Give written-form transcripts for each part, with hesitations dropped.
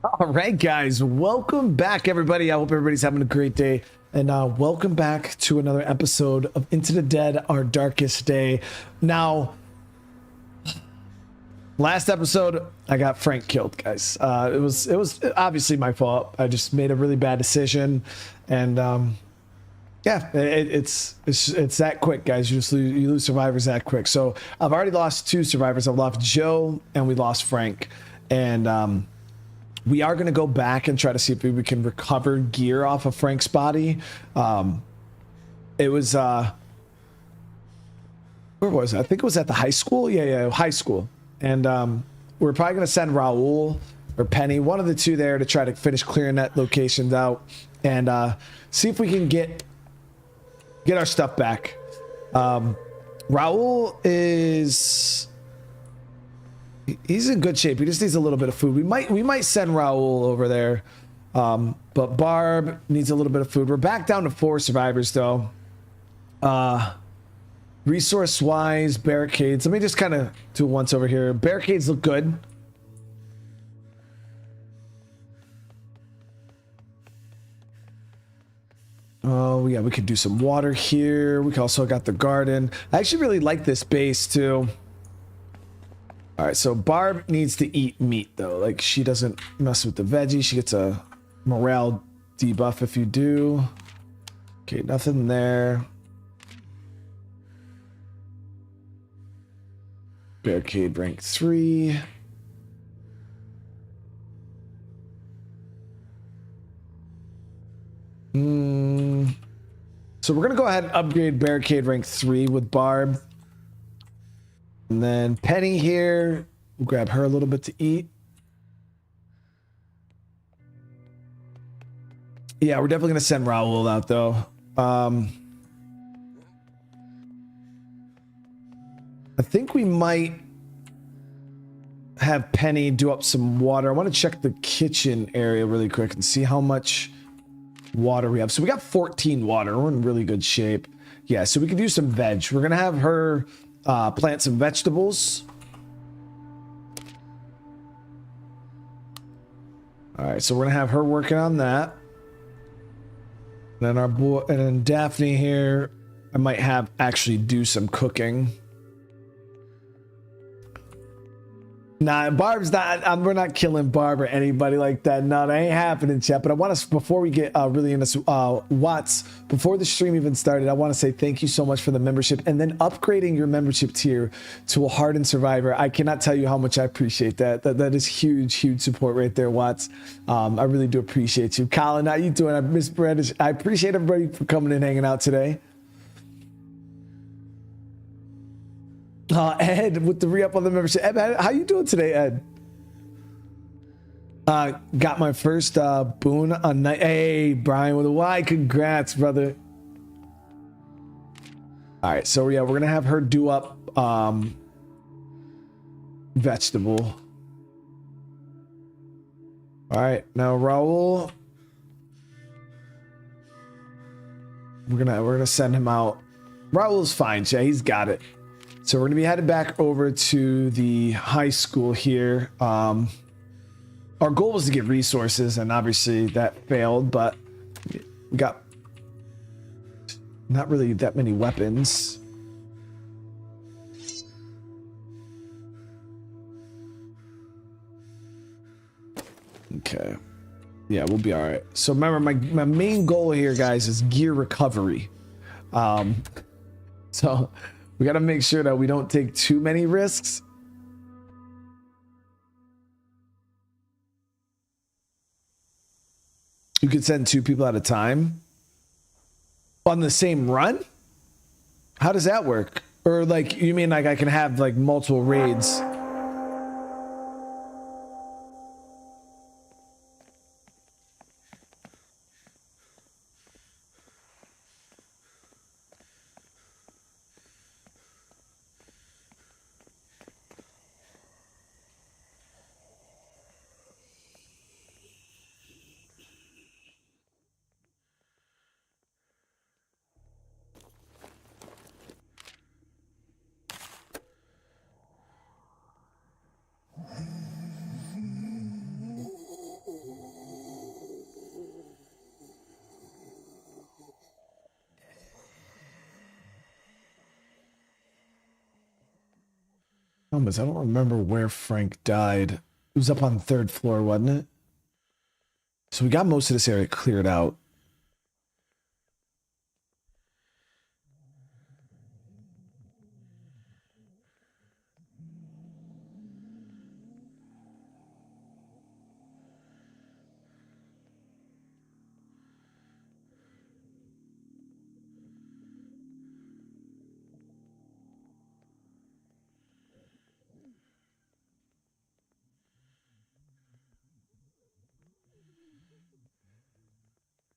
All right, guys, welcome back, everybody. I hope everybody's having a great day, and welcome back to another episode of Into the Dead, Our Darkest Day. Now, last episode, I got Frank killed, guys. It was obviously my fault. I just made a really bad decision, and yeah, it's that quick, guys. You lose survivors that quick. So I've already lost two survivors. I've lost Joe, and we lost Frank, and we are going to go back and try to see if we can recover gear off of Frank's body. It was, where was it? I think it was at the high school. Yeah, high school. And we're probably going to send Raul or Penny, one of the two there, to try to finish clearing that locations out and see if we can get our stuff back. Raul is... He's in good shape. He just needs a little bit of food. We might send Raul over there. But Barb needs a little bit of food. We're back down to 4 survivors though. Resource wise, barricades. Let me just kind of do it once over here. Barricades look good. Oh yeah, we could do some water here. We also got the garden. I actually really like this base too. All right, so Barb needs to eat meat though. Like, she doesn't mess with the veggie. She gets a morale debuff if you do. Okay, nothing there. Barricade rank 3. So we're gonna go ahead and upgrade barricade rank 3 with Barb. And then Penny here, we'll grab her a little bit to eat. Yeah, we're definitely gonna send Raul out though. I think we might have Penny do up some water. I want to check the kitchen area really quick and see how much water we have. So we got 14 water. We're in really good shape. Yeah, so we could use some veg. We're gonna have her plant some vegetables. All right, so we're gonna have her working on that. Then our boy, and then Daphne here, I might have actually do some cooking. Nah, Barb's not. We're not killing Barb or anybody like that. No, that ain't happening, chat. But I want to, before we get really into Watts, before the stream even started, I want to say thank you so much for the membership and then upgrading your membership tier to a hardened survivor. I cannot tell you how much I appreciate that. That is huge support right there, Watts. I really do appreciate you, Colin. How you doing? I miss Brandon. I appreciate everybody for coming and hanging out today. Ed with the re-up on the membership. Ed, how you doing today, Ed? Got my first boon on night. Hey, Brian with a Y. Congrats, brother. All right, so yeah, we're gonna have her do up vegetable. All right, now Raul, we're gonna send him out. Raul's fine, Jay. He's got it. So we're going to be headed back over to the high school here. Our goal was to get resources, and obviously that failed, but we got not really that many weapons. Okay. Yeah, we'll be all right. So remember, my main goal here, guys, is gear recovery. So... we got to make sure that we don't take too many risks. You could send 2 people at a time on the same run. How does that work? Or like, you mean like I can have like multiple raids? Thomas, I don't remember where Frank died. It was up on the 3rd floor, wasn't it? So we got most of this area cleared out.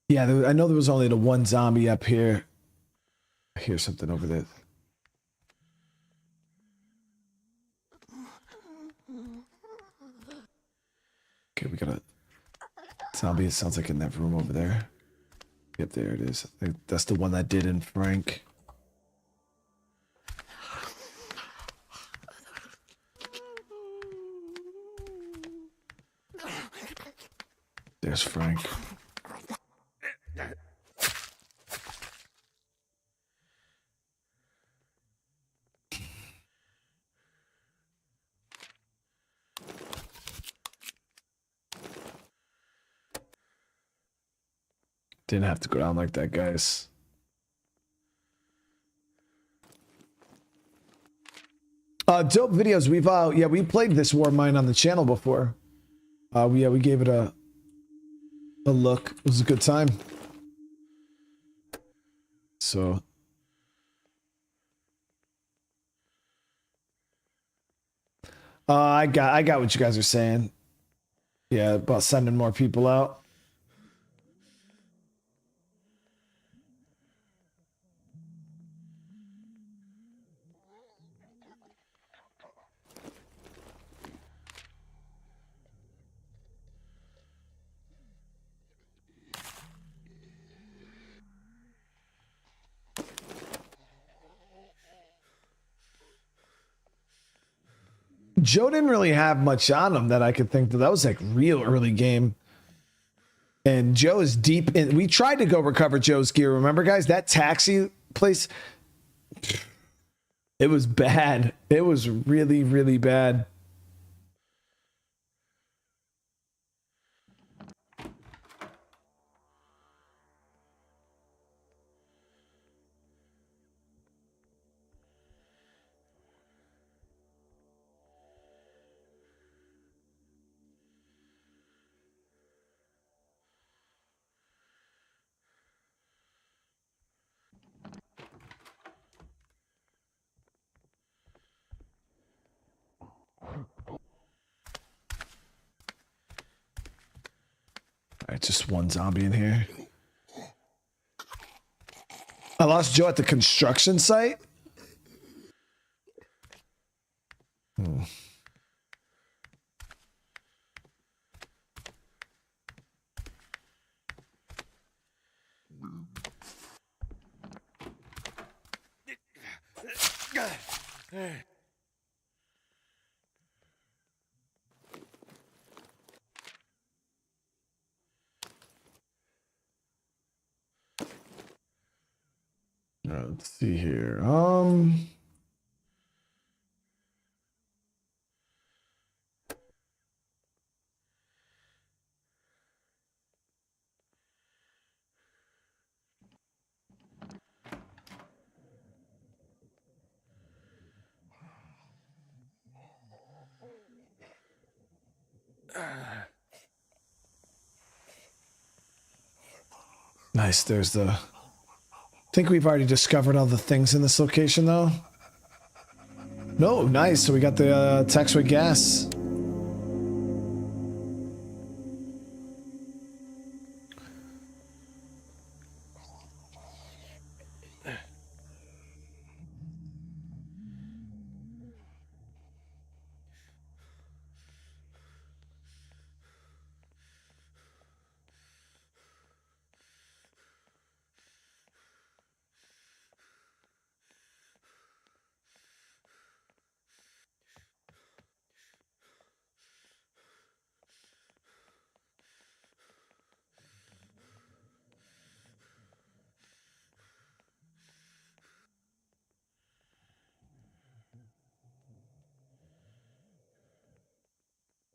Yeah, I know there was only the one zombie up here. I hear something over there. Okay, we got a zombie. It sounds like in that room over there. Yep, there it is. That's the one that did in Frank. There's Frank. Didn't have to go down like that, guys. Dope videos. We've yeah, we played this War Mine on the channel before. We gave it a look. It was a good time. So I got what you guys are saying. Yeah, about sending more people out. Joe didn't really have much on him that I could think that was like real early game. And Joe is deep in. We tried to go recover Joe's gear. Remember, guys, that taxi place? It was bad. It was really, really bad. All right, just one zombie in here. I lost Joe at the construction site. Let's see here. Nice. There's the. I think we've already discovered all the things in this location, though. No, nice. So we got the text with gas.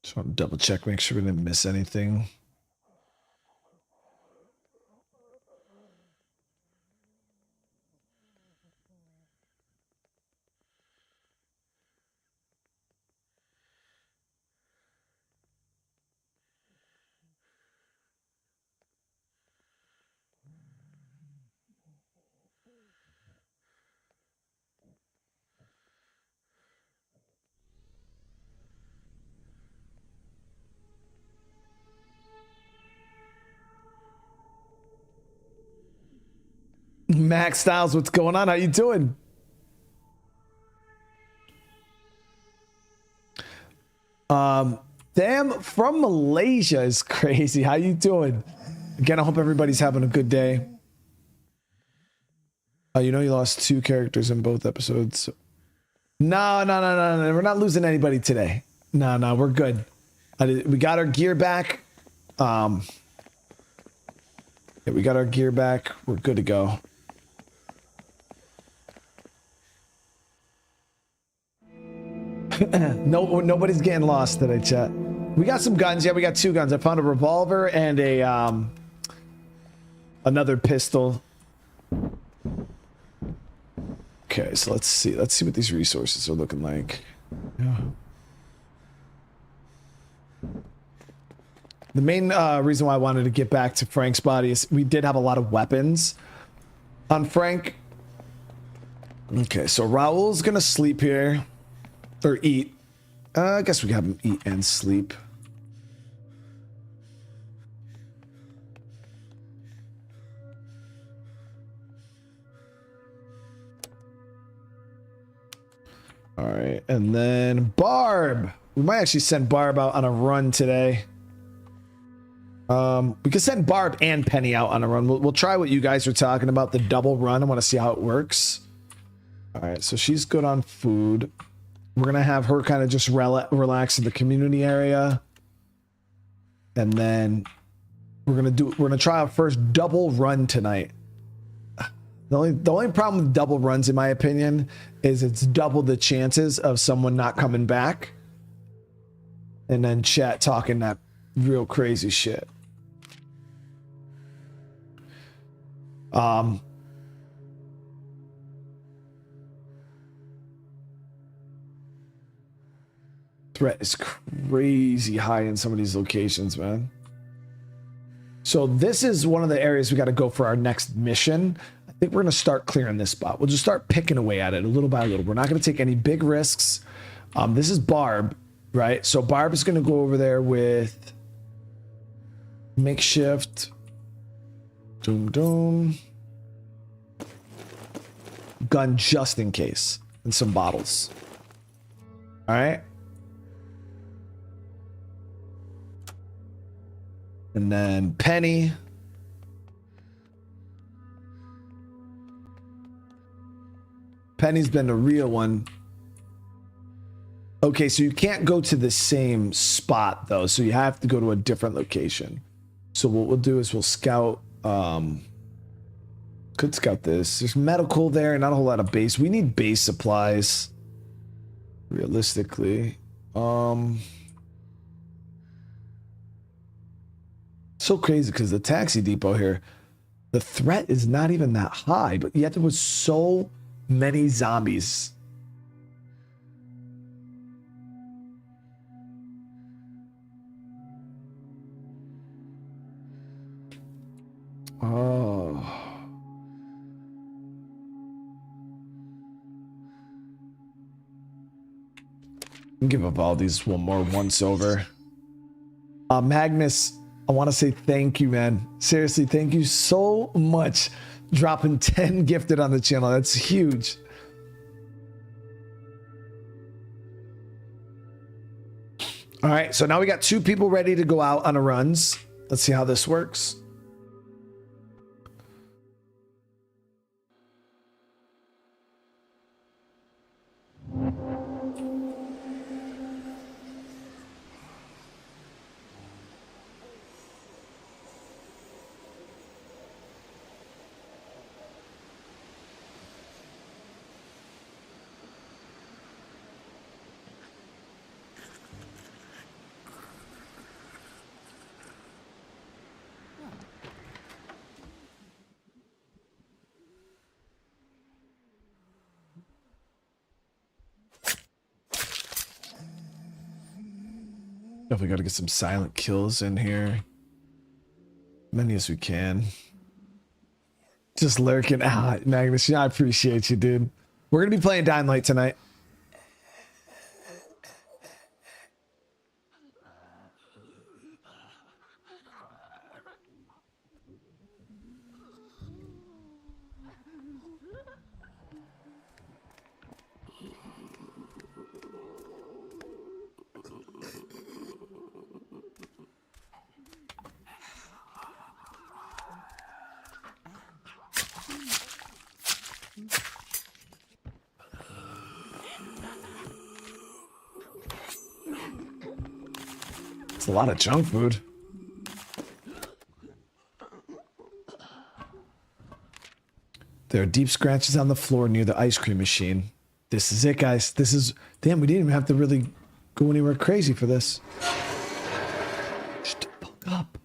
Just want to double check, make sure we didn't miss anything. Max Styles, what's going on? How you doing? Damn, from Malaysia is crazy. How you doing? Again, I hope everybody's having a good day. You know you lost 2 characters in both episodes. No. We're not losing anybody today. No, we're good. We got our gear back. Yeah, we got our gear back. We're good to go. No, nobody's getting lost today, chat. We got some guns. Yeah, we got 2 guns. I found a revolver and a another pistol. Okay, so let's see. Let's see what these resources are looking like. Yeah. The main reason why I wanted to get back to Frank's body is we did have a lot of weapons on Frank. Okay, so Raul's gonna sleep here. Or eat. I guess we have him eat and sleep. All right, and then Barb. We might actually send Barb out on a run today. We could send Barb and Penny out on a run. We'll try what you guys are talking about, the double run. I want to see how it works. All right, so she's good on food. We're gonna have her kind of just relax in the community area, and then we're gonna try our first double run tonight. The only problem with double runs, in my opinion, is it's double the chances of someone not coming back, and then chat talking that real crazy shit. Threat is crazy high in some of these locations, man. So this is one of the areas we got to go for our next mission. I think we're going to start clearing this spot. We'll just start picking away at it little by little. We're not going to take any big risks. This is Barb, right? So Barb is going to go over there with makeshift gun just in case, and some bottles. All right. And then Penny. Penny's been a real one. Okay, so you can't go to the same spot though, so you have to go to a different location. So what we'll do is we'll scout. Could scout this. There's medical there, not a whole lot of base. We need base supplies. Realistically. So crazy because the taxi depot here, the threat is not even that high, but yet there was so many zombies. Oh. Give up all these one more once over. Magnus, I want to say thank you, man. Seriously, thank you so much. Dropping 10 gifted on the channel. That's huge. All right, so now we got 2 people ready to go out on a runs. Let's see how this works. Definitely got to get some silent kills in here. Many as we can. Just lurking out, Magnus. I appreciate you, dude. We're gonna be playing Dying Light tonight. It's a lot of junk food. There are deep scratches on the floor near the ice cream machine. This is it, guys. This is... Damn, we didn't even have to really go anywhere crazy for this. Shut the fuck up.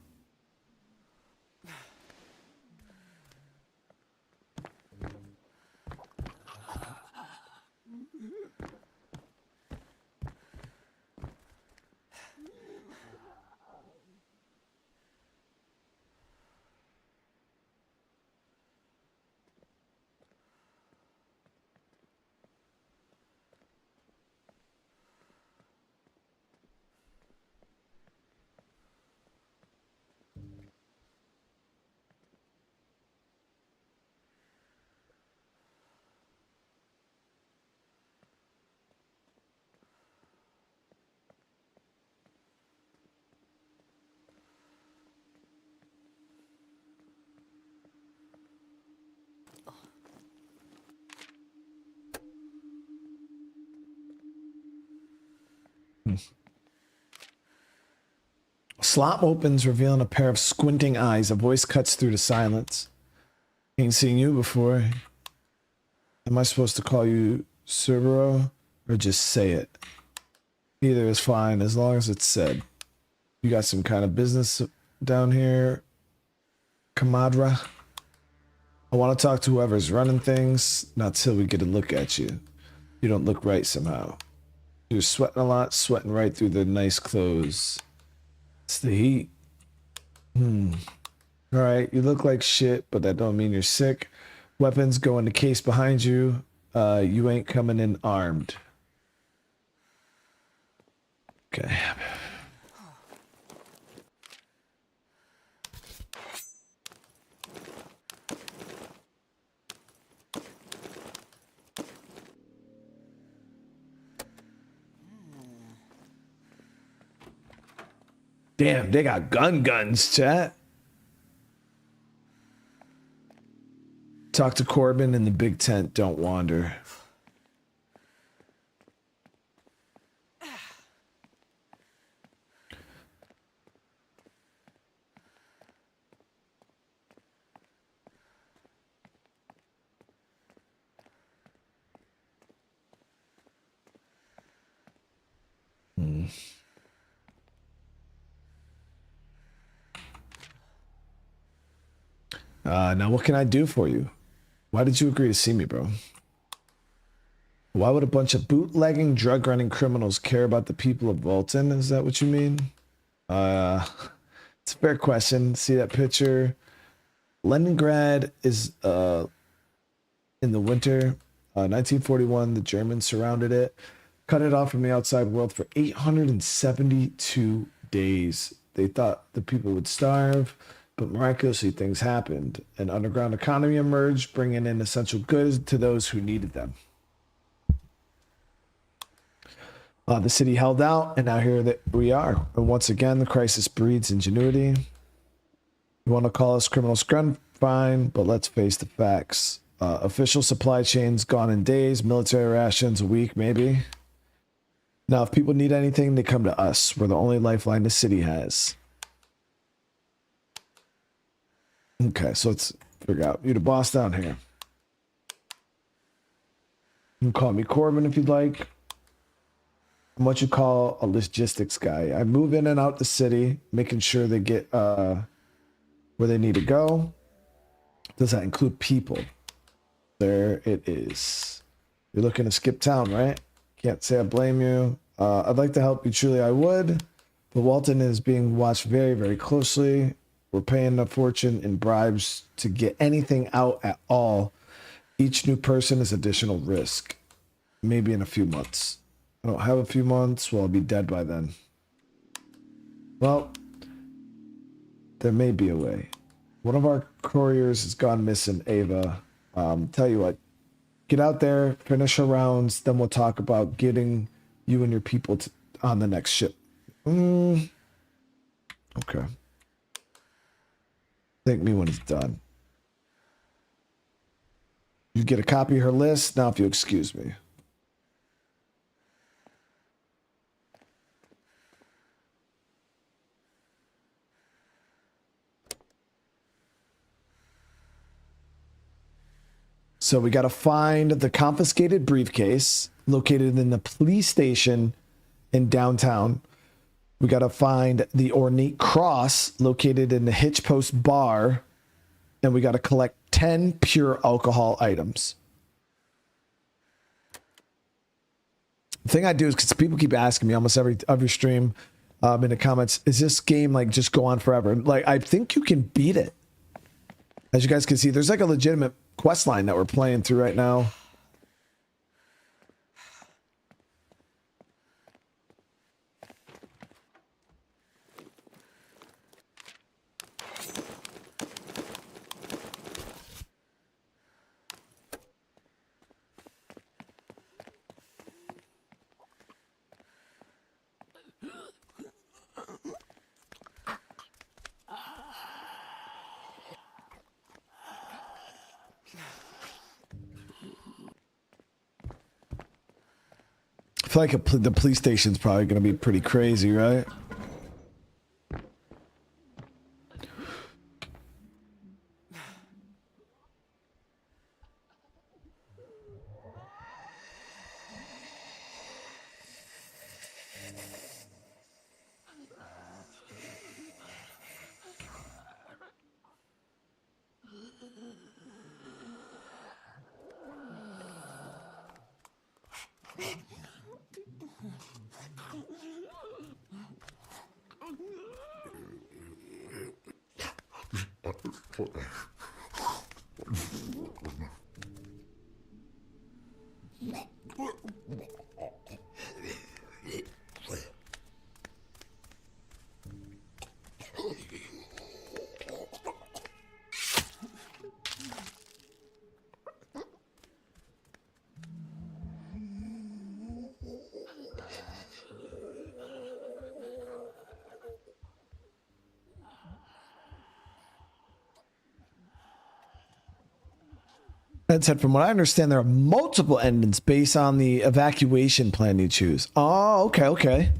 Slot opens, revealing a pair of squinting eyes. A voice cuts through the silence. Ain't seen you before. Am I supposed to call you Cerberus or just say it? Either is fine as long as it's said. You got some kind of business down here, Camadra? I want to talk to whoever's running things, not till we get a look at you. You don't look right somehow. You're sweating a lot, sweating right through the nice clothes. It's the heat. Alright, you look like shit, but that don't mean you're sick. Weapons go in the case behind you. You ain't coming in armed. Okay. Damn, they got guns, chat. Talk to Corbin in the big tent. Don't wander. Now what can I do for you? Why did you agree to see me, bro? Why would a bunch of bootlegging, drug-running criminals care about the people of Walton? Is that what you mean? It's a fair question. See that picture? Leningrad is in the winter. 1941, the Germans surrounded it, cut it off from the outside world for 872 days. They thought the people would starve, but miraculously things happened. An underground economy emerged, bringing in essential goods to those who needed them. The city held out, and now here that we are. And once again, the crisis breeds ingenuity. You want to call us criminal scrum? Fine, but let's face the facts. Official supply chains gone in days, military rations a week, maybe. Now, if people need anything, they come to us. We're the only lifeline the city has. Okay, so let's figure out. You're the boss down here. You can call me Corbin if you'd like. I'm what you call a logistics guy. I move in and out the city, making sure they get where they need to go. Does that include people? There it is. You're looking to skip town, right? Can't say I blame you. I'd like to help you, truly I would. But Walton is being watched very, very closely. We're paying a fortune in bribes to get anything out at all. Each new person is additional risk. Maybe in a few months. I don't have a few months. Well, I'll be dead by then. Well, there may be a way. One of our couriers has gone missing, Ava. Tell you what, get out there, finish our rounds, then we'll talk about getting you and your people on the next ship. Okay. Thank me when it's done. You get a copy of her list. Now, if you excuse me. So we got to find the confiscated briefcase located in the police station in downtown. We got to find the ornate cross located in the Hitch Post bar. And we got to collect 10 pure alcohol items. The thing I do is because people keep asking me almost every stream in the comments, is this game like just go on forever? Like, I think you can beat it. As you guys can see, there's like a legitimate quest line that we're playing through right now. I feel like the police station's probably going to be pretty crazy, right? That said, from what I understand, there are multiple endings based on the evacuation plan you choose. Oh, okay, okay.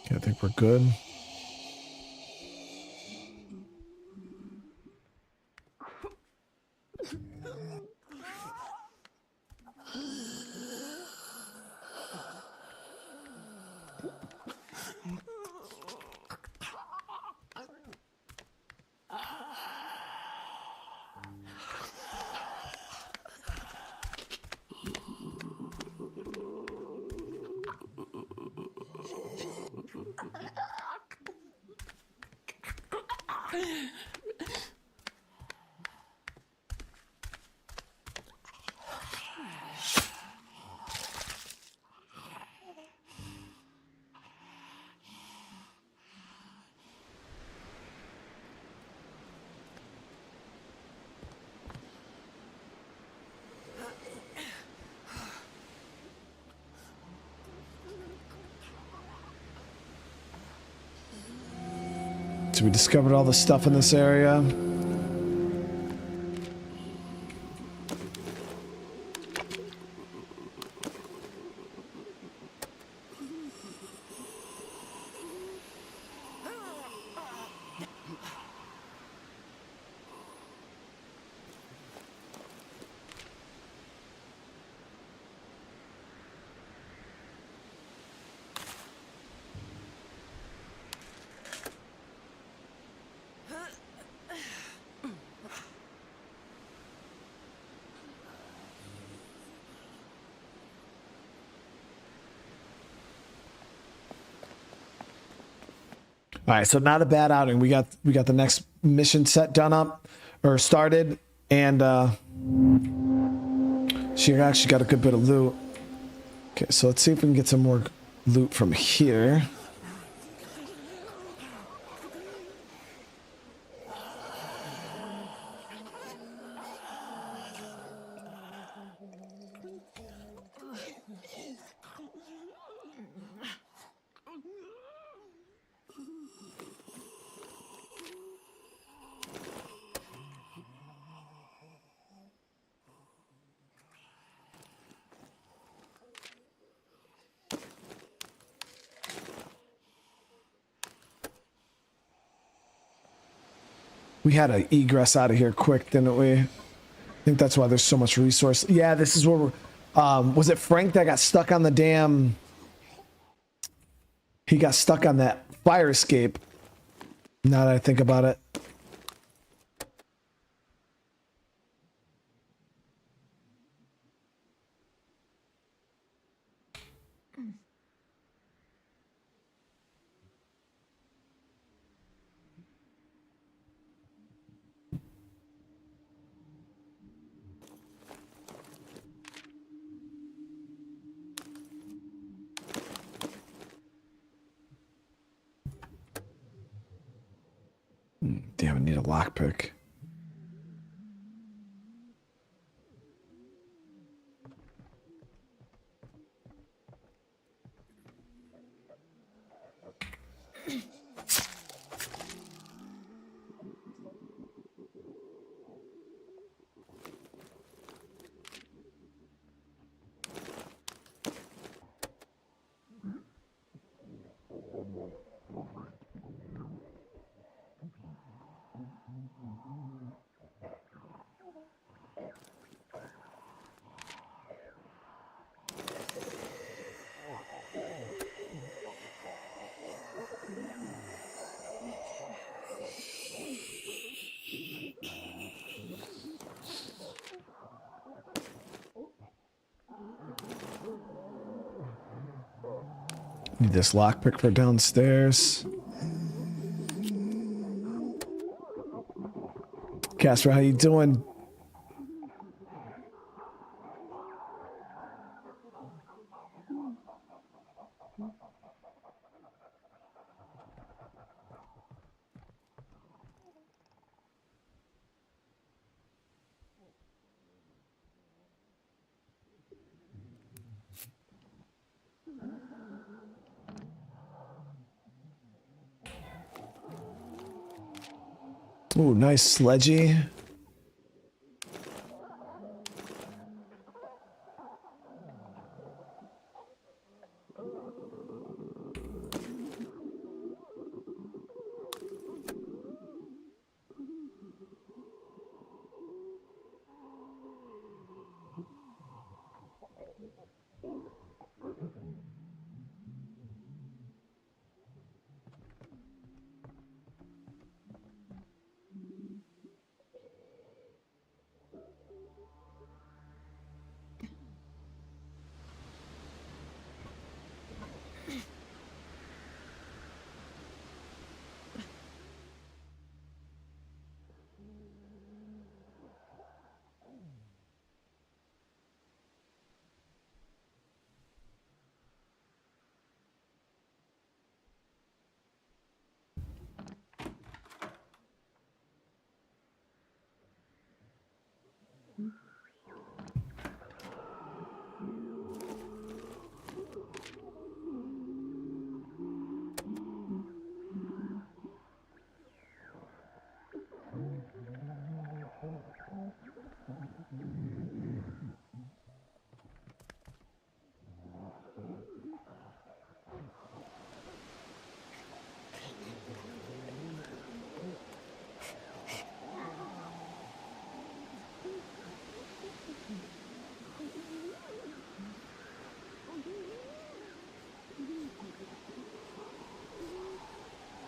Okay, I think we're good. So we discovered all the stuff in this area. All right, so not a bad outing. We got the next mission set done up or started, and she actually got a good bit of loot. Okay, so let's see if we can get some more loot from here. We had to egress out of here quick, didn't we? I think that's why there's so much resource. Yeah, this is where we're... was it Frank that got stuck on the damn... He got stuck on that fire escape. Now that I think about it. Damn, I need a lockpick. Need this lockpick for downstairs. Casper, how you doing? Ooh, nice sledgy.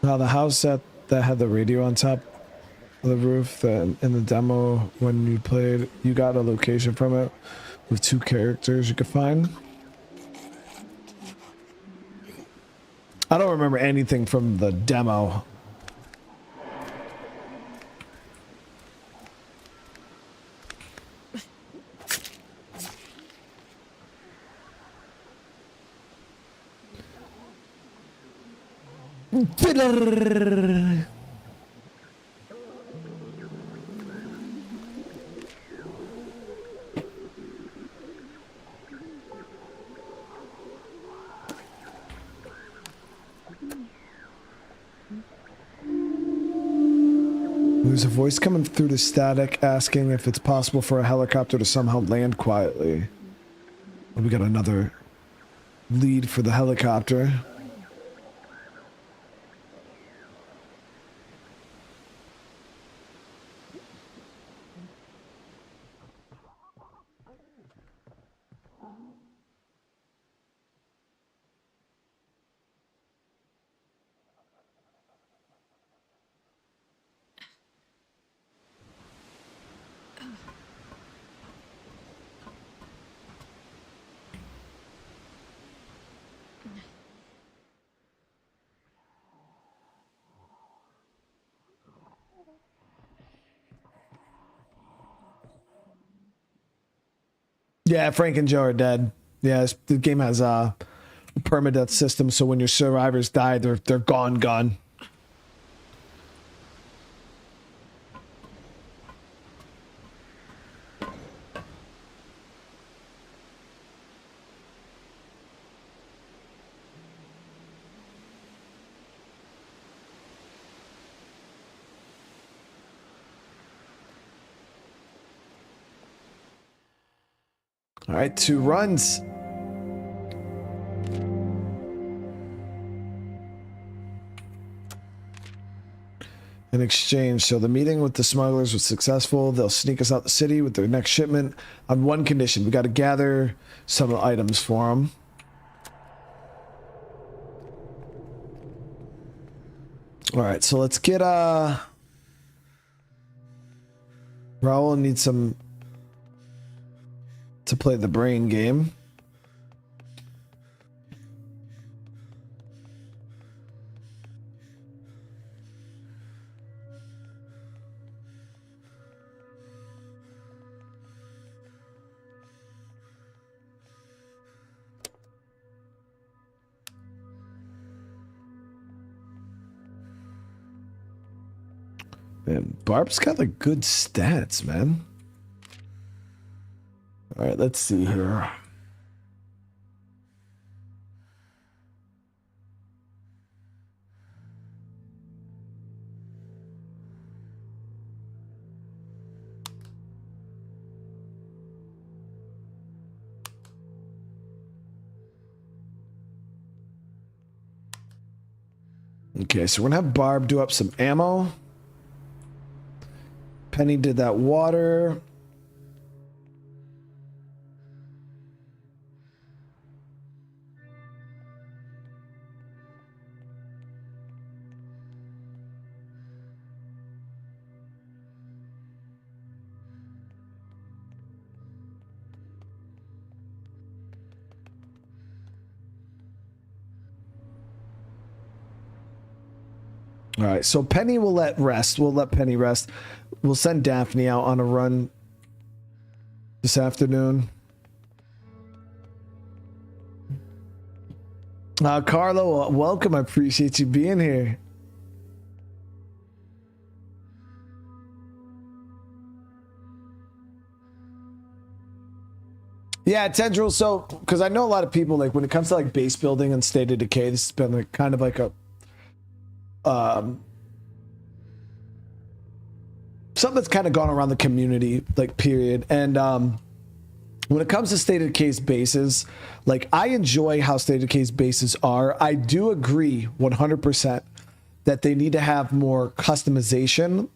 Now the house that had the radio on top of the roof, that in the demo when you played, you got a location from it with 2 characters you could find. I don't remember anything from the demo. There's a voice coming through the static asking if it's possible for a helicopter to somehow land quietly. We got another lead for the helicopter. Yeah, Frank and Joe are dead. Yeah, the game has a permadeath system, so when your survivors die, they're gone. All right, 2 runs. In exchange, so the meeting with the smugglers was successful. They'll sneak us out the city with their next shipment on one condition. We got to gather some items for them. All right, so let's get Raul needs some to play the brain game. Man, Barb's got like good stats, man. All right, let's see here. Okay, so we're gonna have Barb do up some ammo. Penny did that water. All right, so Penny will let rest. We'll let Penny rest. We'll send Daphne out on a run this afternoon. Carlo, welcome. I appreciate you being here. Yeah, Tendril. So, because I know a lot of people, like when it comes to like base building and State of Decay, this has been like kind of like a something that's kind of gone around the community, like period. And when it comes to State of Decay's bases, like I enjoy how State of Decay's bases are. I do agree 100% that they need to have more customization,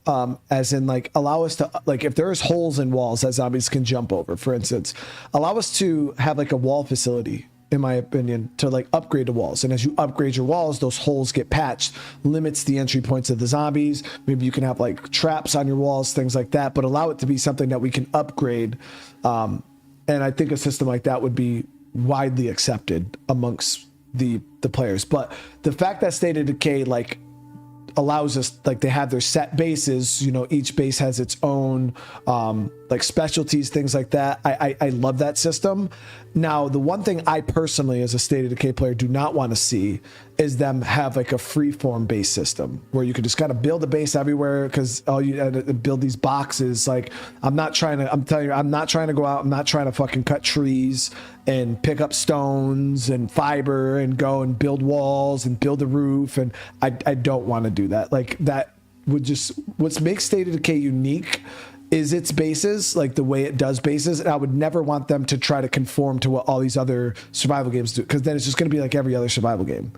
as in like allow us to, like if there's holes in walls that zombies can jump over, for instance, allow us to have like a wall facility, in my opinion, to like upgrade the walls. And as you upgrade your walls, those holes get patched, limits the entry points of the zombies. Maybe you can have like traps on your walls, things like that, but allow it to be something that we can upgrade. And I think a system like that would be widely accepted amongst the players. But the fact that State of Decay like allows us, like, they have their set bases, you know, each base has its own like specialties, things like that. I love that system. Now, the one thing I personally, as a State of Decay player, do not want to see is them have like a freeform base system where you could just kind of build a base everywhere, because all you build these boxes. Like, I'm telling you, I'm not trying to go out, I'm not trying to fucking cut trees and pick up stones and fiber and go and build walls and build a roof, and I don't want to do that. Like, that would just, what makes State of Decay unique is its bases, like the way it does bases, and I would never want them to try to conform to what all these other survival games do, because then it's just going to be like every other survival game,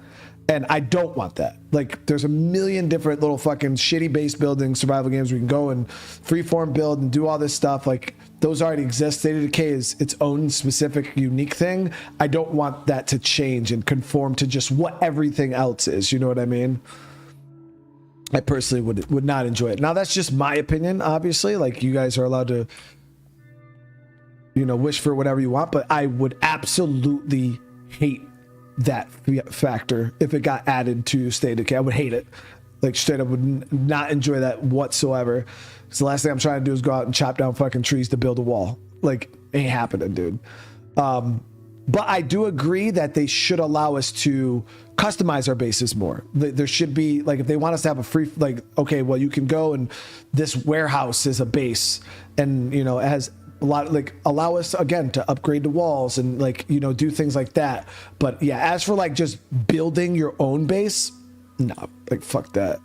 and I don't want that. Like, there's a million different little fucking shitty base building survival games where you can go and freeform build and do all this stuff. Like, those already exist. State of Decay is its own specific, unique thing. I don't want that to change and conform to just what everything else is. You know what I mean? I personally would not enjoy it. Now, that's just my opinion, obviously. Like, you guys are allowed to, you know, wish for whatever you want, but I would absolutely hate that factor if it got added to State of Decay. I would hate it. Like, straight up would not enjoy that whatsoever. Because the last thing I'm trying to do is go out and chop down fucking trees to build a wall. Like, ain't happening, dude. But I do agree that they should allow us to customize our bases more. There should be, like, if they want us to have a free, like, okay, well, you can go and this warehouse is a base, and, you know, it has a lot, like, allow us again to upgrade the walls and, like, you know, do things like that. But yeah, as for like just building your own base, no, like, fuck that.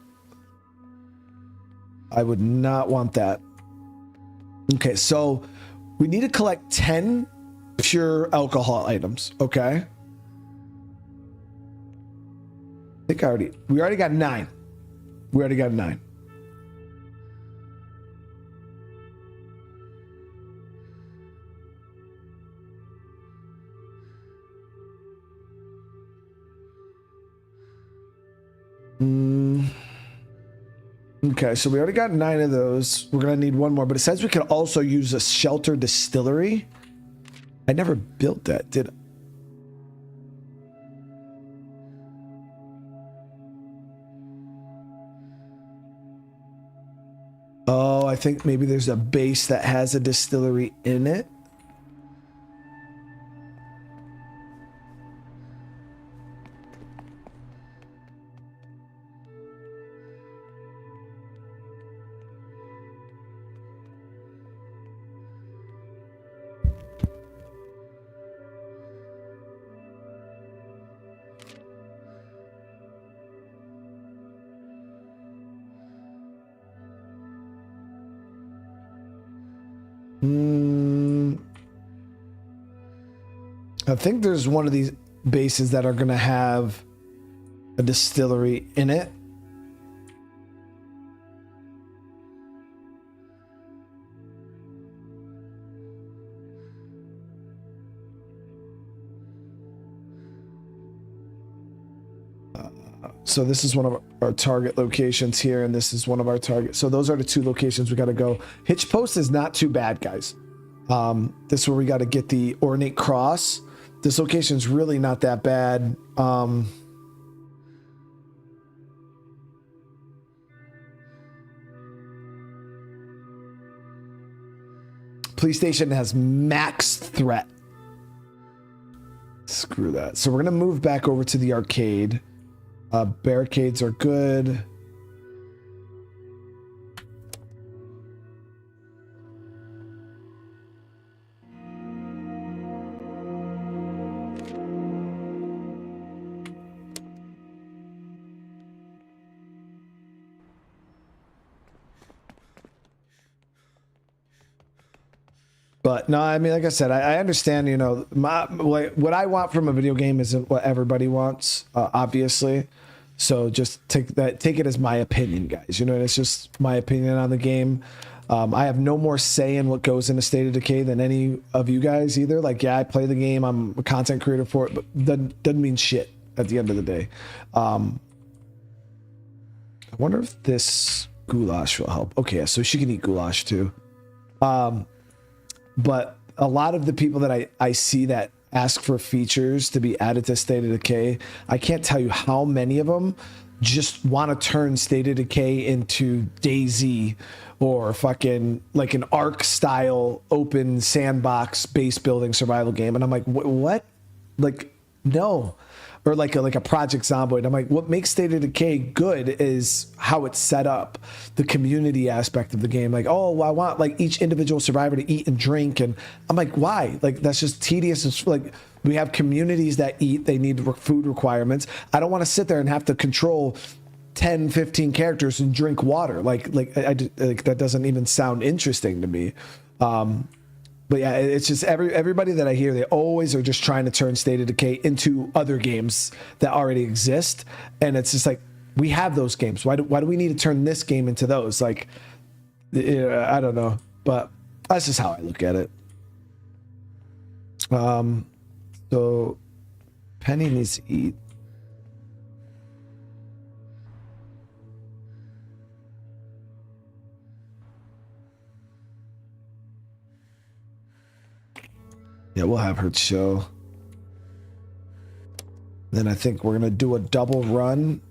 I would not want that. Okay, so we need to collect 10 pure alcohol items. Okay, I think we already got 9. We already got 9. Okay, so we already got 9 of those. We're gonna need one more, but it says we can also use a shelter distillery. I never built that, did I? Oh, I think maybe there's a base that has a distillery in it. I think there's one of these bases that are going to have a distillery in it. So this is one of our target locations here, and this is one of our targets. So those are the 2 locations we got to go. Hitch Post is not too bad, guys. This is where we got to get the ornate cross. This location is really not that bad. Police station has max threat. Screw that. So we're going to move back over to the arcade. Barricades are good. But no, I mean, like I said, I understand, you know, what I want from a video game isn't what everybody wants, obviously. So just take it as my opinion, guys. You know, it's just my opinion on the game. I have no more say in what goes into State of Decay than any of you guys either. Like, yeah, I play the game, I'm a content creator for it, but doesn't mean shit at the end of the day. I wonder if this goulash will help. Okay, so she can eat goulash too. But a lot of the people that I see that ask for features to be added to State of Decay, I can't tell you how many of them just want to turn State of Decay into DayZ or fucking like an Ark style open sandbox base building survival game. And I'm like, what? Like, no. Or like a Project Zomboid. I'm like, what makes State of Decay good is how it's set up, the community aspect of the game. Like, oh, well, I want like each individual survivor to eat and drink, and I'm like, why? Like, that's just tedious. It's like, we have communities that eat, they need food requirements. I don't want to sit there and have to control 10, 15 characters and drink water. Like that doesn't even sound interesting to me. But yeah, it's just everybody that I hear, they always are just trying to turn State of Decay into other games that already exist. And it's just like, we have those games. Why do we need to turn this game into those? Like, I don't know. But that's just how I look at it. So Penny needs to eat. Yeah, we'll have her chill. Then I think we're gonna do a double run.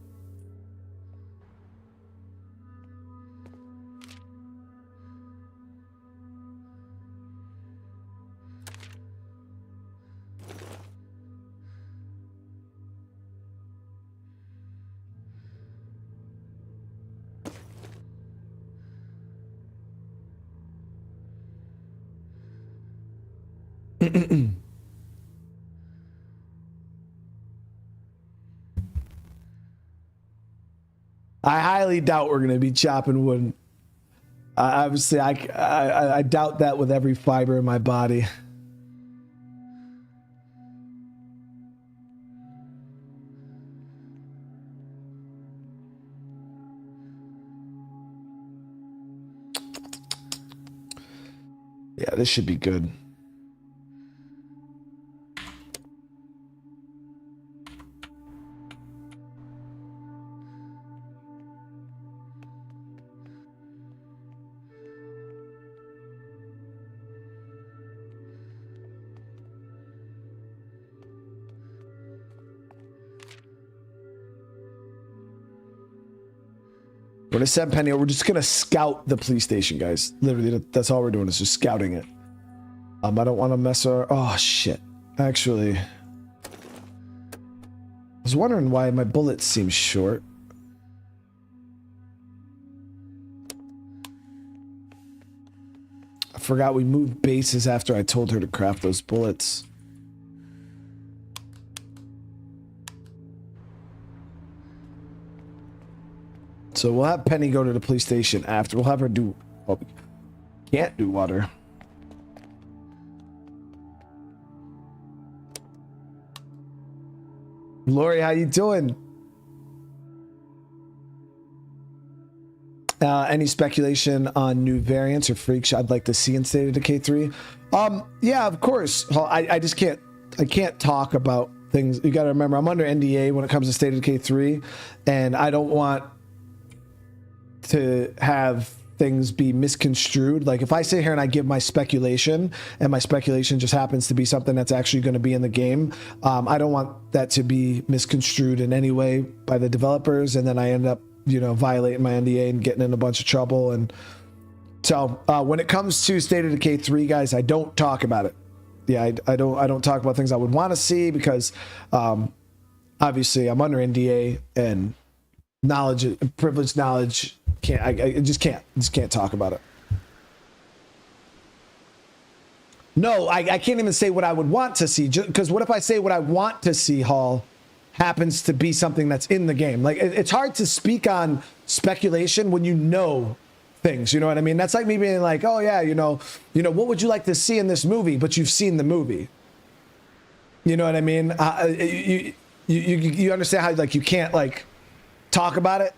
I highly doubt we're going to be chopping wood. Obviously, I doubt that with every fiber in my body. Yeah, this should be good. We're gonna send Penny. We're just gonna scout the police station, guys. Literally, that's all we're doing is just scouting it. I don't want to mess her. Oh shit! Actually, I was wondering why my bullets seem short. I forgot we moved bases after I told her to craft those bullets. So we'll have Penny go to the police station after. We'll have her do... Oh, can't do water. Lori, how you doing? Any speculation on new variants or freaks I'd like to see in State of Decay 3? Yeah, of course. I just can't... I can't talk about things. You got to remember, I'm under NDA when it comes to State of Decay 3, and I don't want to have things be misconstrued. Like if I sit here and I give my speculation and my speculation just happens to be something that's actually going to be in the game, I don't want that to be misconstrued in any way by the developers, and then I end up, you know, violating my NDA and getting in a bunch of trouble. And so when it comes to State of Decay 3, guys, I don't talk about it. Yeah, I don't talk about things I would want to see because obviously I'm under NDA, and knowledge, privileged knowledge, I just can't talk about it. No, I can't even say what I would want to see, because what if I say what I want to see, Hall, happens to be something that's in the game? Like it's hard to speak on speculation when you know things, you know what I mean? That's like me being like, oh yeah, you know, what would you like to see in this movie? But you've seen the movie. You know what I mean? You understand how like you can't like talk about it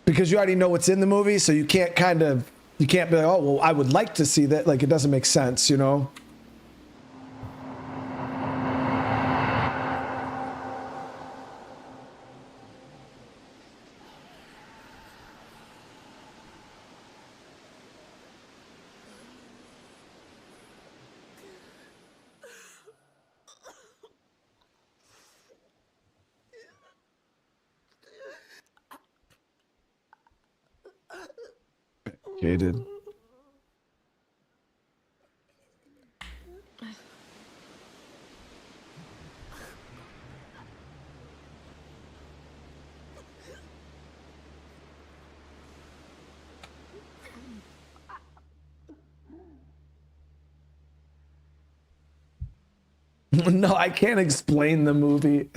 because you already know what's in the movie, so you can't be like, oh well, I would like to see that. Like it doesn't make sense, you know. Hated. No, I can't explain the movie.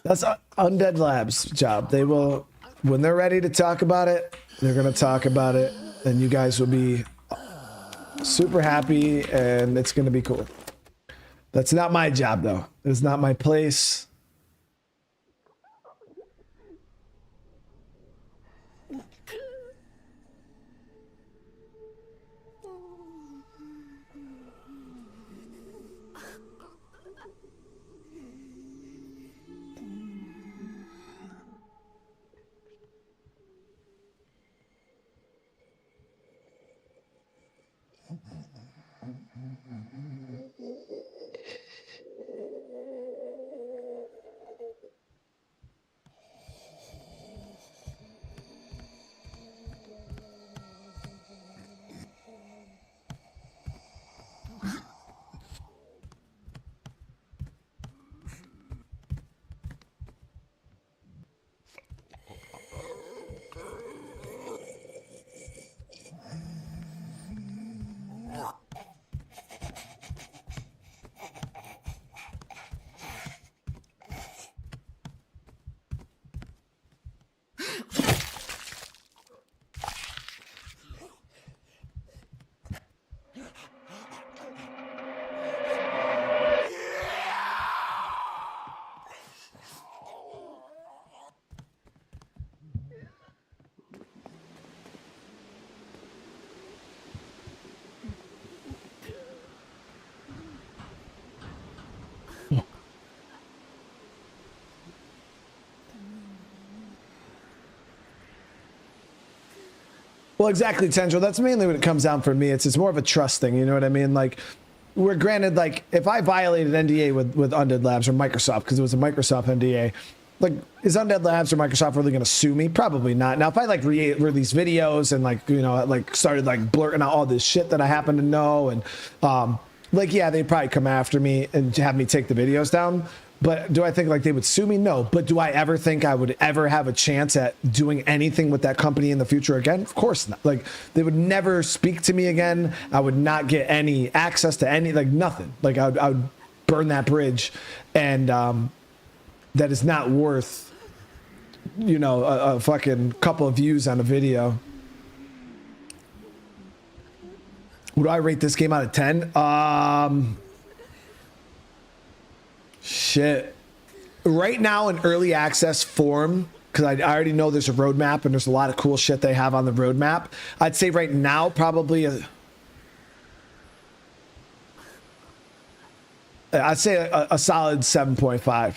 That's Undead Labs' job. They will, when they're ready to talk about it, they're going to talk about it, and you guys will be super happy, and it's going to be cool. That's not my job, though. It's not my place. Well, exactly, Tendril. That's mainly what it comes down for me. It's more of a trust thing. You know what I mean? Like, we're granted, like, if I violated NDA with Undead Labs or Microsoft, because it was a Microsoft NDA, like, is Undead Labs or Microsoft really going to sue me? Probably not. Now, if I, like, release videos and, like, you know, like, started, like, blurting out all this shit that I happen to know, and, like, yeah, they'd probably come after me and have me take the videos down. But do I think like they would sue me? No. But do I ever think I would ever have a chance at doing anything with that company in the future again? Of course not. Like, they would never speak to me again. I would not get any access to any, like, nothing. Like, I would burn that bridge. And that is not worth, you know, a fucking couple of views on a video. Would I rate this game out of 10? Shit. Right now in early access form, because I already know there's a roadmap and there's a lot of cool shit they have on the roadmap. I'd say right now probably I'd say a solid 7.5.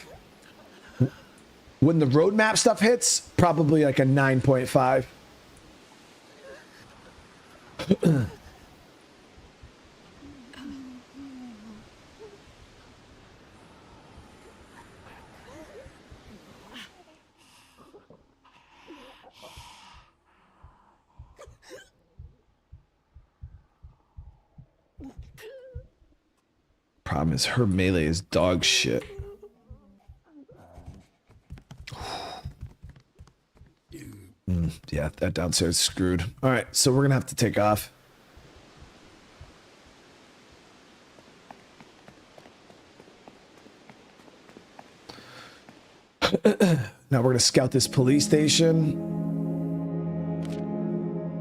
When the roadmap stuff hits, probably like a 9.5. Problem is her melee is dog shit. Yeah, that downstairs is screwed. All right, so we're gonna have to take off. Now we're gonna scout this police station.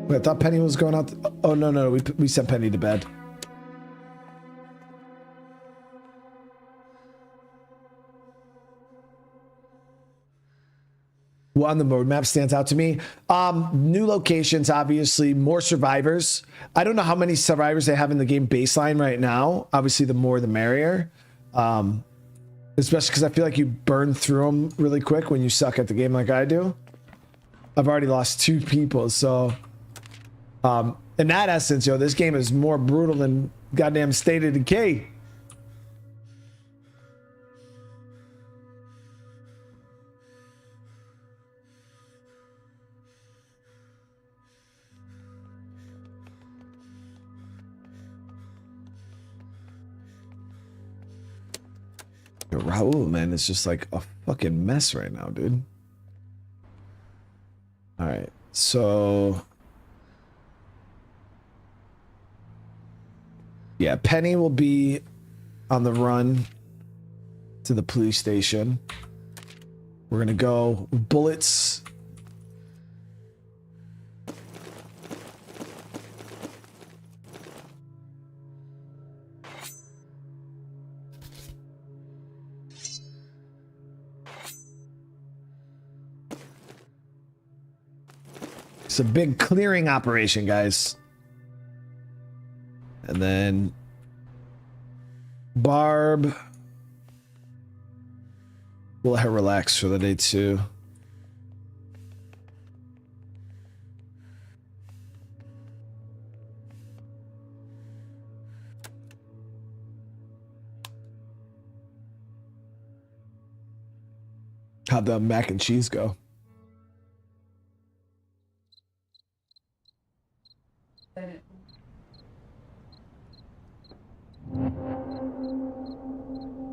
Wait, I thought Penny was going out. Oh no, we sent Penny to bed. What on the roadmap stands out to me? New locations, obviously, more survivors. I don't know how many survivors they have in the game baseline right now. Obviously, the more the merrier. Especially because I feel like you burn through them really quick when you suck at the game like I do. I've already lost 2 people, so... in that essence, yo, this game is more brutal than goddamn State of Decay. Raul, man, it's just like a fucking mess right now, dude. All right, so yeah, Penny will be on the run to the police station. We're gonna go bullets. It's a big clearing operation, guys. And then Barb will let her relax for the day too. How'd the mac and cheese go?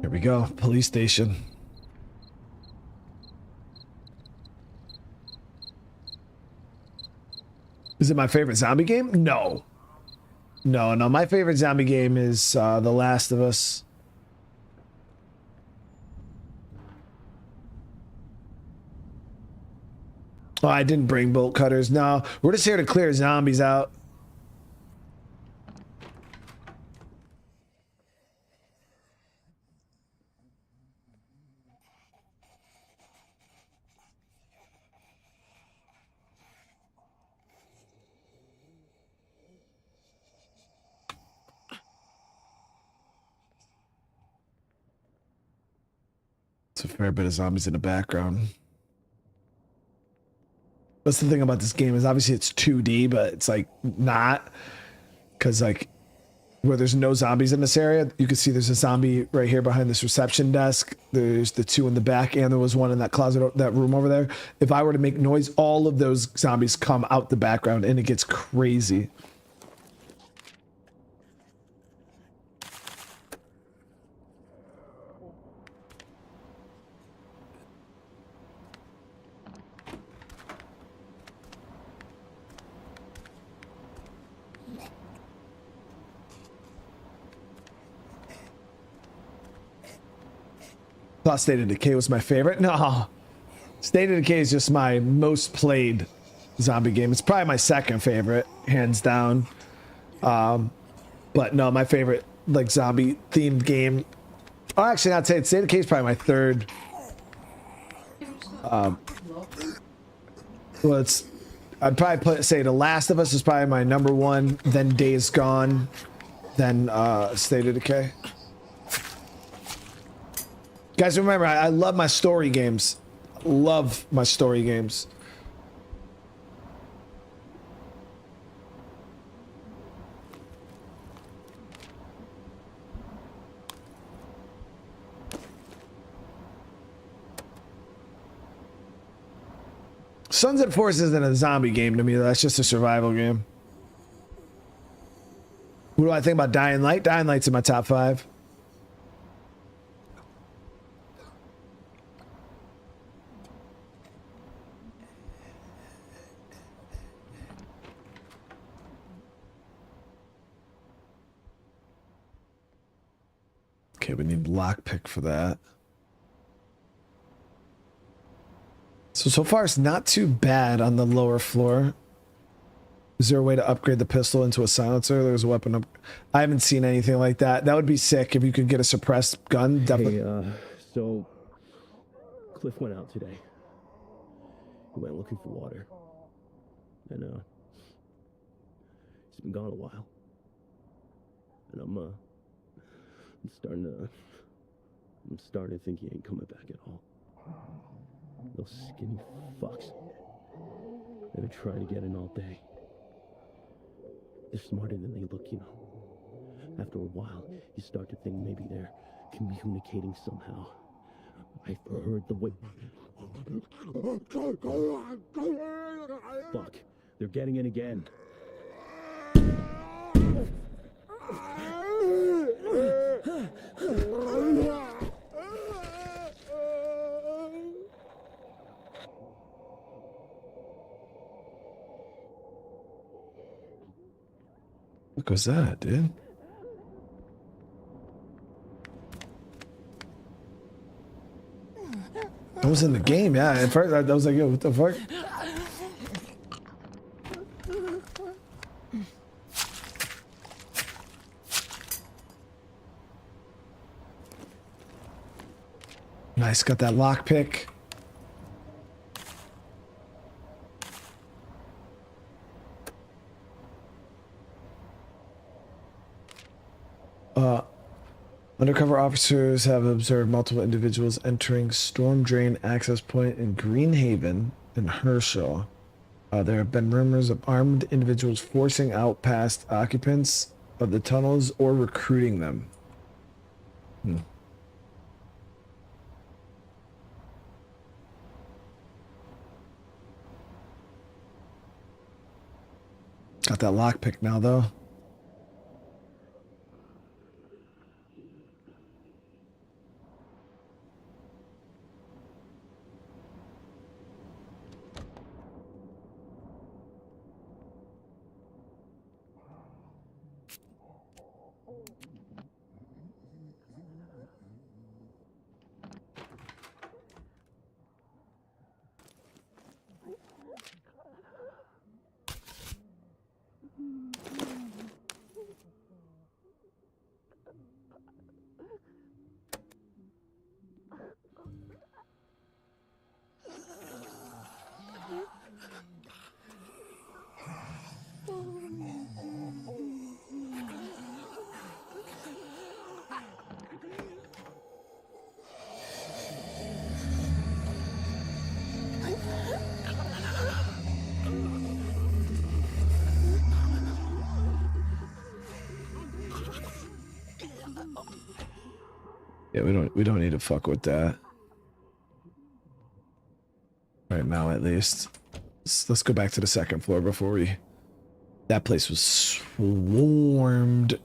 Here we go, police station. Is it my favorite zombie game? No. No, my favorite zombie game is The Last of Us. Oh, I didn't bring bolt cutters. No, we're just here to clear zombies out. It's a fair bit of zombies in the background. That's the thing about this game is obviously it's 2D, but it's like not, because like where there's no zombies in this area, you can see there's a zombie right here behind this reception desk. There's the two in the back, and there was one in that closet, that room over there. If I were to make noise, all of those zombies come out the background, and it gets crazy. Thought State of Decay was my favorite. No, State of Decay is just my most played zombie game. It's probably my second favorite, hands down. But no, my favorite like zombie themed game. Oh, actually, not State of Decay is probably my third. Well, I'd probably say The Last of Us is probably my number one. Then Days Gone. Then State of Decay. Guys, remember, I love my story games. Love my story games. Sons of Force isn't a zombie game to me. That's just a survival game. What do I think about Dying Light? Dying Light's in my top 5. Okay, we need lockpick for that. So far it's not too bad on the lower floor. Is there a way to upgrade the pistol into a silencer? There's a weapon up. I haven't seen anything like that. That would be sick if you could get a suppressed gun. Definitely. Hey, so Cliff went out today. He went looking for water. And he's been gone a while. And I'm starting to think he ain't coming back at all. Those skinny fucks. They've been trying to get in all day. They're smarter than they look, you know. After a while, you start to think maybe they're communicating somehow. I've heard the way... Fuck. They're getting in again. What was that, dude? That was in the game, yeah. At first, I was like, yo, what the fuck? Nice, got that lockpick. Undercover officers have observed multiple individuals entering storm drain access point in Greenhaven and Herschel. There have been rumors of armed individuals forcing out past occupants of the tunnels or recruiting them. Got that lockpick now, though. Yeah, we don't need to fuck with that. Right now, at least. Let's go back to the second floor before we... That place was swarmed.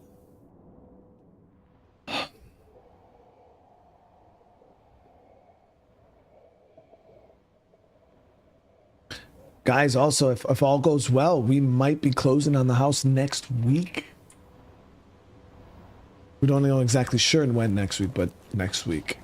Guys, also, if all goes well, we might be closing on the house next week. We don't know exactly sure when next week, but next week.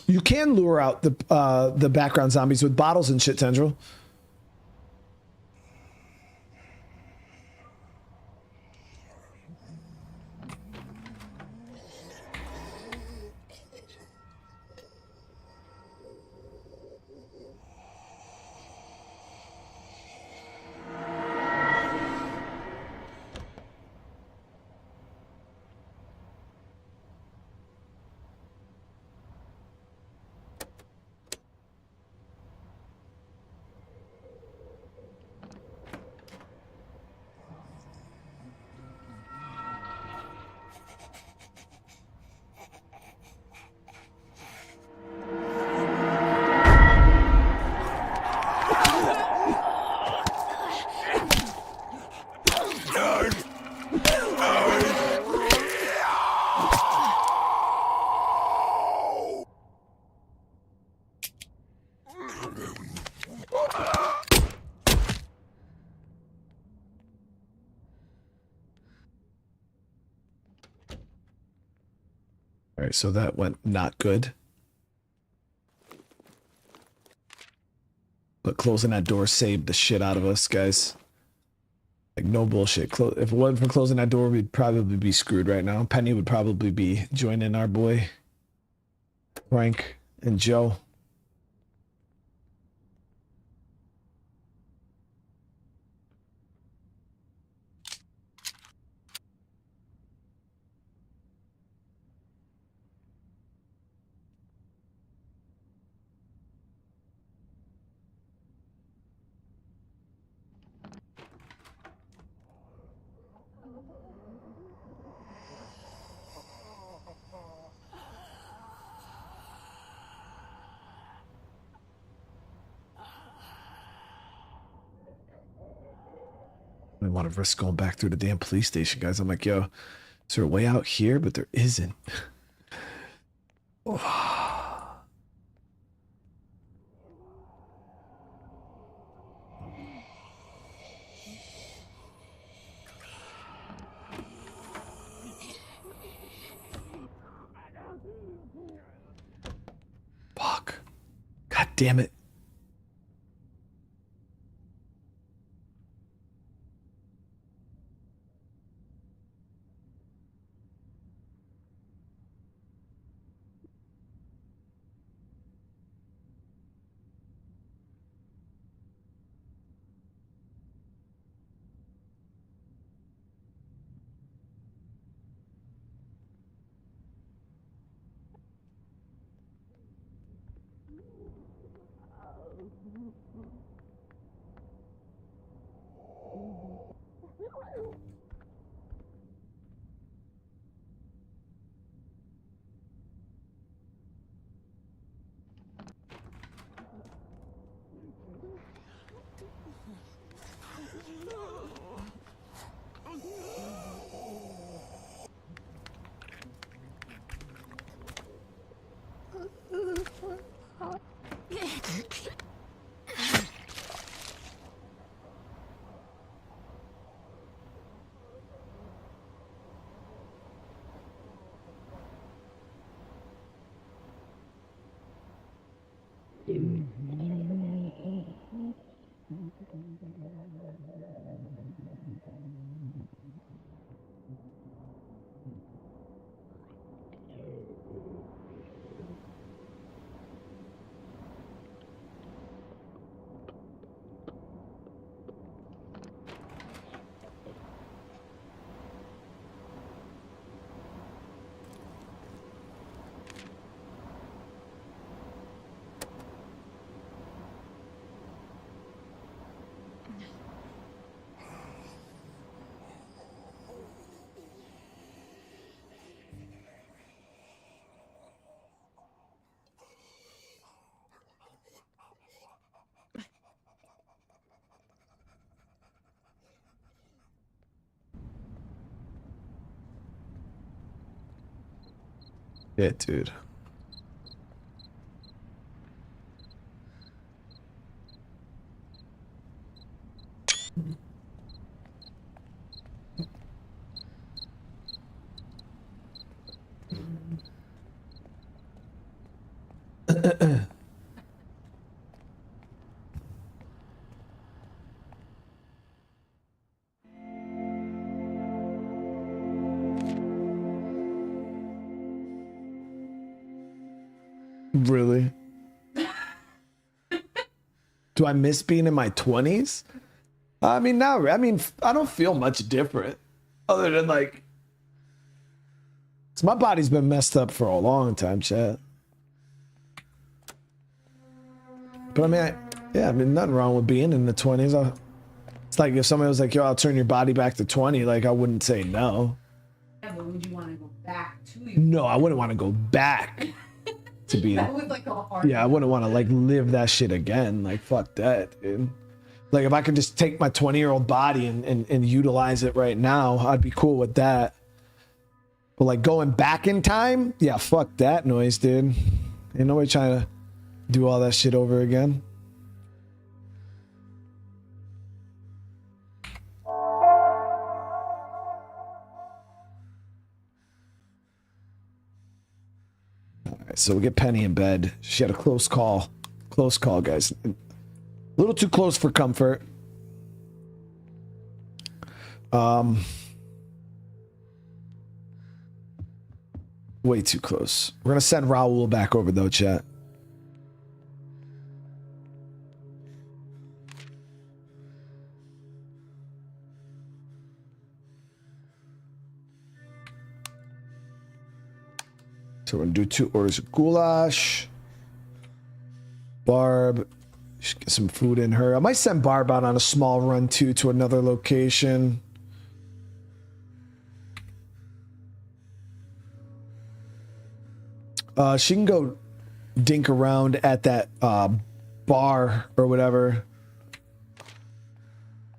You can lure out the background zombies with bottles and shit, Tendril. All right, so that went not good. But closing that door saved the shit out of us, guys. Like, no bullshit. If it wasn't for closing that door, we'd probably be screwed right now. Penny would probably be joining our boy Frank and Joe. I want to risk going back through the damn police station, guys. I'm like, yo, is there a way out here? But there isn't. Fuck. God damn it. Yeah, dude. Really? Do I miss being in my 20s? I mean, now, I mean, I don't feel much different other than like, 'cause my body's been messed up for a long time, chat. But I mean, yeah, I mean, nothing wrong with being in the 20s. It's like if somebody was like, yo, I'll turn your body back to 20, like I wouldn't say no. Yeah, but would you want to go back to you? No, I wouldn't want to go back to be. That was like a hard. Yeah, I wouldn't want to like live that shit again. Like, fuck that, dude. Like if I could just take my 20-year-old body and utilize it right now, I'd be cool with that. But like going back in time, yeah, fuck that noise, dude. Ain't nobody trying to do all that shit over again. All right, so we get Penny in bed. She had a close call. Close call, guys. A little too close for comfort. Way too close. We're gonna send Raul back over though, chat. So we're gonna do 2 orders of goulash. Barb, should get some food in her. I might send Barb out on a small run too to another location. She can go dink around at that bar or whatever.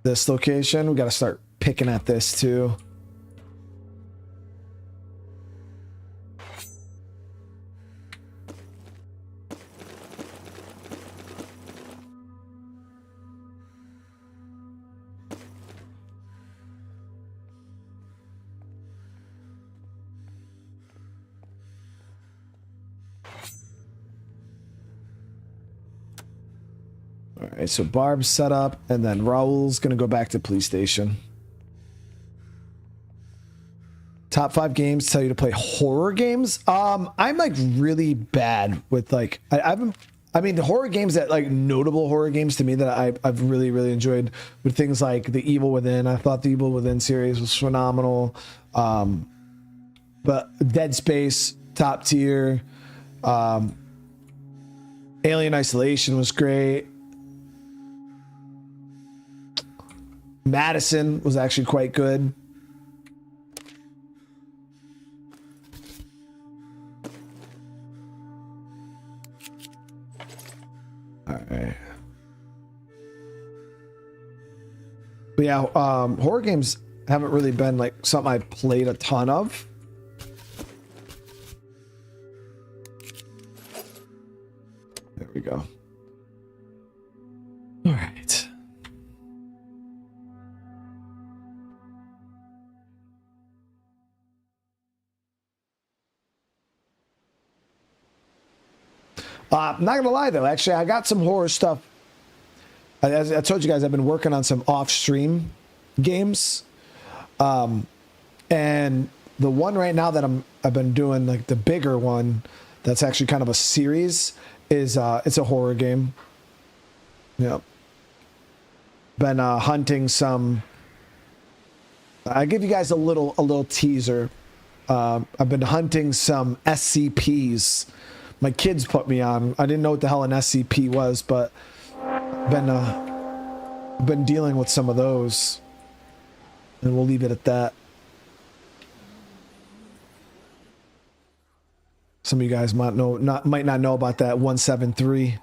this location. We got to start picking at this too. All right, so Barb's set up, and then Raul's gonna go back to police station. Top 5 games tell you to play horror games. I'm like really bad with like I mean the horror games that like notable horror games to me that I've really enjoyed with things like The Evil Within. I thought the Evil Within series was phenomenal. But Dead Space, top tier. Alien Isolation was great. Madison was actually quite good. All right. But yeah, horror games haven't really been like something I played a ton of. There we go. All right. I'm not gonna lie though, actually, I got some horror stuff. As I told you guys, I've been working on some off-stream games, and the one right now that I've been doing, like the bigger one, that's actually kind of a series, is it's a horror game. Yep. Been hunting some. I give you guys a little teaser. I've been hunting some SCPs. My kids put me on. I didn't know what the hell an SCP was, but been dealing with some of those, and we'll leave it at that. Some of you guys might not know about that 173.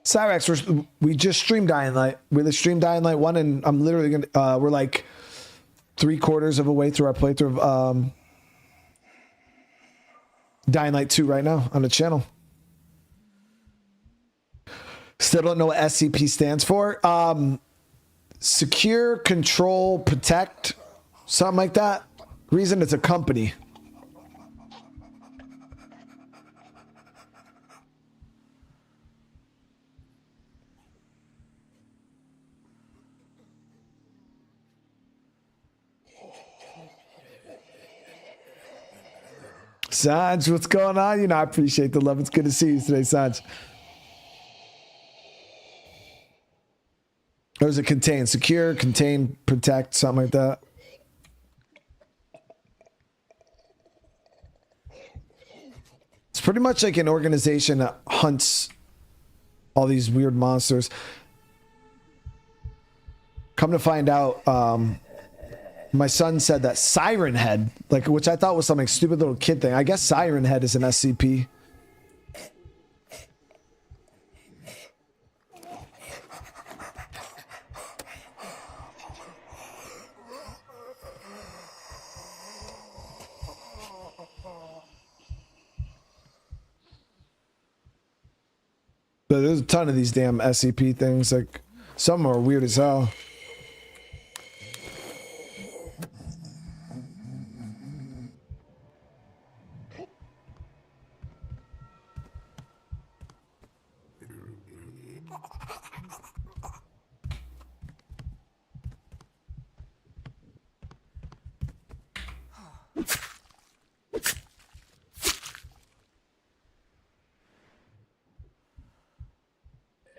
Cyrex, we just streamed Dying Light. We streamed Dying Light 1, and I'm literally gonna we're like 3/4 of a way through our playthrough of Dying Light 2 right now on the channel. Still don't know what SCP stands for. Secure, control, protect, something like that. Reason it's a company. Sanj, what's going on? You know, I appreciate the love. It's good to see you today, Sanj. Or does it contain? Secure, contain, protect, something like that. It's pretty much like an organization that hunts all these weird monsters. Come to find out, my son said that Siren Head, like, which I thought was some stupid little kid thing. I guess Siren Head is an SCP. But there's a ton of these damn SCP things. Like, some are weird as hell.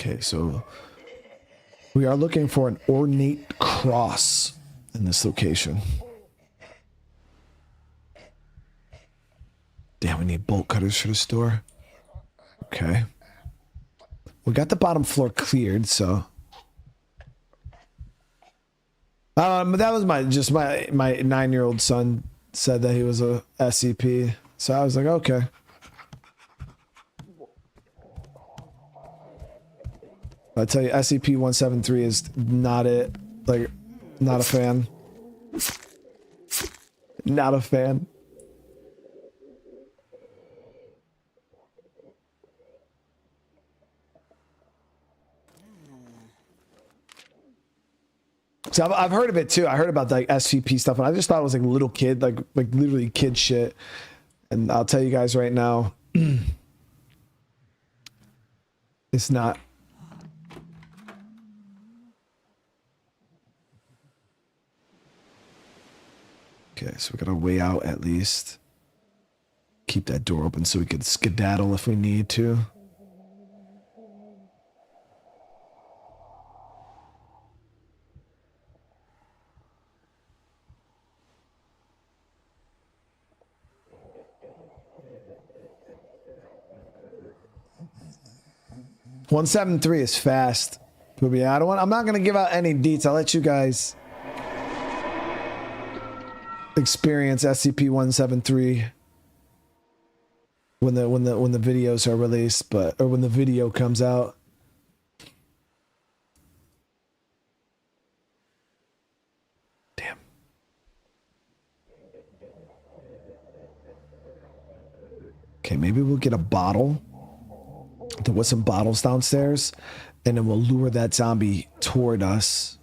Okay, so we are looking for an ornate cross in this location. Damn, we need bolt cutters for the store. Okay. We got the bottom floor cleared, so. That was my 9-year-old son said that he was a SCP. So I was like, okay. I tell you, SCP-173 is not it. Like, not a fan. Not a fan. So I've heard of it too. I heard about like SCP stuff, and I just thought it was like little kid, like literally kid shit. And I'll tell you guys right now, it's not. Okay, so we got our way out at least. Keep that door open so we could skedaddle if we need to. .173 is fast. But yeah, I'm not gonna give out any deets. I'll let you guys experience SCP-173 when the videos are released, or when the video comes out. Damn. Okay, maybe we'll get a bottle. There was some bottles downstairs, and then we'll lure that zombie toward us.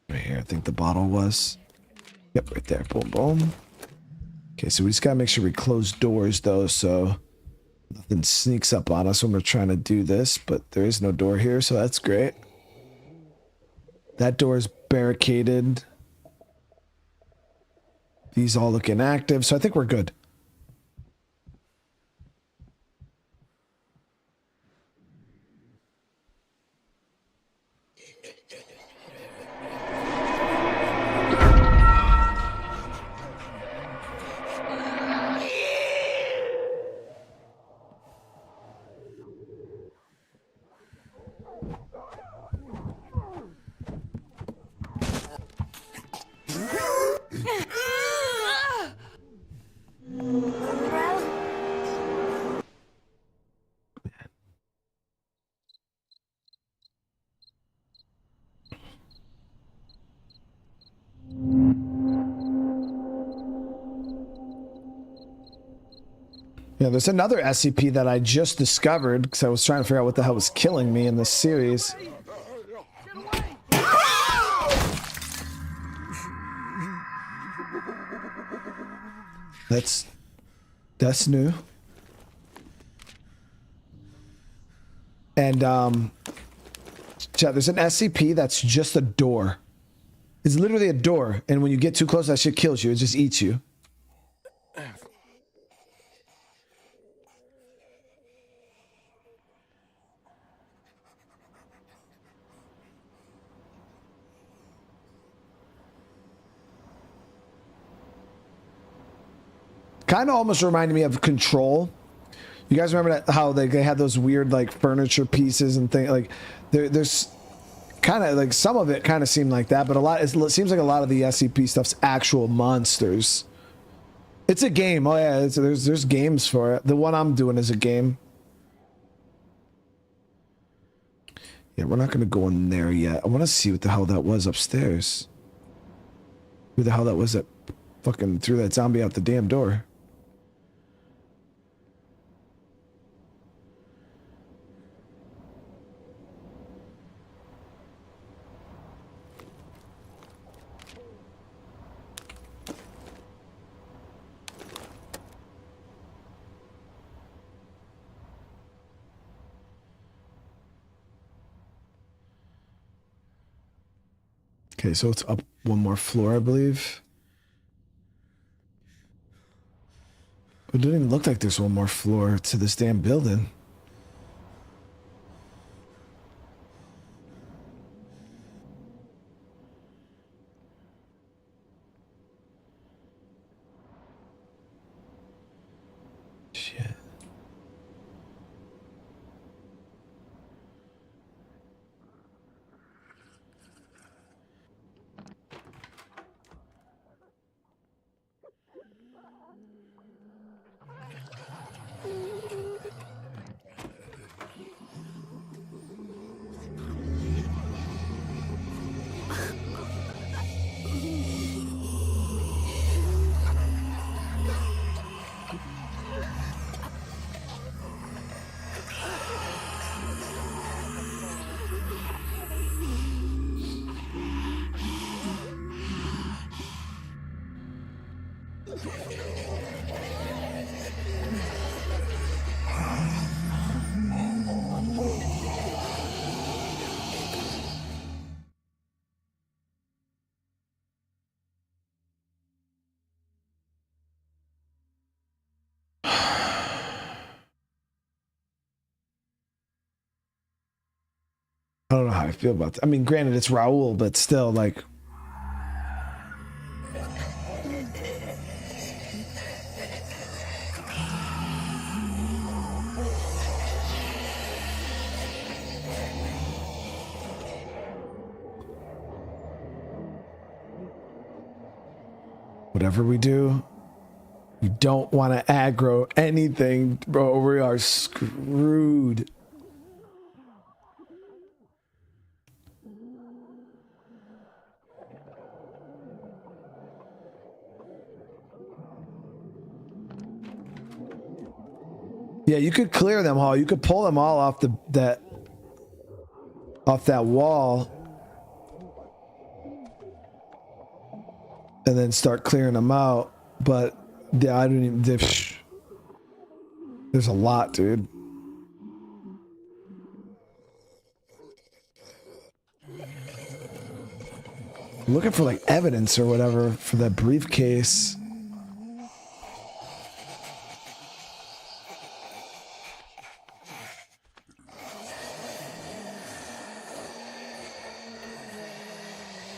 Right here, I think the bottle was. Yep, right there. Boom, boom. Okay, so we just gotta make sure we close doors, though, so nothing sneaks up on us when we're trying to do this, but there is no door here, so that's great. That door is barricaded. These all look inactive, so I think we're good. Yeah, there's another SCP that I just discovered because I was trying to figure out what the hell was killing me in this series. That's new. And chat, there's an SCP that's just a door. It's literally a door, and when you get too close, that shit kills you. It just eats you. Kind of almost reminded me of Control. You guys remember that, how they had those weird like furniture pieces and things? Like there's kind of like some of it kind of seemed like that, but it seems like a lot of the SCP stuff's actual monsters. It's a game. Oh yeah, there's games for it. The one I'm doing is a game. Yeah, we're not gonna go in there yet. I want to see what the hell that was upstairs. Who the hell that was that fucking threw that zombie out the damn door? Okay, so it's up one more floor, I believe. It doesn't even look like there's one more floor to this damn building. Shit. I don't know how I feel about that. I mean, granted, it's Raul, but still, like... Whatever we do, we don't want to aggro anything, bro. We are screwed. Yeah, you could clear them all. You could pull them all off that wall, and then start clearing them out. But yeah, I don't even. There's a lot, dude. I'm looking for like evidence or whatever for that briefcase.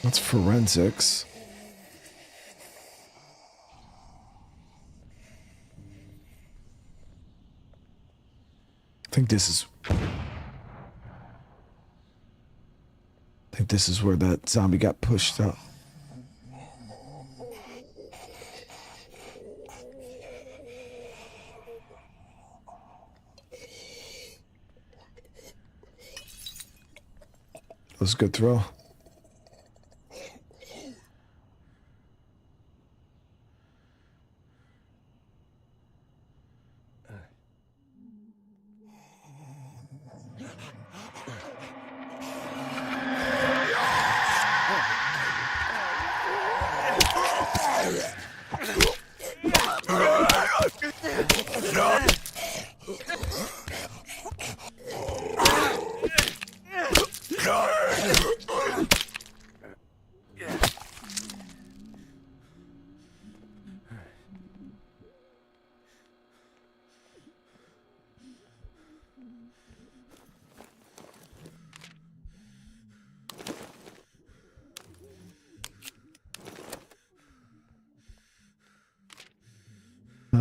That's forensics. I think this is where that zombie got pushed out. That was a good throw.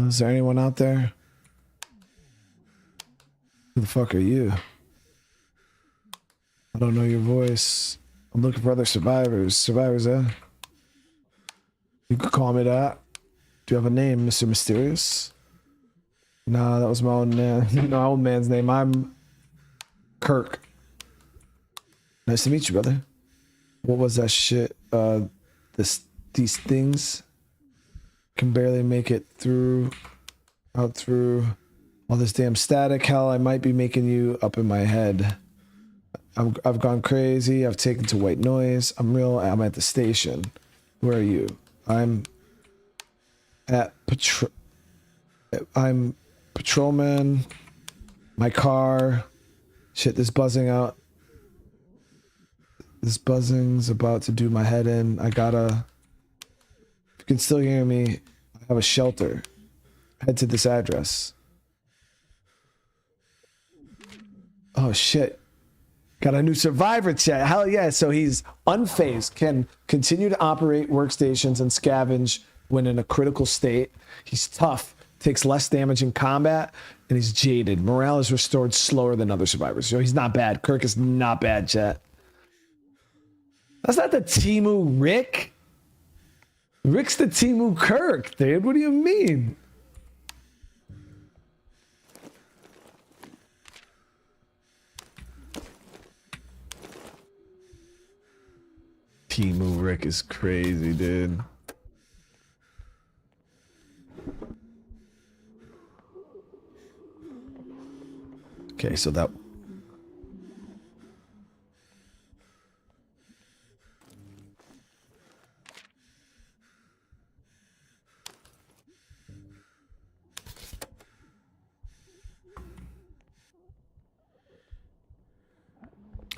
Is there anyone out there? Who the fuck are you? I don't know your voice. I'm looking for other survivors. Survivors, eh? You could call me that. Do you have a name, Mr. Mysterious? Nah, that was my old man. My old man's name. I'm Kirk. Nice to meet you, brother. What was that shit? These things can barely make it out through all this damn static. Hell, I might be making you up in my head. I've gone crazy. I've taken to white noise. I'm at the station. Where are you? I'm patrolman. My car. Shit, this buzzing out. This buzzing's about to do my head in. I gotta... If you can still hear me, I have a shelter. Head to this address. Oh, shit. Got a new survivor chat. Hell yeah. So he's unfazed, can continue to operate workstations and scavenge when in a critical state. He's tough, takes less damage in combat, and he's jaded. Morale is restored slower than other survivors. So he's not bad. Kirk is not bad, chat. That's not the Timu Rick. Rick's the Timu Kirk, dude. What do you mean? Timu Rick is crazy, dude. Okay, so that...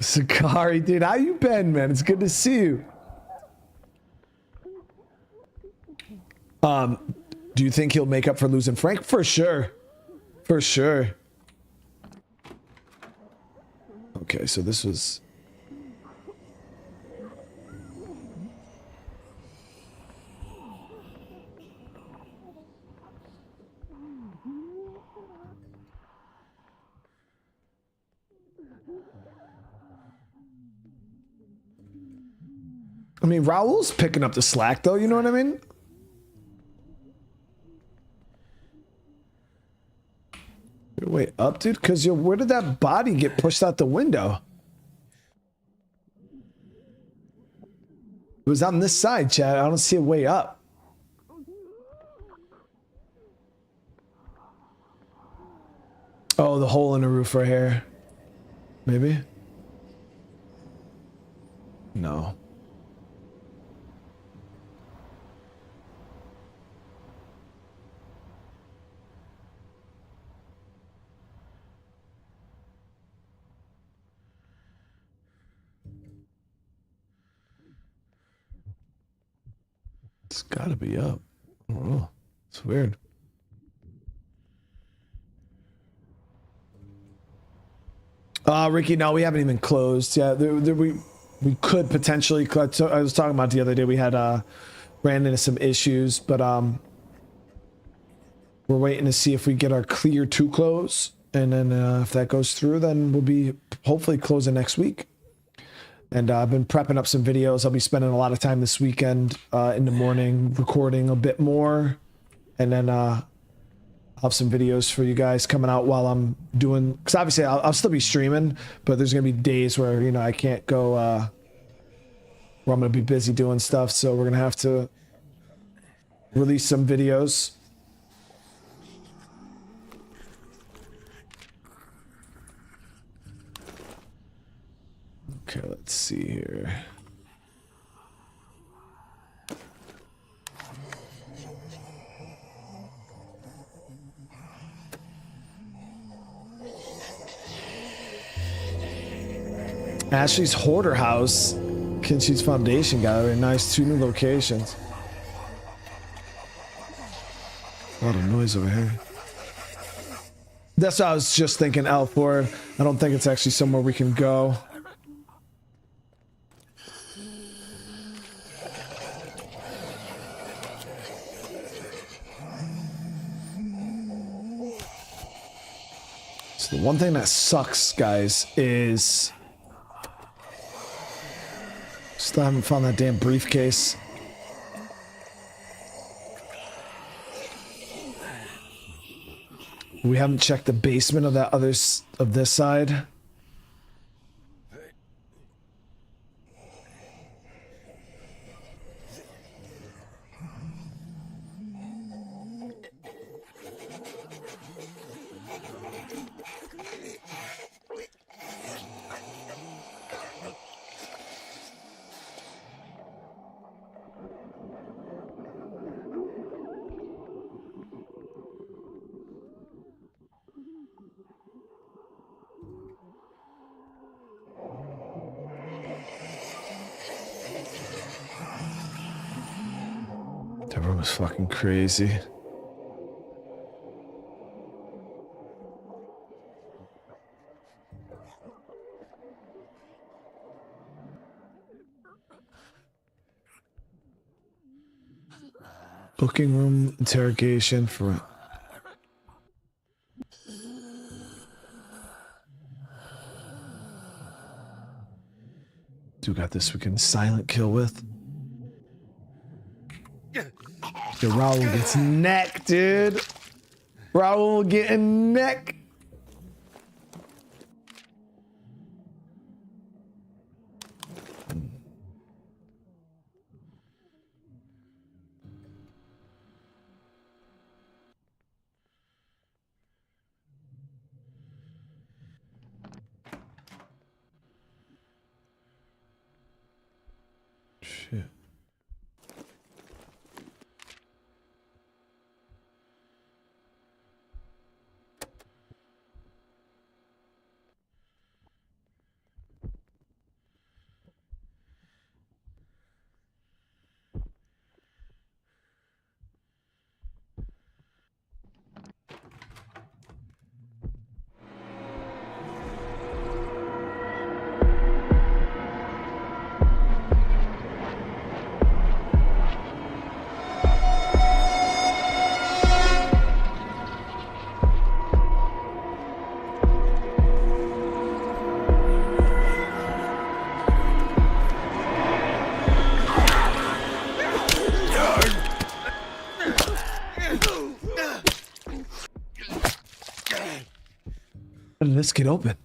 Sakari, dude, how you been, man? It's good to see you. Do you think he'll make up for losing Frank? For sure. For sure. Okay, so this was... I mean, Raul's picking up the slack, though. You know what I mean? Wait, up, dude? Because where did that body get pushed out the window? It was on this side, Chad. I don't see a way up. Oh, the hole in the roof right here. Maybe? No. It's gotta be up. Oh, it's weird. Ricky, no, we haven't even closed. Yeah, we could potentially. I was talking about the other day. We had ran into some issues, but we're waiting to see if we get our clear to close, and then if that goes through, then we'll be hopefully closing next week. And I've been prepping up some videos. I'll be spending a lot of time this weekend in the morning recording a bit more. And then I'll have some videos for you guys coming out while I'm doing... Because obviously I'll still be streaming, but there's going to be days where, you know, I can't go... where I'm going to be busy doing stuff. So we're going to have to release some videos. Okay, let's see here. Ashley's Hoarder House, Kinshi's Foundation Gallery, nice, 2 new locations. A lot of noise over here. That's what I was just thinking, L4. I don't think it's actually somewhere we can go. So the one thing that sucks, guys, is still haven't found that damn briefcase. We haven't checked the basement of that of this side. That room is fucking crazy. Booking room interrogation for... Dude got this we can silent kill with. The Raul gets neck, dude. Raul getting neck. Shit. How did this get open?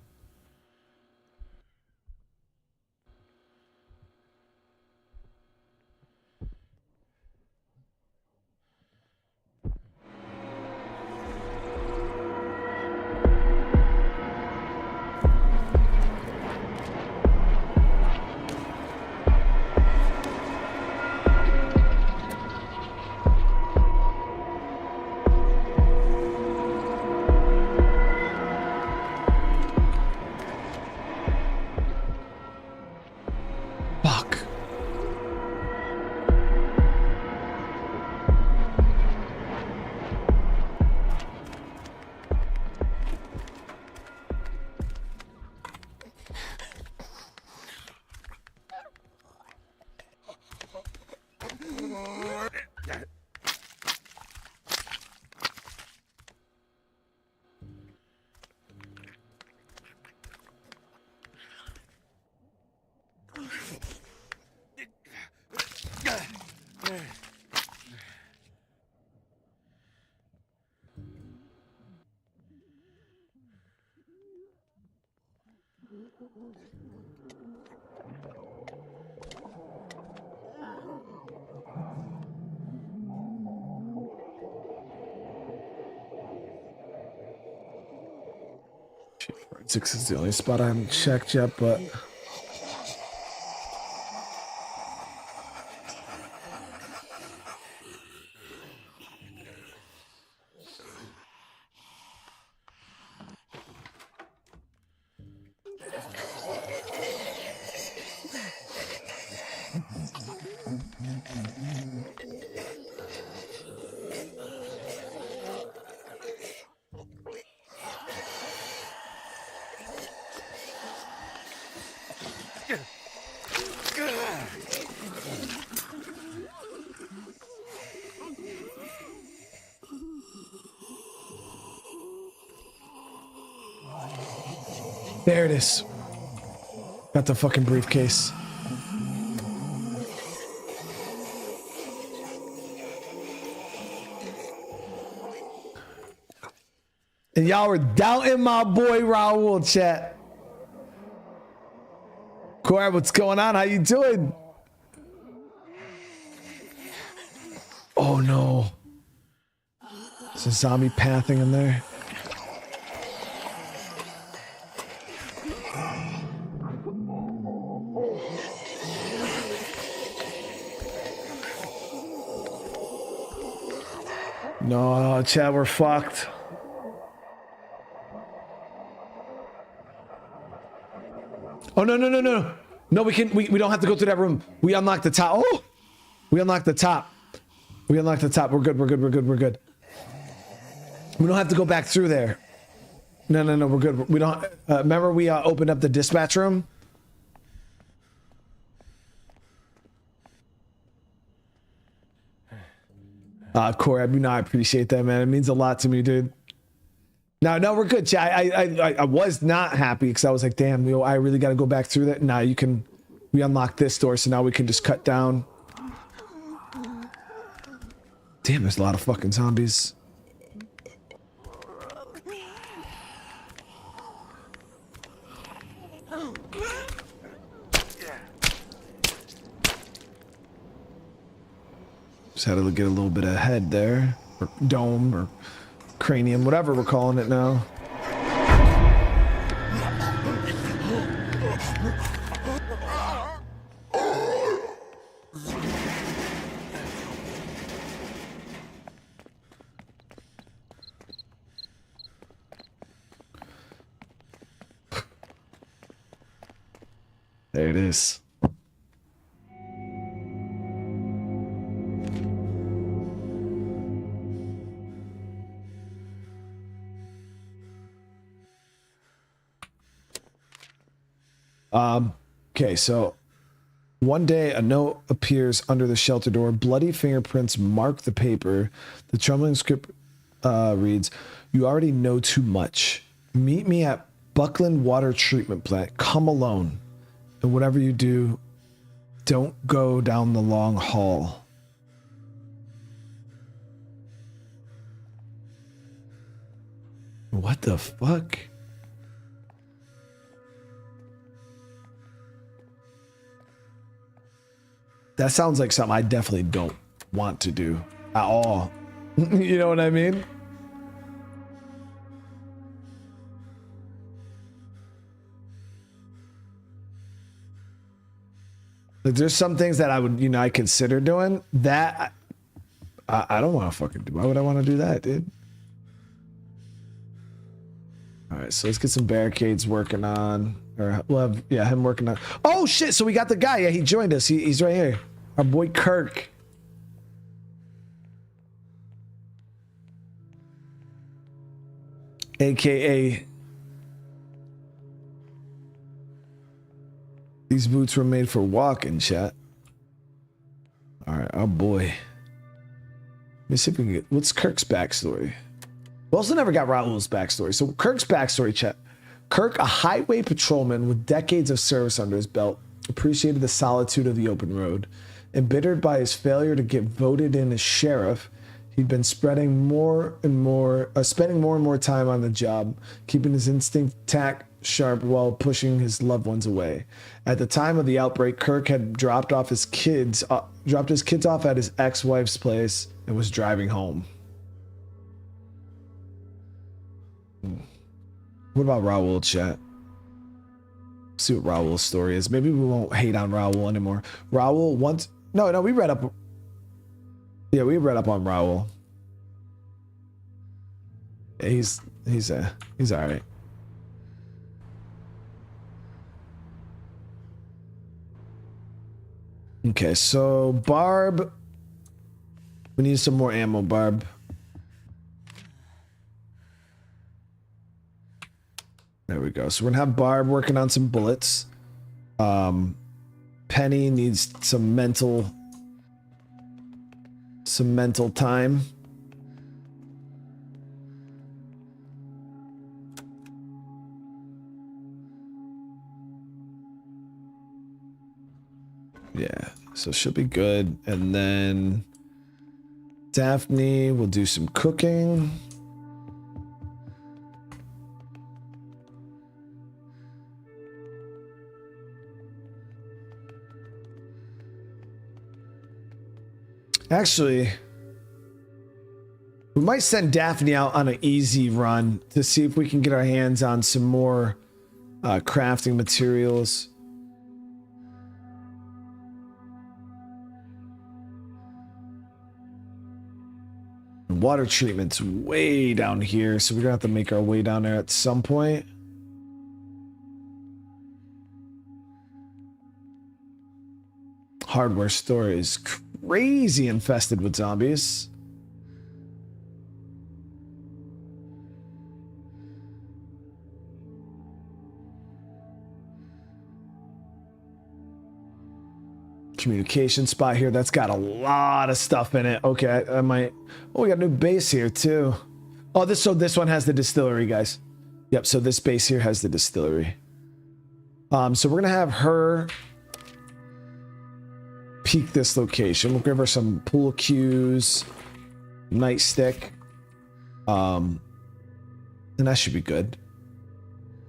Fuck. Six is the only spot I haven't checked yet, but there it is. Got the fucking briefcase. And y'all were doubting my boy Raul, chat. Corey, what's going on? How you doing? Oh no. There's a zombie pathing in there. No, chat, we're fucked. Oh no, no, no, no. No, we don't have to go to that room. We unlocked the top. Oh! We unlocked the top. We unlocked the top. We're good. We're good. We're good. We're good. We don't have to go back through there. No, no, no. We're good. We don't. Remember we opened up the dispatch room? Corey, I appreciate that, man. It means a lot to me, dude. No, we're good. I was not happy because I was like, damn, I really got to go back through that. Nah, we unlocked this door, so now we can just cut down. Damn, there's a lot of fucking zombies. Just had to get a little bit of head there, or dome, or cranium, whatever we're calling it now. There it is. Okay, so one day a note appears under the shelter door. Bloody fingerprints mark the paper. The trembling script reads, "You already know too much. Meet me at Buckland Water Treatment Plant. Come alone. And whatever you do, don't go down the long hall." What the fuck? That sounds like something I definitely don't want to do at all. You know what I mean? Like, there's some things that I would, I consider doing. That I don't want to fucking do. Why would I want to do that, dude? All right, so let's get some barricades working on. Or we'll have, yeah, him working on. Oh shit! So we got the guy. Yeah, he joined us. He's right here. Our boy Kirk. AKA. These boots were made for walking, chat. All right, our boy. Let me see if we can get. What's Kirk's backstory? We also never got Raul's backstory. So Kirk's backstory, chat. Kirk, a highway patrolman with decades of service under his belt, appreciated the solitude of the open road. Embittered by his failure to get voted in as sheriff, he'd been spending more and more time on the job, keeping his instinct tack sharp while pushing his loved ones away. At the time of the outbreak, Kirk had dropped his kids off at his ex-wife's place and was driving home. What about Raul, chat? See what Raul's story is. Maybe we won't hate on Raul anymore. Raul once... No, we read up... Yeah, we read up on Raul. Yeah, he's all right. Okay, so Barb... We need some more ammo, Barb. There we go. So we're gonna have Barb working on some bullets. Penny needs some mental time. Yeah, so she'll be good. And then Daphne will do some cooking. Actually, we might send Daphne out on an easy run to see if we can get our hands on some more crafting materials. Water treatment's way down here, so we're gonna have to make our way down there at some point. Hardware store is crazy infested with zombies. Communication spot here. That's got a lot of stuff in it. Okay, I might. Oh, we got a new base here too. Oh, this one has the distillery, guys. Yep. So this base here has the distillery. So we're gonna have her peek this location. We'll give her some pool cues, nightstick, and that should be good.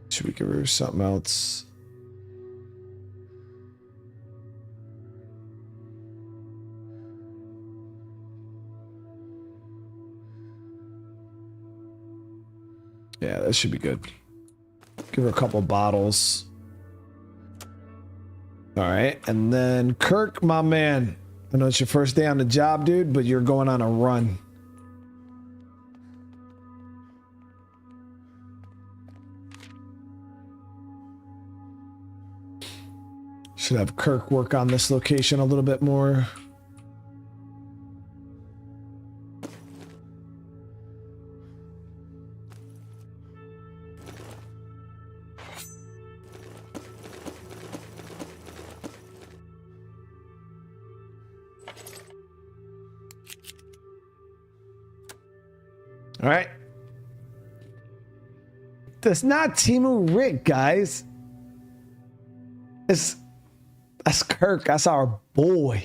Should we give her something else? Yeah, that should be good. Give her a couple bottles. All right, and then Kirk, my man. I know it's your first day on the job, dude, but you're going on a run. Should have Kirk work on this location a little bit more. All right. That's not Timu Rick, guys. That's Kirk. That's our boy.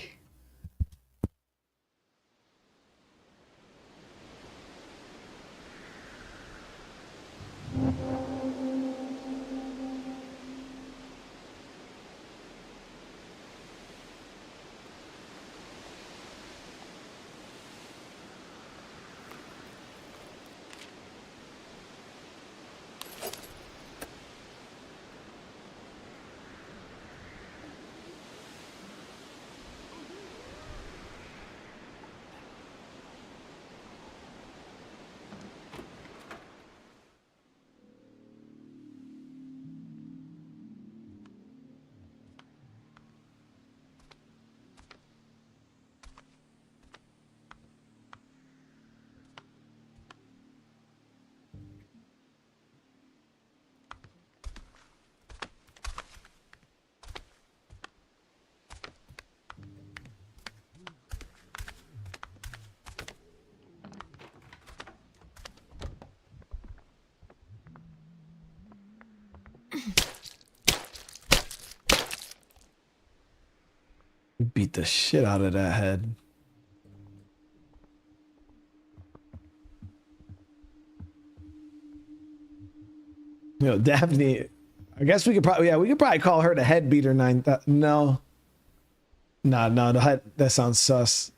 We beat the shit out of that head. You know, Daphne, I guess we could probably, yeah, we could probably call her the head beater 9,000. No. No, the head, that sounds sus.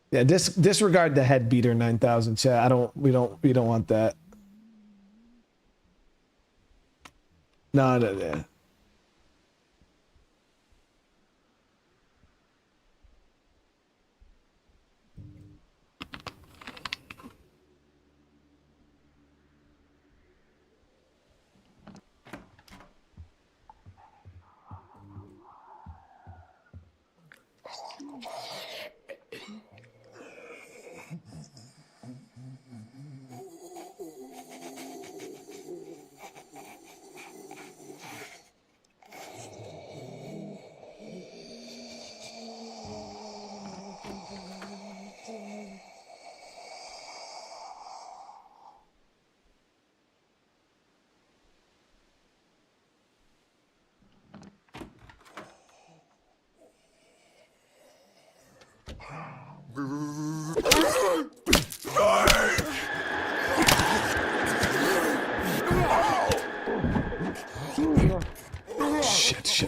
Yeah, disregard the head beater 9,000, chat. We don't want that. No. Yeah.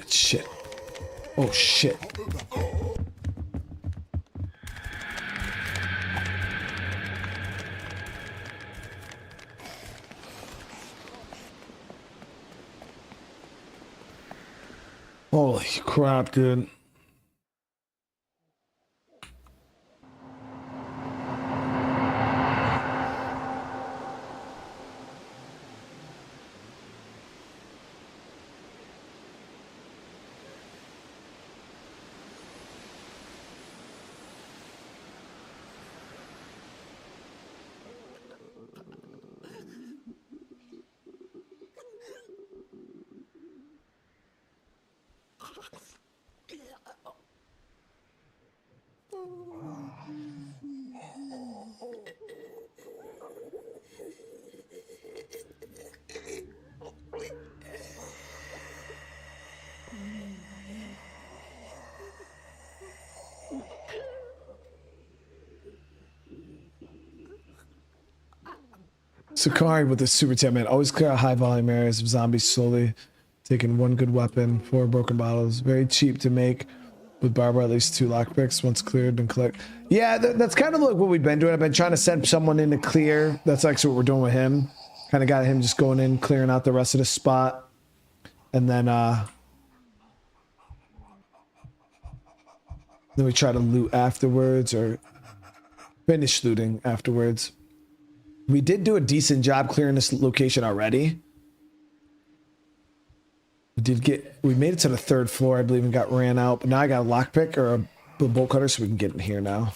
Shit. Oh, shit. Holy crap, dude. Sakari with the super chat, man. Always clear out high volume areas of zombies slowly. Taking one good weapon, 4 broken bottles. Very cheap to make. With Barbara, at least 2 lockpicks. Once cleared and collect. Yeah, that's kind of like what we've been doing. I've been trying to send someone in to clear. That's actually what we're doing with him. Kind of got him just going in, clearing out the rest of the spot. And then we try to loot afterwards or finish looting afterwards. We did do a decent job clearing this location already. We made it to the 3rd floor, I believe, and got ran out. But now I got a lockpick or a bolt cutter, so we can get in here now.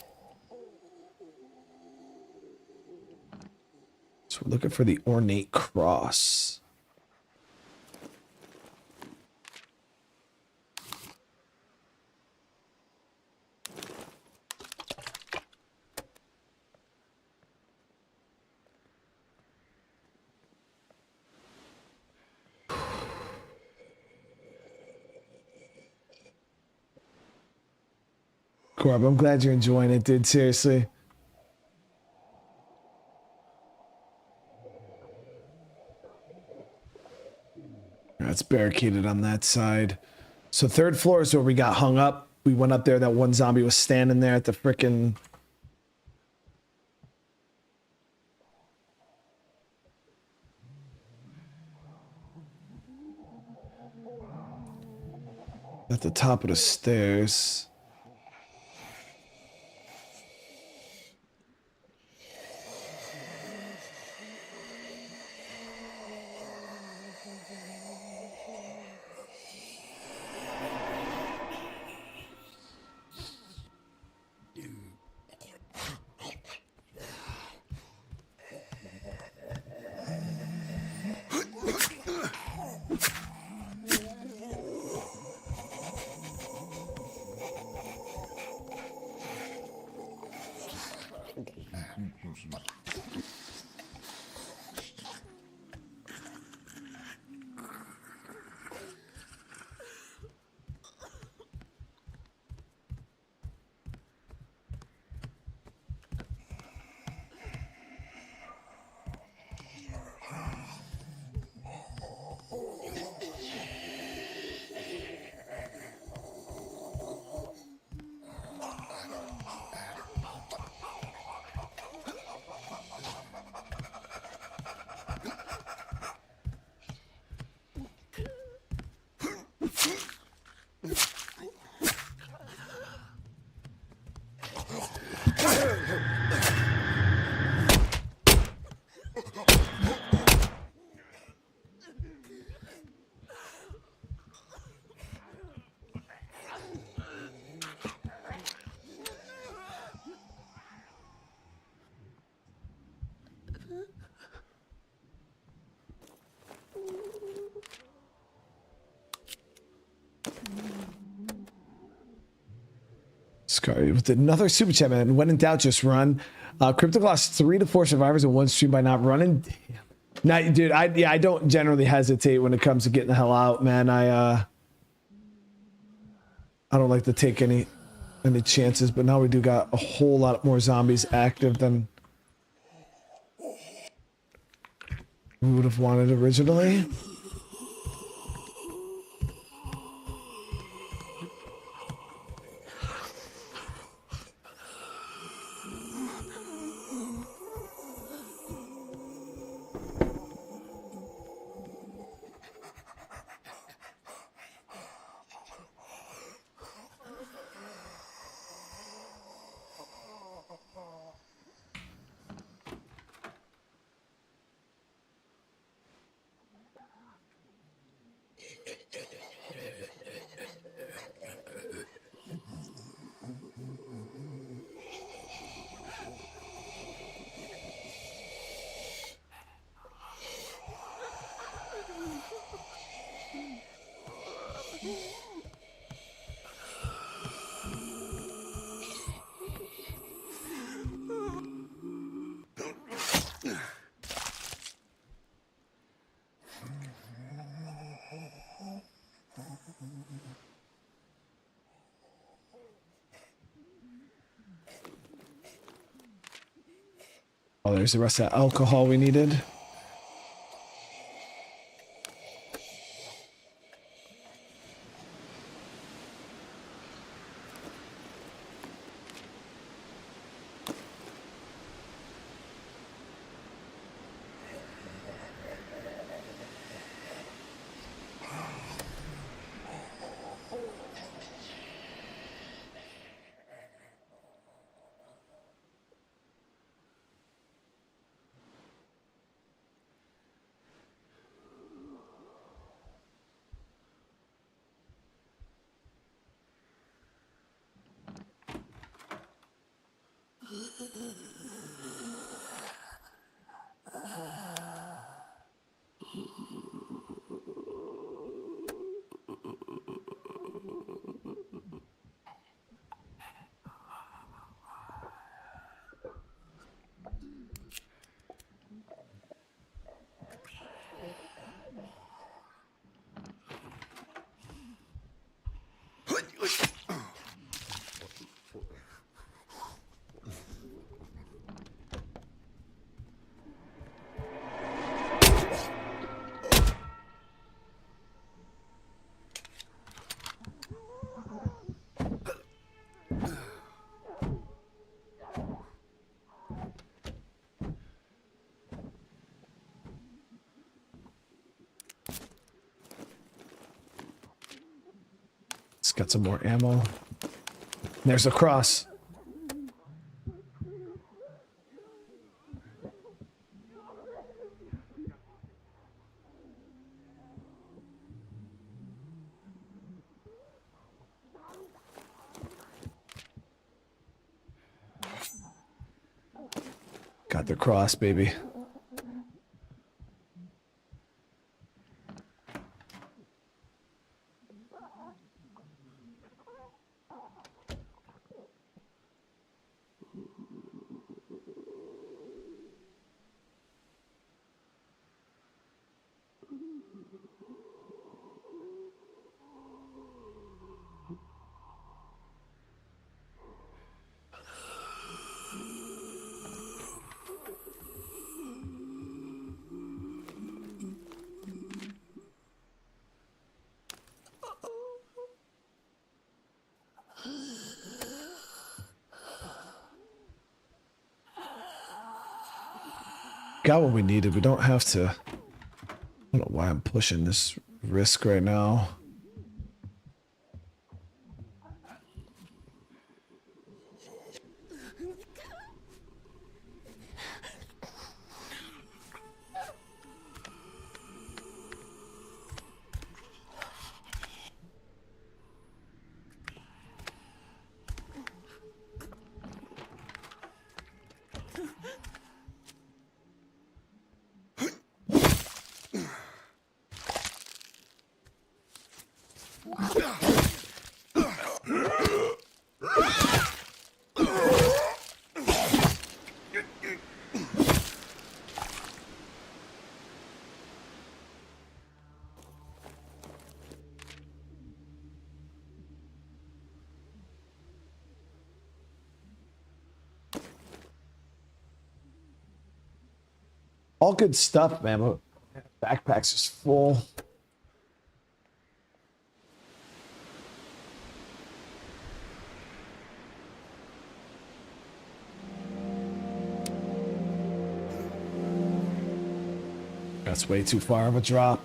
So we're looking for the ornate cross. Corb, I'm glad you're enjoying it, dude. Seriously. It's barricaded on that side. So 3rd floor is where we got hung up. We went up there. That one zombie was standing there at the frickin'... at the top of the stairs. Scary with another super chat, man. When in doubt, just run. Cryptic lost 3 to 4 survivors in one stream by not running. Damn. Now, dude, I don't generally hesitate when it comes to getting the hell out, man. I don't like to take any chances, but now we do got a whole lot more zombies active than we would have wanted originally. Oh, there's the rest of that alcohol we needed. It's got some more ammo. There's a cross. Got the cross, baby. Got what we needed. We don't have to. I don't know why I'm pushing this risk right now. All good stuff, man. But backpack's just full. That's way too far of a drop.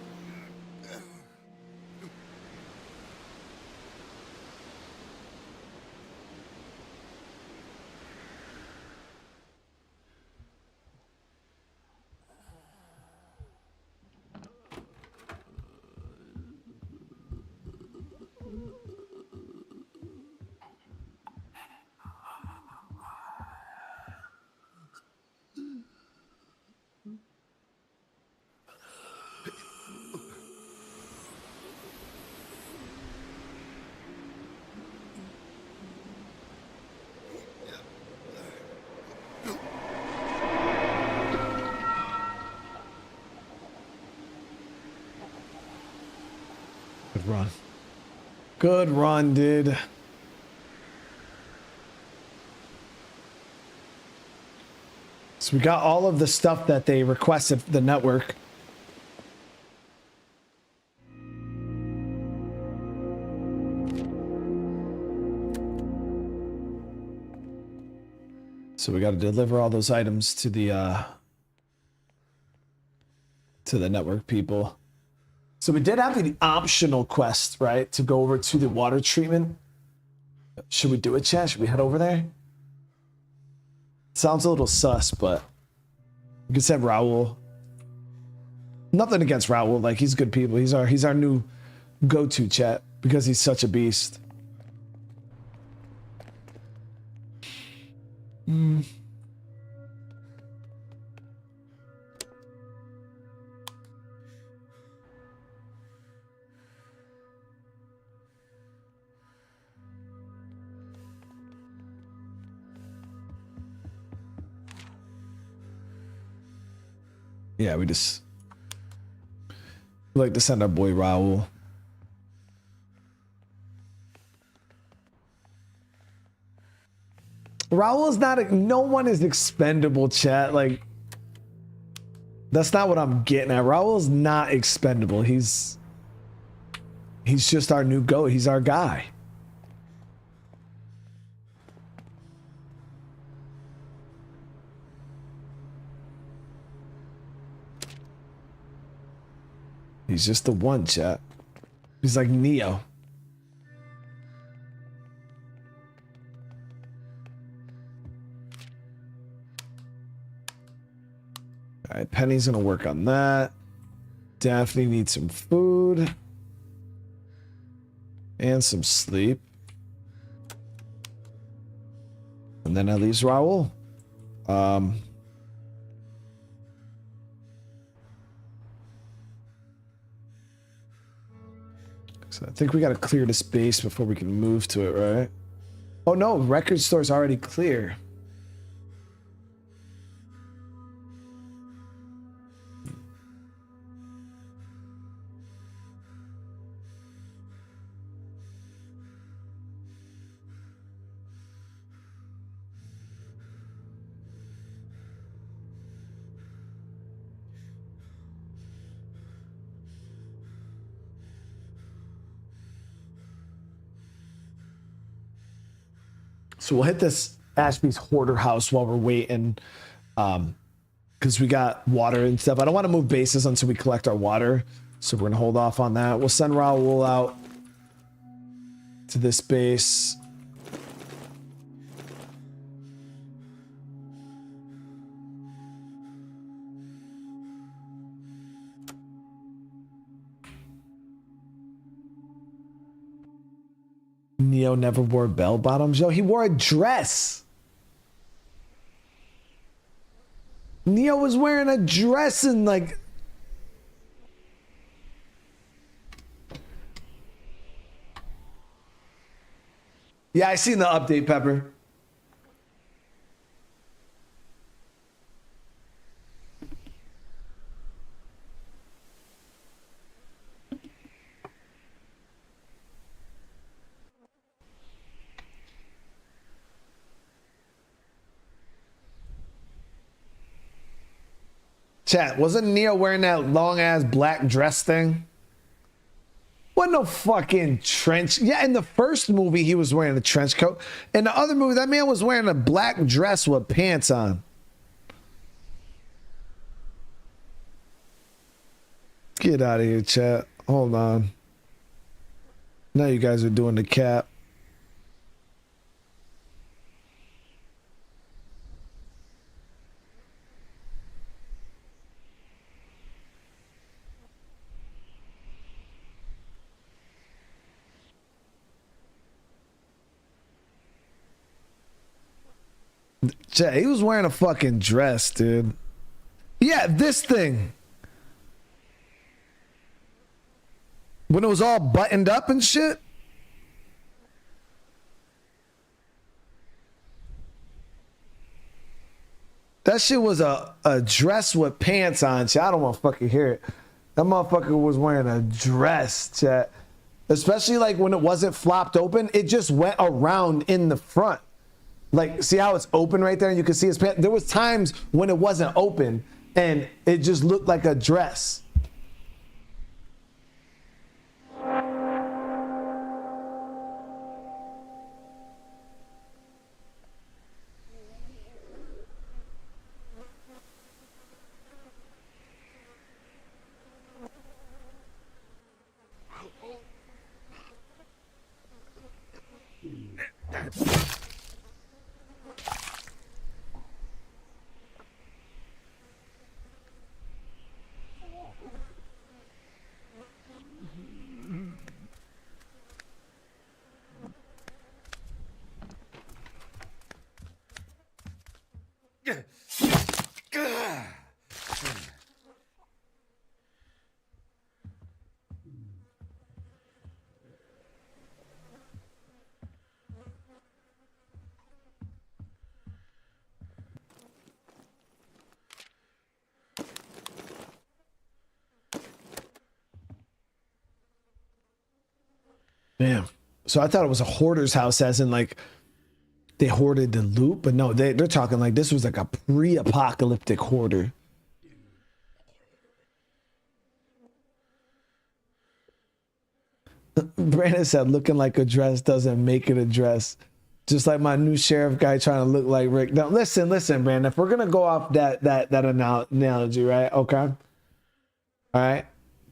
Good run. Good run, dude. So we got all of the stuff that they requested for the network. So we got to deliver all those items to the network people. So we did have the optional quest, right? To go over to the water treatment. Should we do it, chat? Should we head over there? Sounds a little sus, but you could send Raul. Nothing against Raul. Like, he's good people. He's our new go-to chat because he's such a beast. Yeah, we like to send our boy Raul. Raul is not no one is expendable, chat. Like, that's not what I'm getting at. Raul is not expendable. He's just our new goat. He's our guy. He's just the one, chat. He's like Neo. All right, Penny's gonna work on that. Daphne needs some food and some sleep. And then that leaves Raul. So I think we got to clear the space before we can move to it, right? Oh no, record store's already clear. So we'll hit this Ashby's Hoarder house while we're waiting, because we got water and stuff. I don't want to move bases until we collect our water, so we're gonna hold off on that. We'll send Raul out to this base. Neo never wore bell bottoms. Yo, he wore a dress. Neo was wearing a dress and like... Yeah, I seen the update, Pepper. Chat, wasn't Neo wearing that long ass black dress thing? What no fucking trench. Yeah, in the first movie he was wearing a trench coat. In the other movie, that man was wearing a black dress with pants on. Get out of here, chat. Hold on. Now you guys are doing the cap. Chat, he was wearing a fucking dress, dude. Yeah, this thing. When it was all buttoned up and shit. That shit was a dress with pants on, chat. I don't want to fucking hear it. That motherfucker was wearing a dress, chat. Especially like when it wasn't flopped open, it just went around in the front. Like, see how it's open right there? And you can see his pants. There was times when it wasn't open and it just looked like a dress. Damn. So I thought it was a hoarder's house, as in like they hoarded the loot, but no, they're talking like this was like a pre-apocalyptic hoarder. Brandon said, "Looking like a dress doesn't make it a dress." Just like my new sheriff guy trying to look like Rick. Now, listen, Brandon. If we're gonna go off that analogy, right? Okay. All right.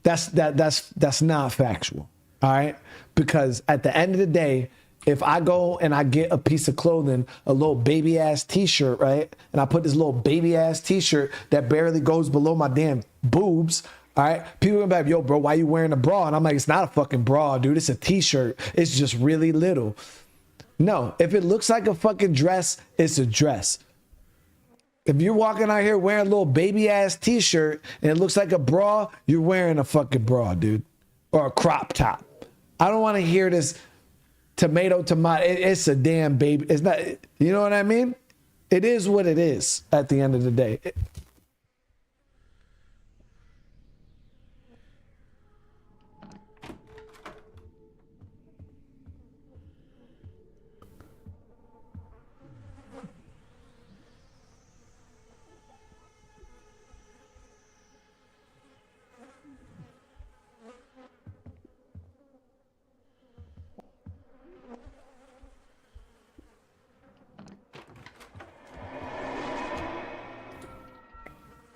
That's not factual. All right. Because at the end of the day, if I go and I get a piece of clothing, a little baby ass t-shirt, right? And I put this little baby ass t-shirt that barely goes below my damn boobs. All right. People gonna be like, yo, bro, why you wearing a bra? And I'm like, it's not a fucking bra, dude. It's a t-shirt. It's just really little. No, if it looks like a fucking dress, it's a dress. If you're walking out here wearing a little baby ass t-shirt and it looks like a bra, you're wearing a fucking bra, dude. Or a crop top. I don't want to hear this tomato. It's a damn baby. It's not, you know what I mean? It is what it is at the end of the day.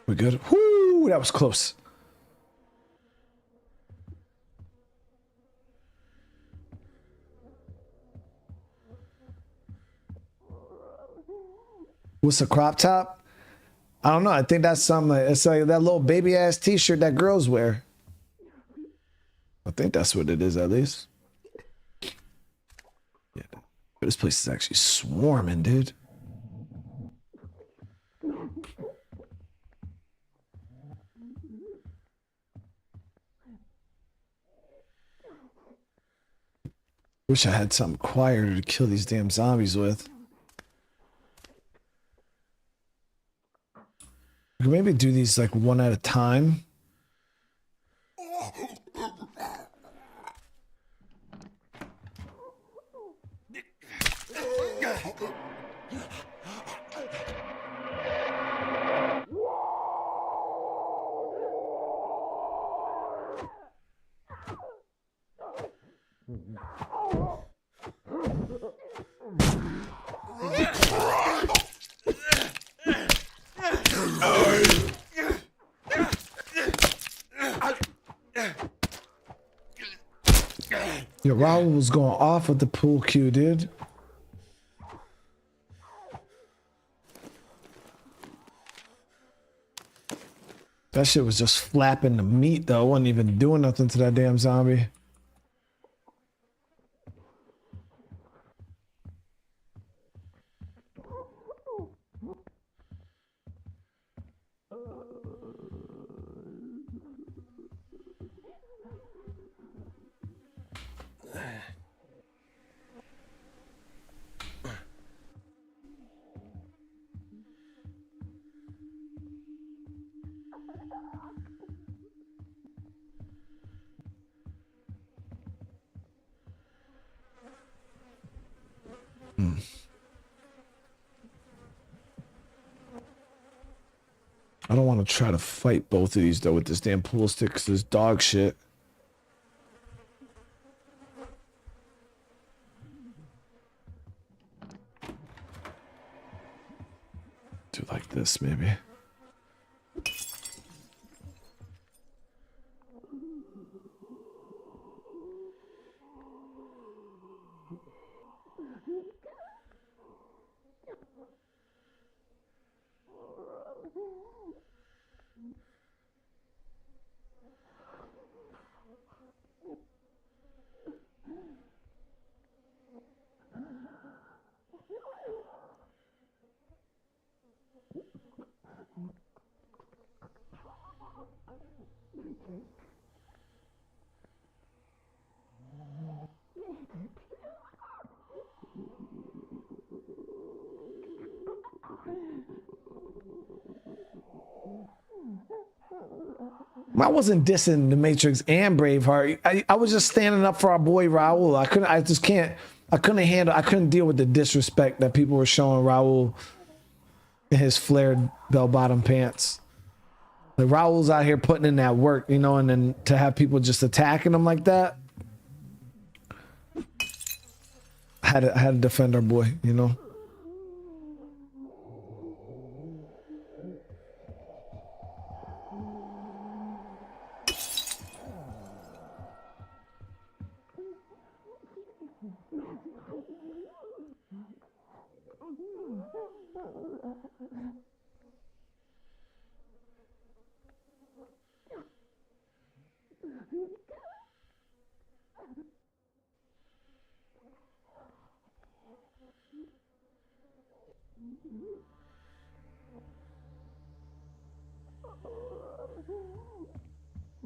We're good. Whoo, that was close. What's a crop top? I don't know. I think that's something. It's like that little baby ass t-shirt that girls wear. I think that's what it is, at least. Yeah, this place is actually swarming, dude. Wish I had something quieter to kill these damn zombies with. We could maybe do these like one at a time. Yo, Raul was going off with the pool cue, dude. That shit was just flapping the meat, though. It wasn't even doing nothing to that damn zombie. I don't want to try to fight both of these though with this damn pool stick because this dog shit. Do like this maybe. I wasn't dissing the Matrix and Braveheart. I was just standing up for our boy Raul. I couldn't deal with the disrespect that people were showing Raul in his flared bell-bottom pants. Like Raul's out here putting in that work, you know, and then to have people just attacking him like that. I had to defend our boy, you know.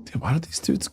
Dude, why don't these dudes...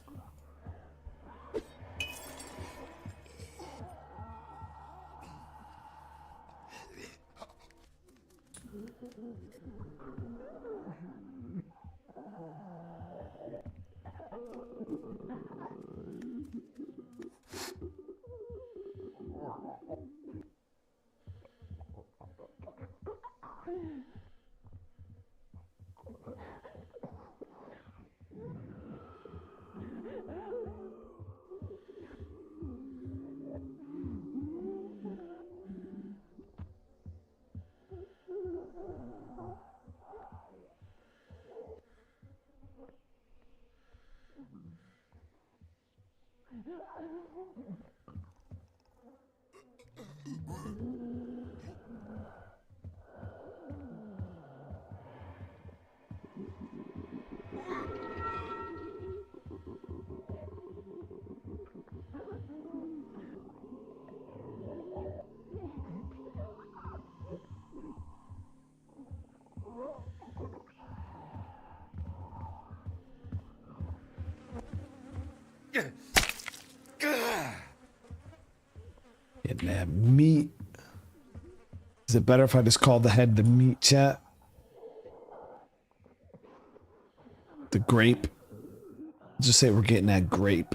Getting that meat. Is it better if I just call the head the meat, chat? The grape. Just say we're getting that grape.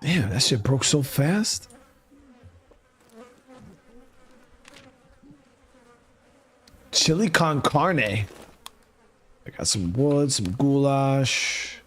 Damn, that shit broke so fast. Chili con carne. I got some wood, some goulash.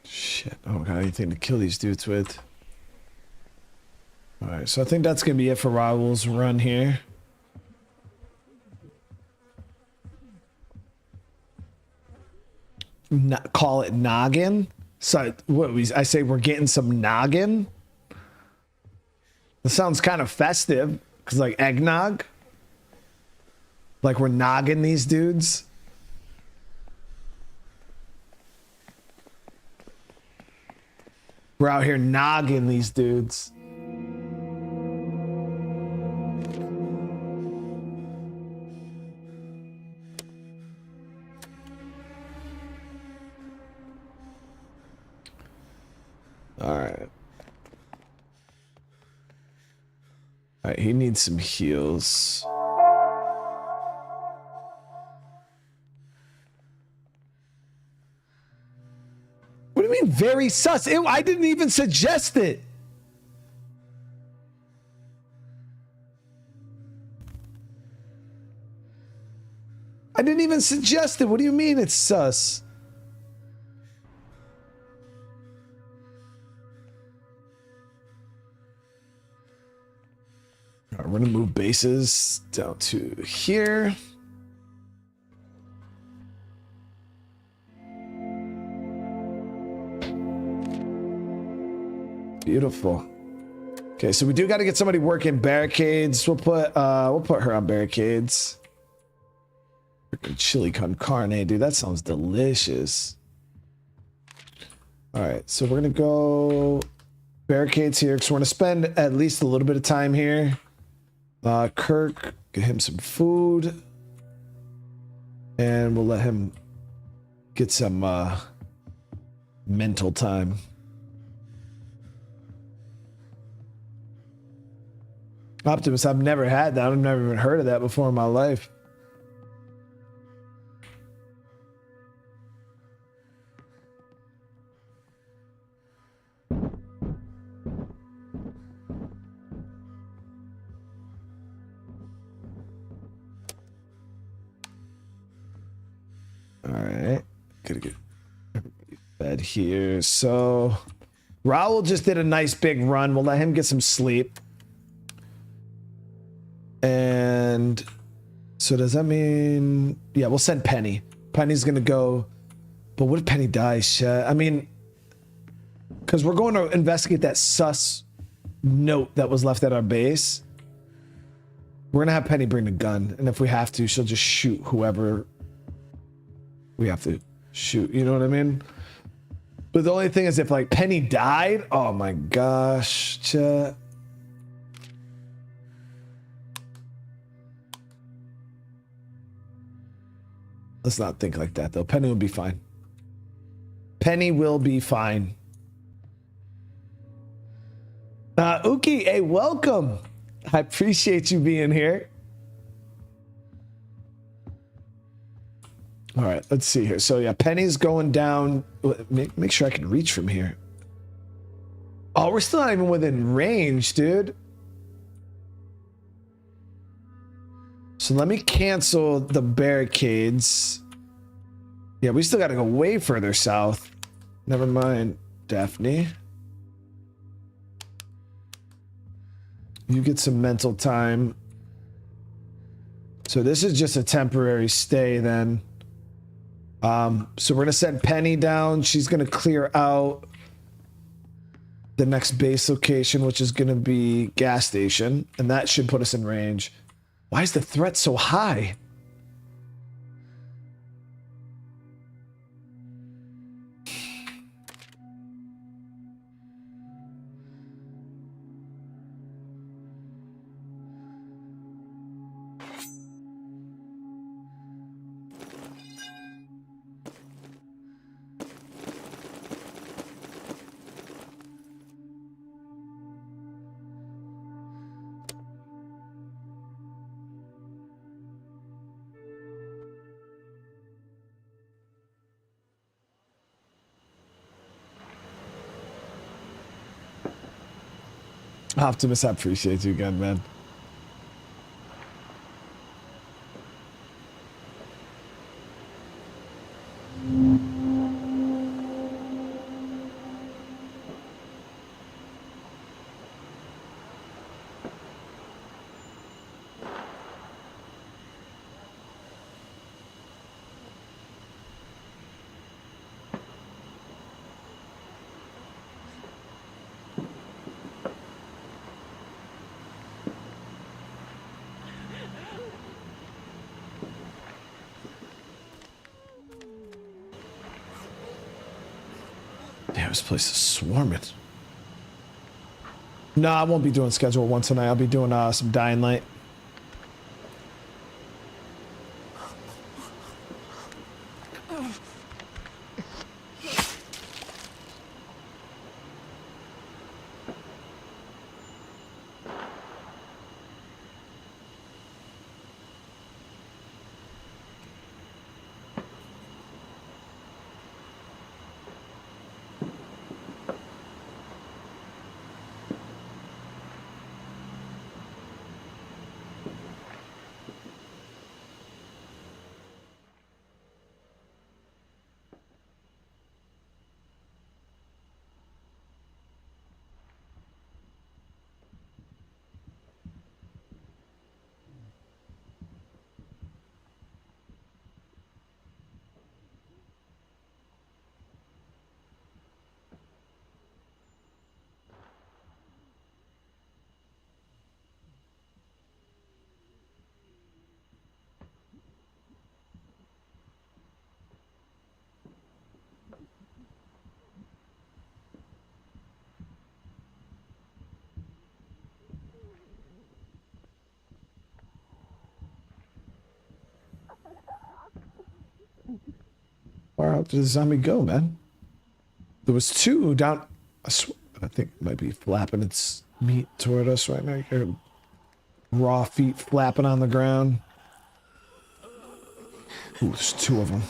Shit, I don't got anything to kill these dudes with. Alright, so I think that's gonna be it for Raul's run here. Call it noggin. So what I say we're getting some noggin. This sounds kind of festive, because like eggnog. Like we're nogging these dudes. We're out here nogging these dudes. All right. All right, he needs some heals. What do you mean very sus? I didn't even suggest it. I didn't even suggest it. What do you mean it's sus? All right, we're gonna move bases down to here. Beautiful. Okay, so we do got to get somebody working barricades. We'll put her on barricades. Freaking chili con carne, dude. That sounds delicious. All right, so we're gonna go barricades here because we're gonna spend at least a little bit of time here. Kirk, get him some food, and we'll let him get some mental time. Optimus, I've never had that. I've never even heard of that before in my life. All right, gotta get everybody fed here. So Raul just did a nice big run. We'll let him get some sleep. And so does that mean, yeah, we'll send Penny. Penny's gonna go, but what if Penny dies, chat? I mean, because we're going to investigate that sus note that was left at our base. We're gonna have Penny bring the gun, and if we have to, she'll just shoot whoever we have to shoot, you know what I mean? But the only thing is if like Penny died, oh my gosh, chat. Let's not think like that, though. Penny will be fine. Penny will be fine. Uki, hey, welcome. I appreciate you being here. All right, let's see here. So, yeah, Penny's going down. Make sure I can reach from here. Oh, we're still not even within range, dude. So let me cancel the barricades. Yeah, we still got to go way further south. Never mind, Daphne. You get some mental time. So this is just a temporary stay then. So we're going to send Penny down. She's going to clear out the next base location, which is going to be gas station. And that should put us in range. Why is the threat so high? Optimus, I appreciate you again, man. Damn, this place is swarming. No, I won't be doing schedule 1 tonight. I'll be doing some Dying Light. Far out did the zombie go, man? There was 2 down. I think it might be flapping its meat toward us right now. You hear raw feet flapping on the ground. Ooh, there's 2 of them.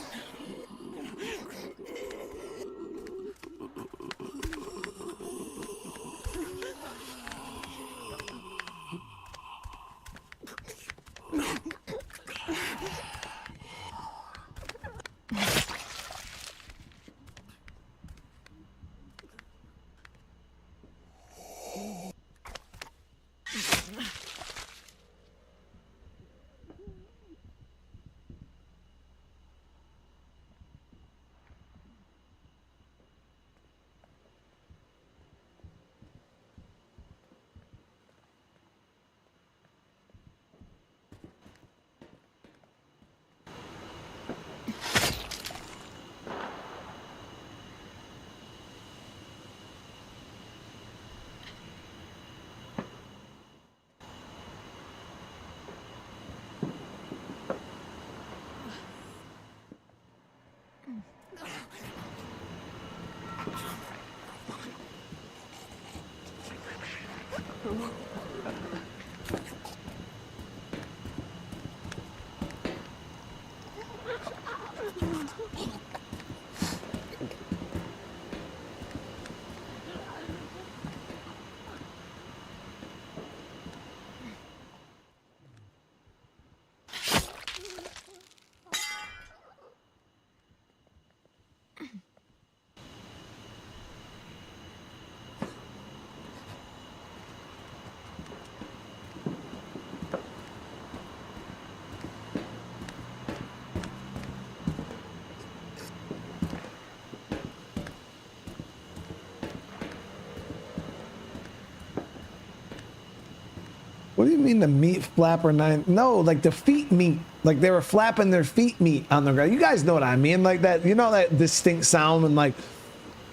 What do you mean the meat flapper 9? No, like the feet meat. Like they were flapping their feet meat on the ground. You guys know what I mean? Like that, you know that distinct sound when like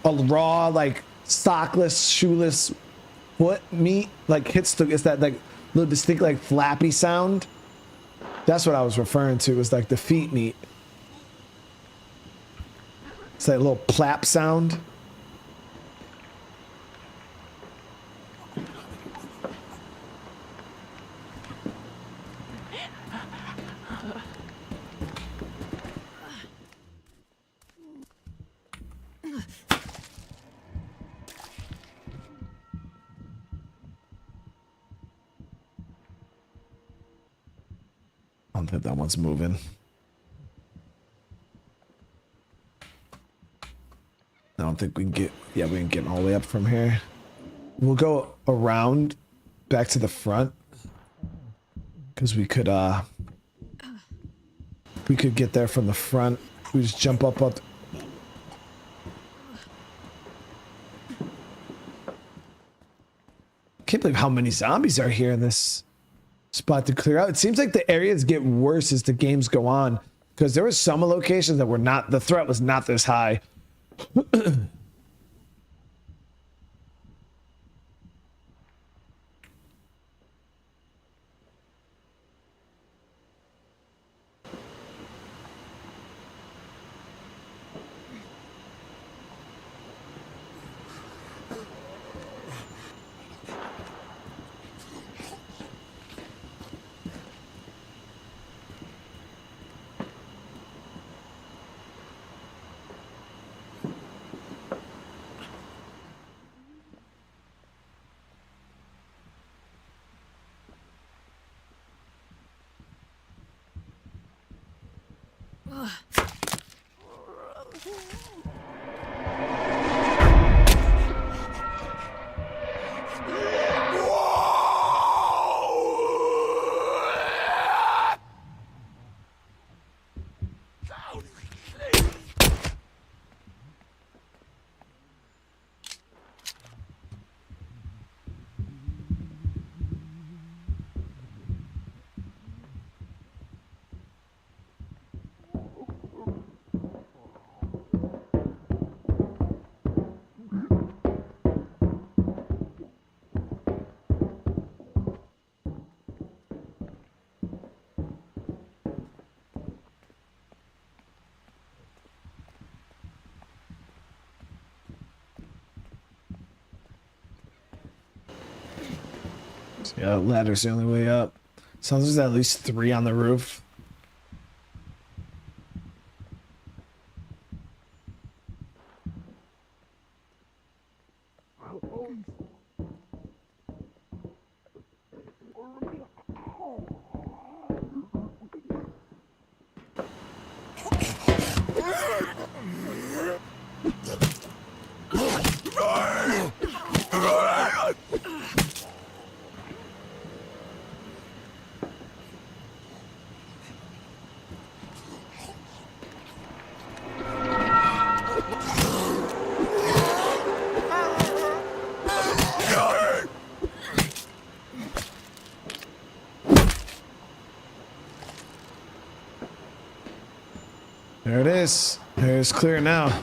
a raw, like sockless, shoeless foot meat like hits the, it's that like little distinct like flappy sound. That's what I was referring to, was like the feet meat. It's that little plap sound. I don't think that one's moving. I don't think we can get, yeah, we can get all the way up from here. We'll go around back to the front because we could get there from the front. We just jump up. Can't believe how many zombies are here in this spot to clear out. It seems like the areas get worse as the games go on, because there were some locations that were not, the threat was not this high. Yeah, ladder's the only way up. Sounds like there's at least 3 on the roof. There it is. It's clear now.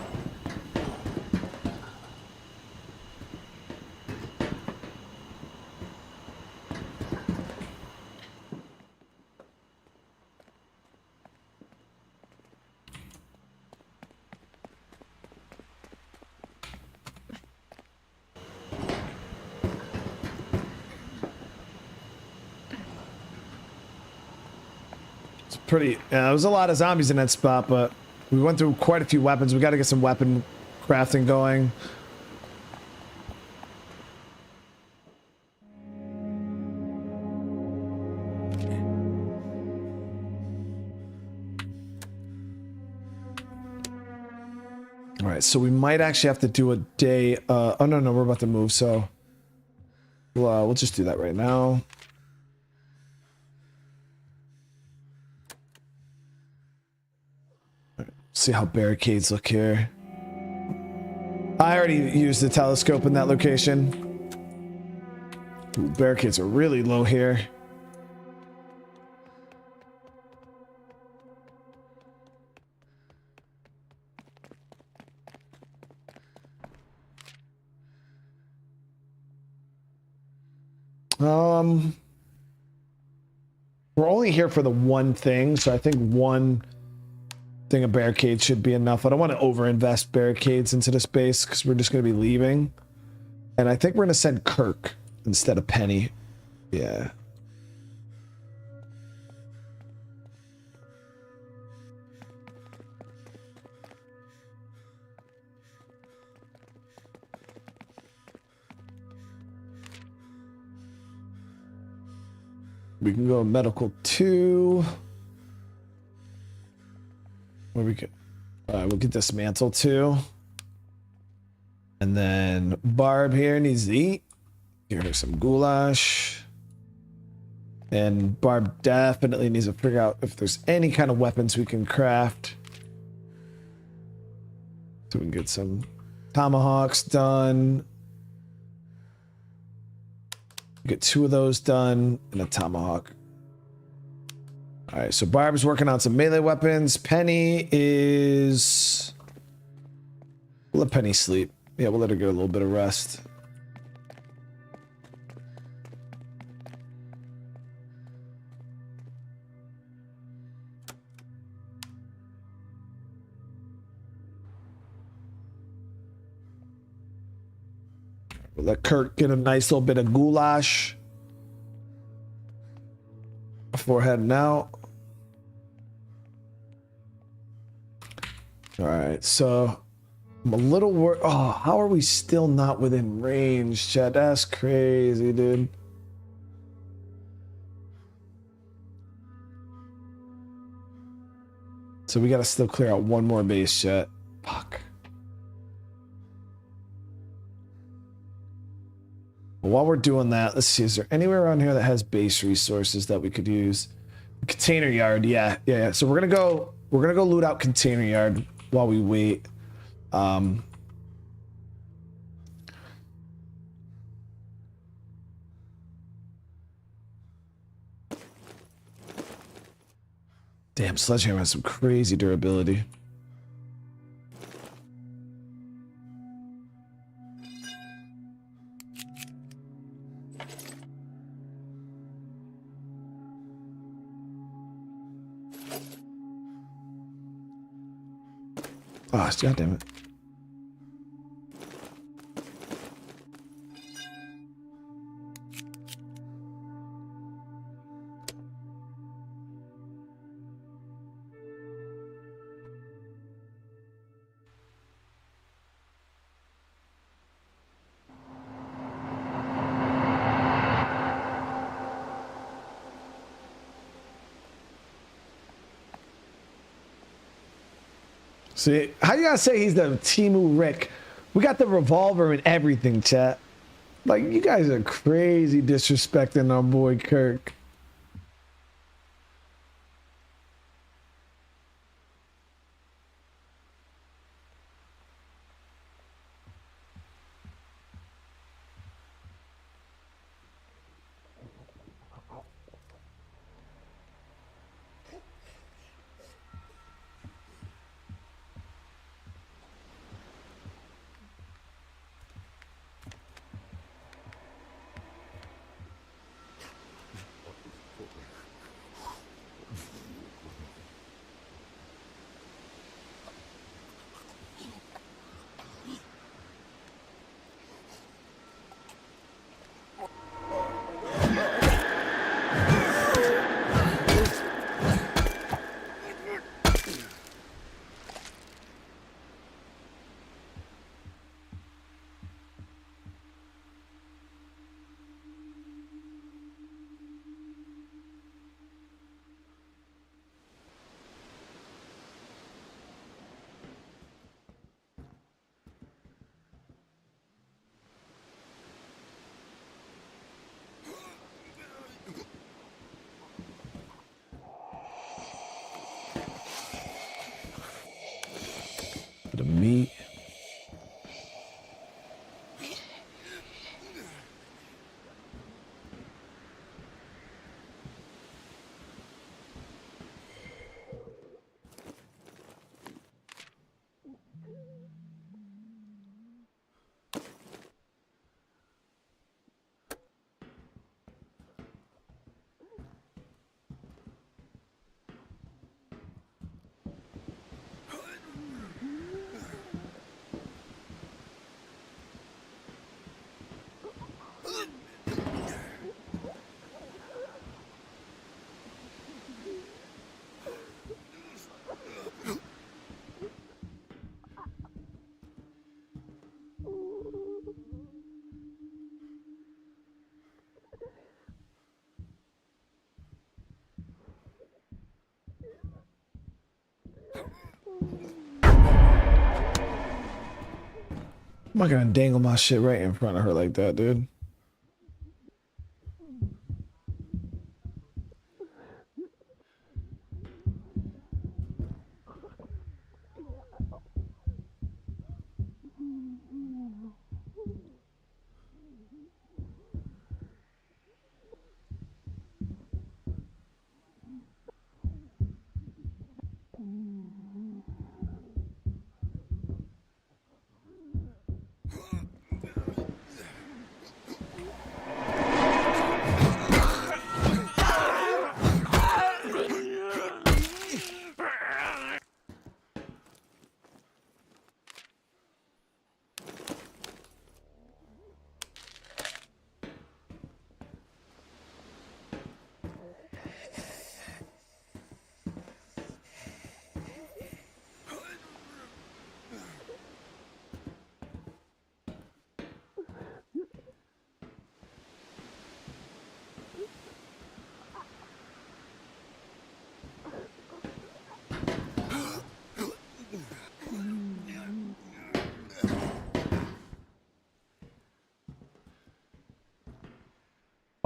It's pretty. There was a lot of zombies in that spot, but we went through quite a few weapons. We got to get some weapon crafting going. All right, so we might actually have to do a day. Oh no, we're about to move, so we'll just do that right now. See how barricades look here. I already used the telescope in that location. Ooh, barricades are really low here. We're only here for the one thing, so I think one thing of barricades should be enough. I don't want to overinvest barricades into this base because we're just going to be leaving. And I think we're going to send Kirk instead of Penny. Yeah. We can go medical 2. Where we go? We'll get dismantle 2. And then Barb here needs to eat. Give her some goulash. And Barb definitely needs to figure out if there's any kind of weapons we can craft. So we can get some tomahawks done. Get 2 of those done and a tomahawk. All right, so Barb's working on some melee weapons. Penny is... We'll let Penny sleep. Yeah, we'll let her get a little bit of rest. We'll let Kirk get a nice little bit of goulash before heading out. All right, so I'm a little worried. Oh, how are we still not within range, Chad? That's crazy, dude. So we got to still clear out one more base yet. Fuck. Well, while we're doing that, let's see. Is there anywhere around here that has base resources that we could use? Container yard. Yeah. So we're gonna go loot out container yard while we wait. Damn, sledgehammer has some crazy durability. Oh, God damn it. See, how you gotta say he's the Timu Rick? We got the revolver and everything, chat. Like, you guys are crazy disrespecting our boy Kirk. Bit of meat. I'm not gonna dangle my shit right in front of her like that, dude.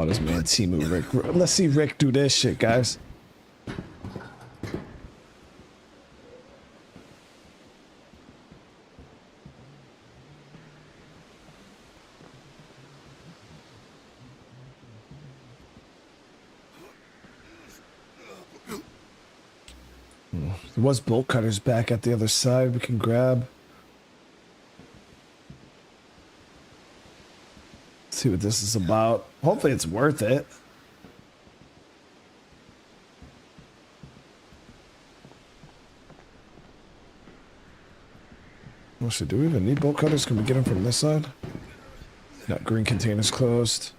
Oh, this man Timu Rick. Let's see Rick do this shit, guys. There was bolt cutters back at the other side we can grab. See what this is about. Hopefully it's worth it. Actually, do we even need bolt cutters? Can we get them from this side? No, green container's closed.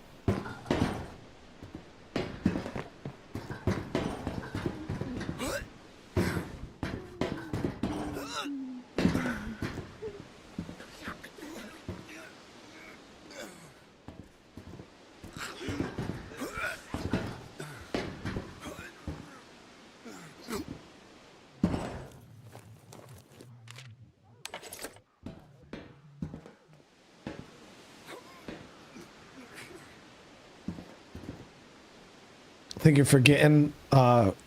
I think you're forgetting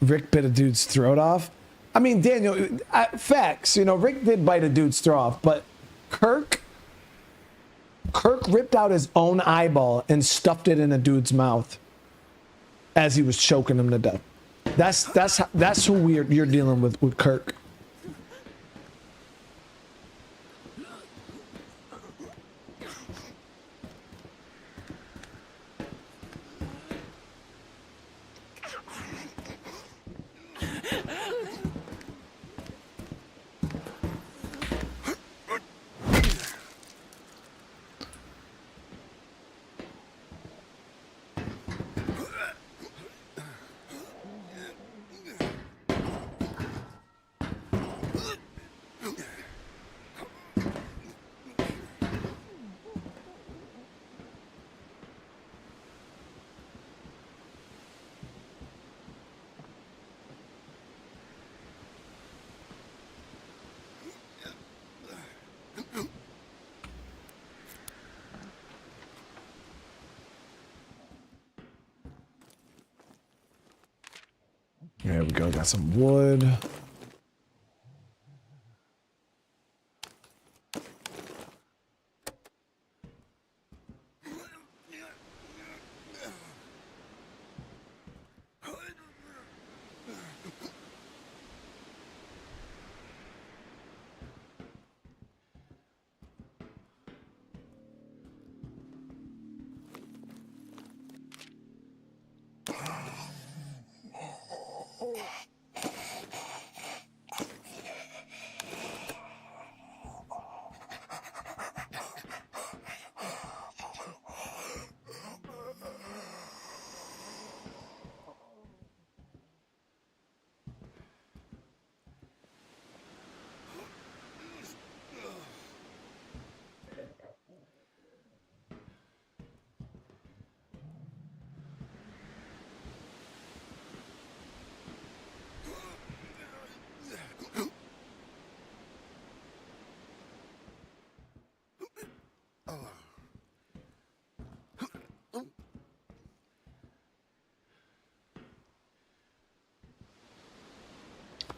Rick bit a dude's throat off. I mean, Daniel, facts. You know, Rick did bite a dude's throat off, but Kirk ripped out his own eyeball and stuffed it in a dude's mouth as he was choking him to death. That's who you're dealing with Kirk. There we go, got some wood.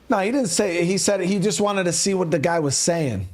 No, he didn't say it. He said he just wanted to see what the guy was saying.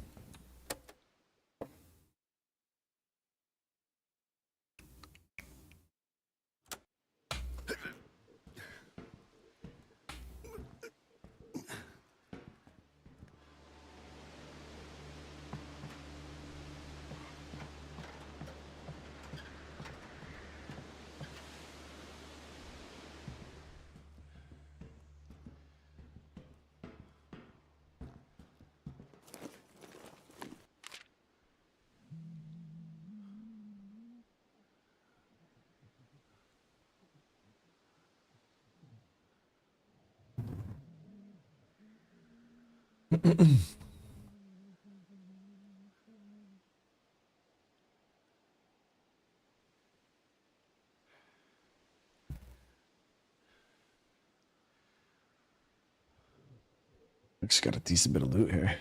I just got a decent bit of loot here.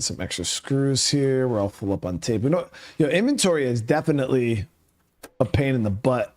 some extra screws here. We're all full up on tape. We know, you know, inventory is definitely a pain in the butt.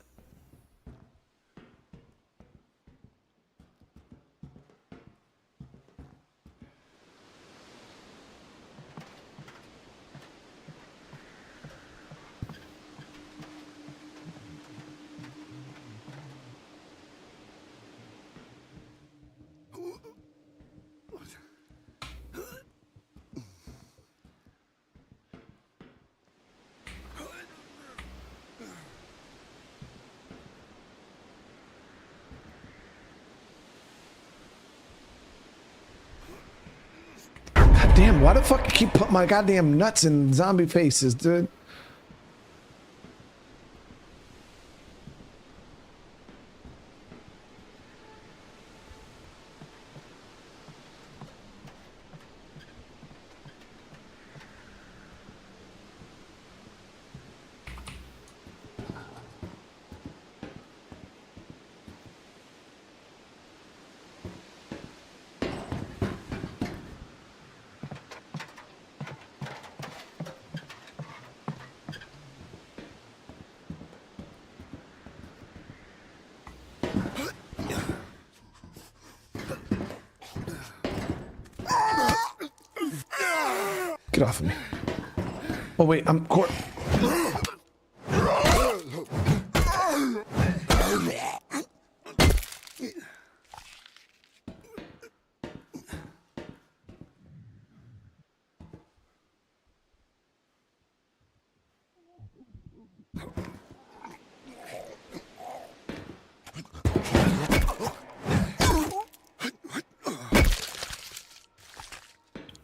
Damn, why the fuck you keep putting my goddamn nuts in zombie faces, dude? Get off of me. Oh wait, I'm Court.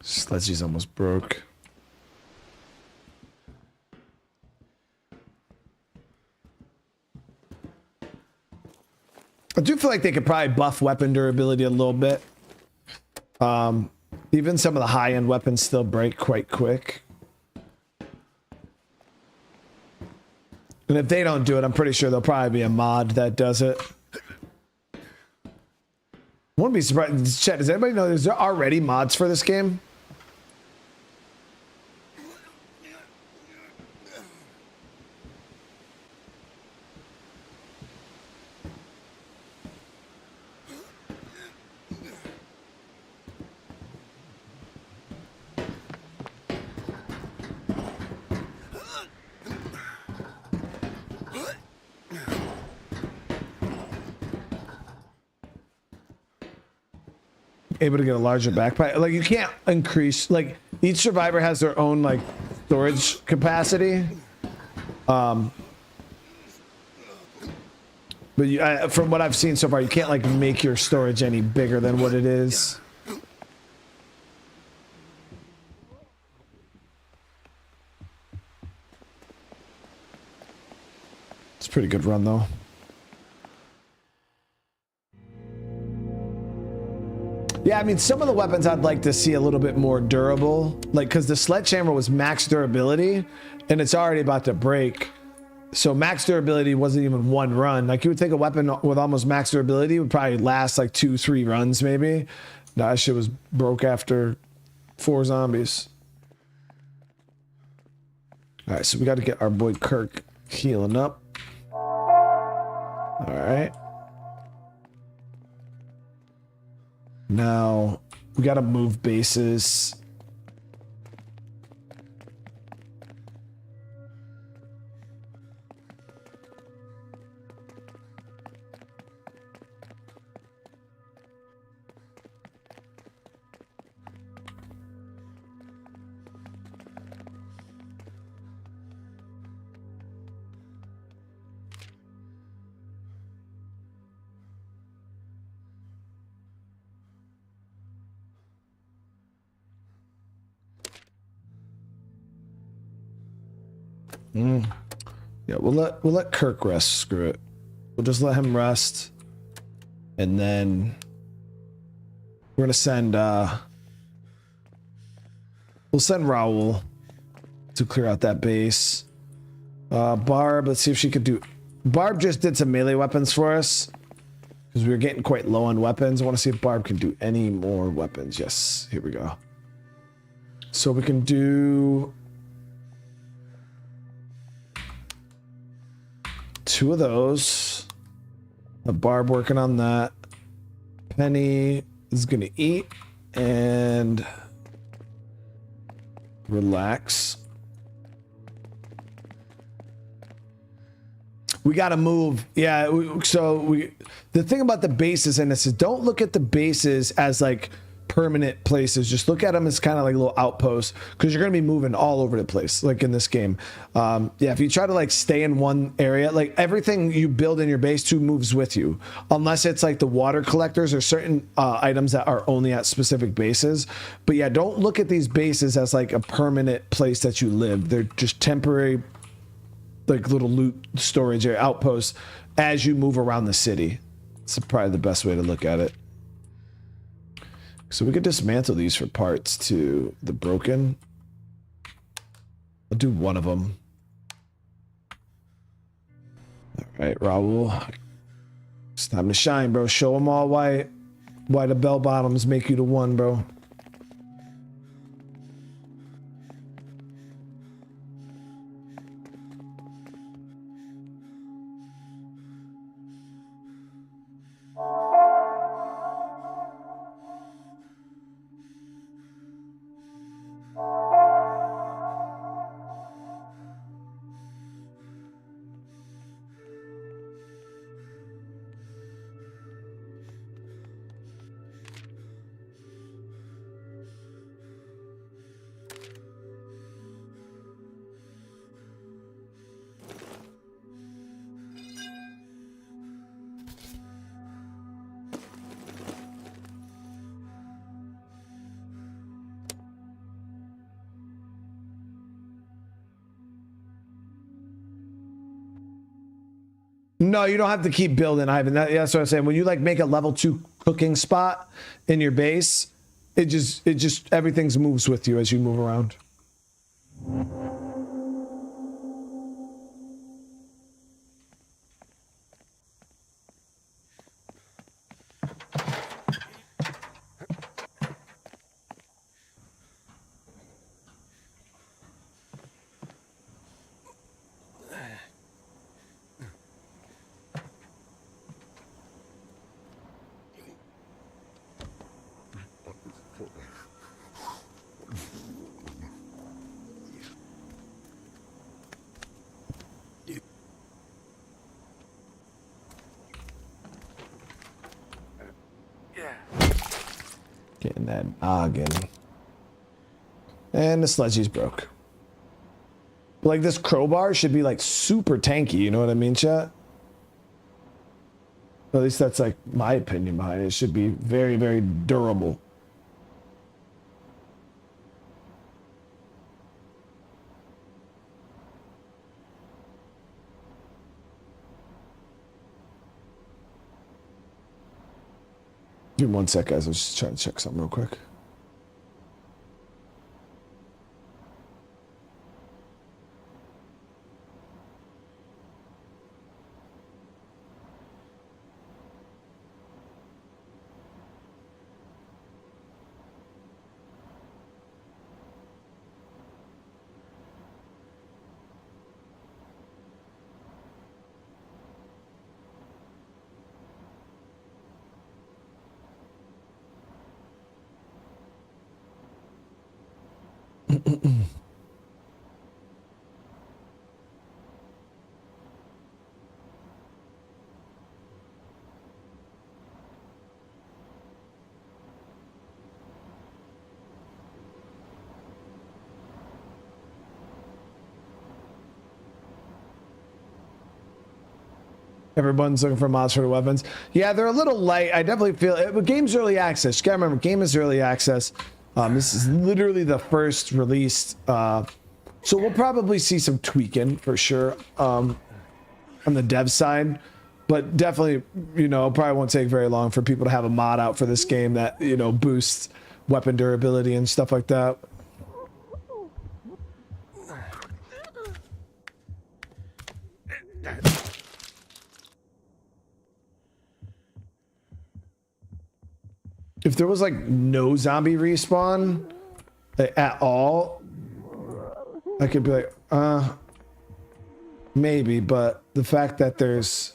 Sledgy's almost broke. I do feel like they could probably buff weapon durability a little bit. Even some of the high-end weapons still break quite quick. And if they don't do it, I'm pretty sure there'll probably be a mod that does it. I wouldn't be surprised. Chat, does anybody know there's already mods for this game? Able to get a larger backpack. Like, you can't increase, like, each survivor has their own, like, storage capacity. But you, from what I've seen so far, you can't, like, make your storage any bigger than what it is. It's a pretty good run, though. Yeah, I mean, some of the weapons I'd like to see a little bit more durable. Like, because the sledgehammer was max durability, and it's already about to break. So max durability wasn't even one run. Like, you would think a weapon with almost max durability would probably last, like, 2-3 runs, maybe. Nah, that shit was broke after 4 zombies. Alright, so we got to get our boy Kirk healing up. Alright. Now, we gotta move bases. Yeah, we'll let Kirk rest. Screw it. We'll just let him rest, and then we're gonna send we'll send Raoul to clear out that base. Barb, let's see if she could do. Barb just did some melee weapons for us because we were getting quite low on weapons. I want to see if Barb can do any more weapons. Yes, here we go. So we can do 2 of those. A Barb working on that. Penny is gonna eat and relax. We gotta move. Yeah, the thing about the bases in this is don't look at the bases as like permanent places. Just look at them as kind of like little outposts, because you're gonna be moving all over the place like in this game. Yeah, if you try to like stay in one area, like everything you build in your base too moves with you, unless it's like the water collectors or certain items that are only at specific bases. But yeah, don't look at these bases as like a permanent place that you live. They're just temporary, like little loot storage or outposts as you move around the city. It's probably the best way to look at it. So we could dismantle these for parts to the broken. I'll do one of them. All right, Raul. It's time to shine, bro. Show them all why the bell bottoms make you the one, bro. No, you don't have to keep building, Ivan. That's what I'm saying. When you like make a level 2 cooking spot in your base, it just everything moves with you as you move around. Getting that noggin. And the sledgy's broke. But like this crowbar should be like super tanky, you know what I mean, chat? At least that's like my opinion behind it. It should be very, very durable. Give me 1 sec, guys. I was just trying to check something real quick. Everyone's looking for mods for the weapons. Yeah, they're a little light. I definitely feel it. But game's early access. You gotta remember, game is early access. This is literally the first released. So we'll probably see some tweaking for sure on the dev side. But definitely, you know, probably won't take very long for people to have a mod out for this game that, you know, boosts weapon durability and stuff like that. If there was like no zombie respawn, at all, I could be like, maybe, but the fact that there's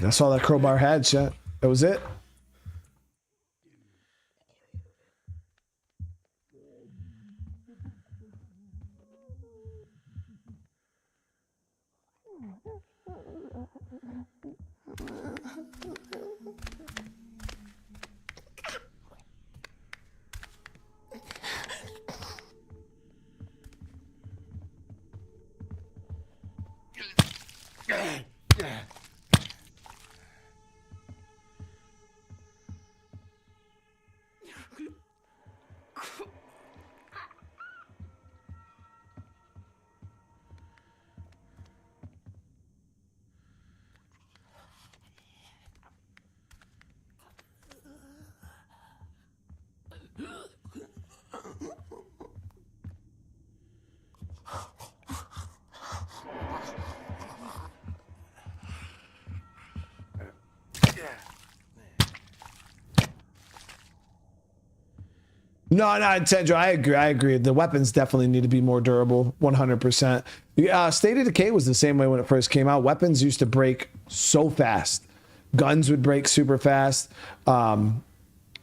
that's all that crowbar had, chat. That was it. No, Tendro, I agree. I agree. The weapons definitely need to be more durable, 100%. State of Decay was the same way when it first came out. Weapons used to break so fast. Guns would break super fast. And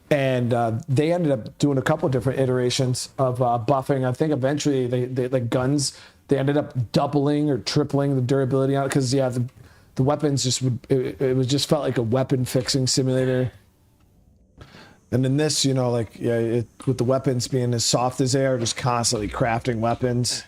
they ended up doing a couple different iterations of buffing. I think eventually they like guns, they ended up doubling or tripling the durability on it because, yeah, the weapons just would, it was just felt like a weapon fixing simulator. And in this, you know, like, yeah, with the weapons being as soft as they are, just constantly crafting weapons.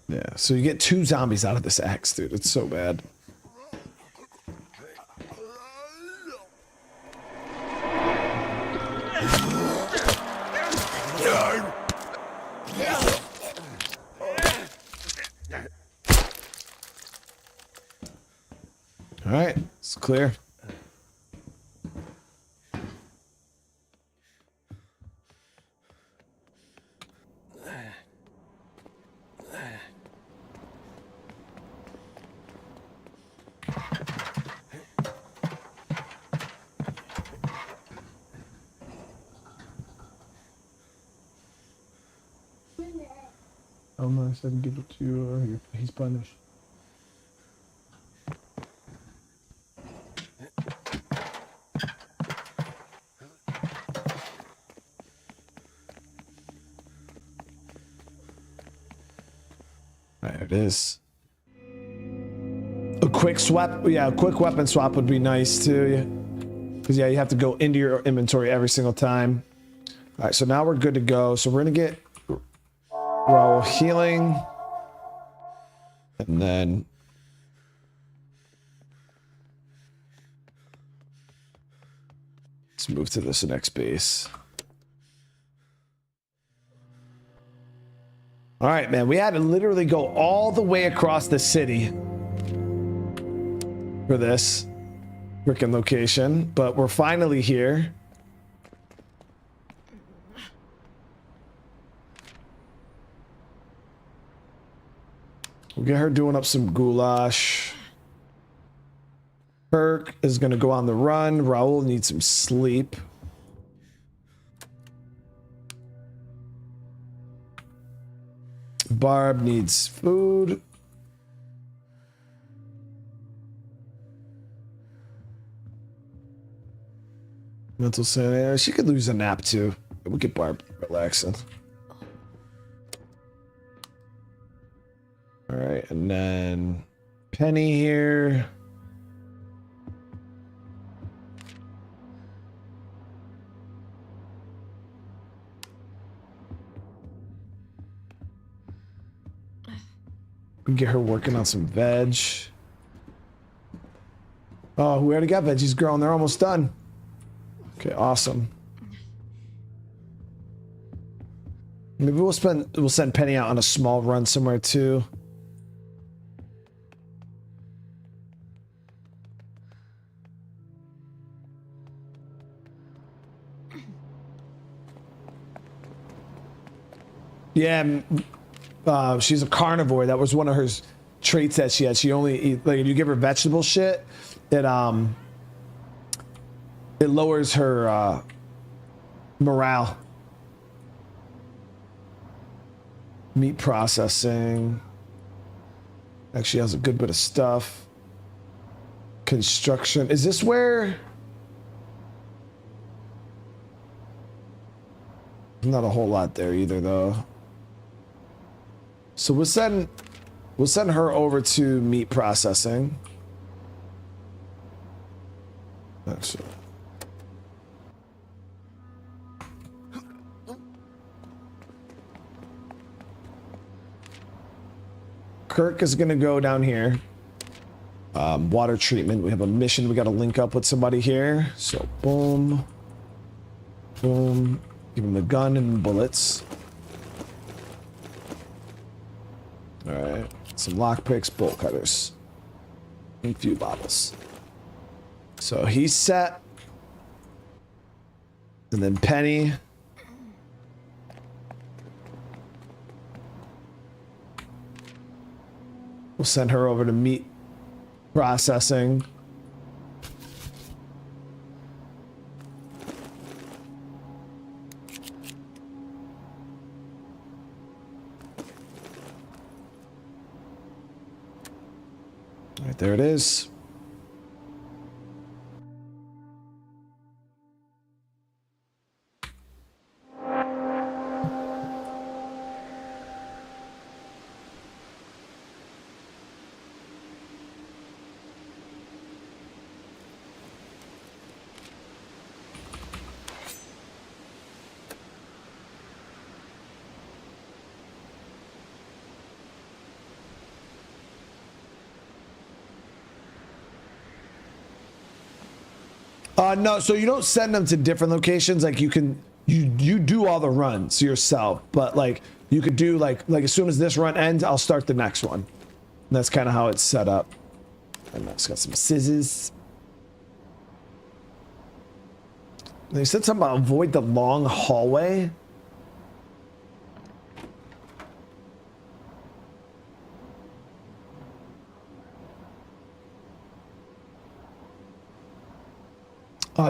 Yeah, so you get 2 zombies out of this axe, dude. It's so bad. All right, it's clear. Oh no, I said give it to you, or he's punished. There it is. A quick swap, yeah, a quick weapon swap would be nice too. Because yeah, you have to go into your inventory every single time. All right, so now we're good to go. So we're gonna get Raw healing, and then let's move to this next base. All right, man, we had to literally go all the way across the city for this freaking location, but we're finally here. We'll get her doing up some goulash. Kirk is going to go on the run. Raul needs some sleep. Barb needs food. Mental sanity. She could lose a nap too. We'll get Barb relaxing. All right, and then Penny here. We can get her working on some veg. Oh, we already got veggies growing. They're almost done. Okay, awesome. Maybe we'll send Penny out on a small run somewhere too. Yeah, she's a carnivore. That was one of her traits that she had. She only eat, like, if you give her vegetable shit, it lowers her morale. Meat processing. Actually has a good bit of stuff. Construction. Is this where? Not a whole lot there either, though. So we'll send her over to meat processing. Actually. Kirk is gonna go down here. Water treatment. We have a mission. We got to link up with somebody here. So boom, boom. Give him the gun and bullets. All right, some lockpicks, bolt cutters, and a few bottles. So he's set. And then Penny. We'll send her over to meat processing. All right, there it is. No, so you don't send them to different locations. Like you do all the runs yourself, but like you could do like as soon as this run ends, I'll start the next one. And that's kind of how it's set up. And it's got some scissors. They said something about avoid the long hallway.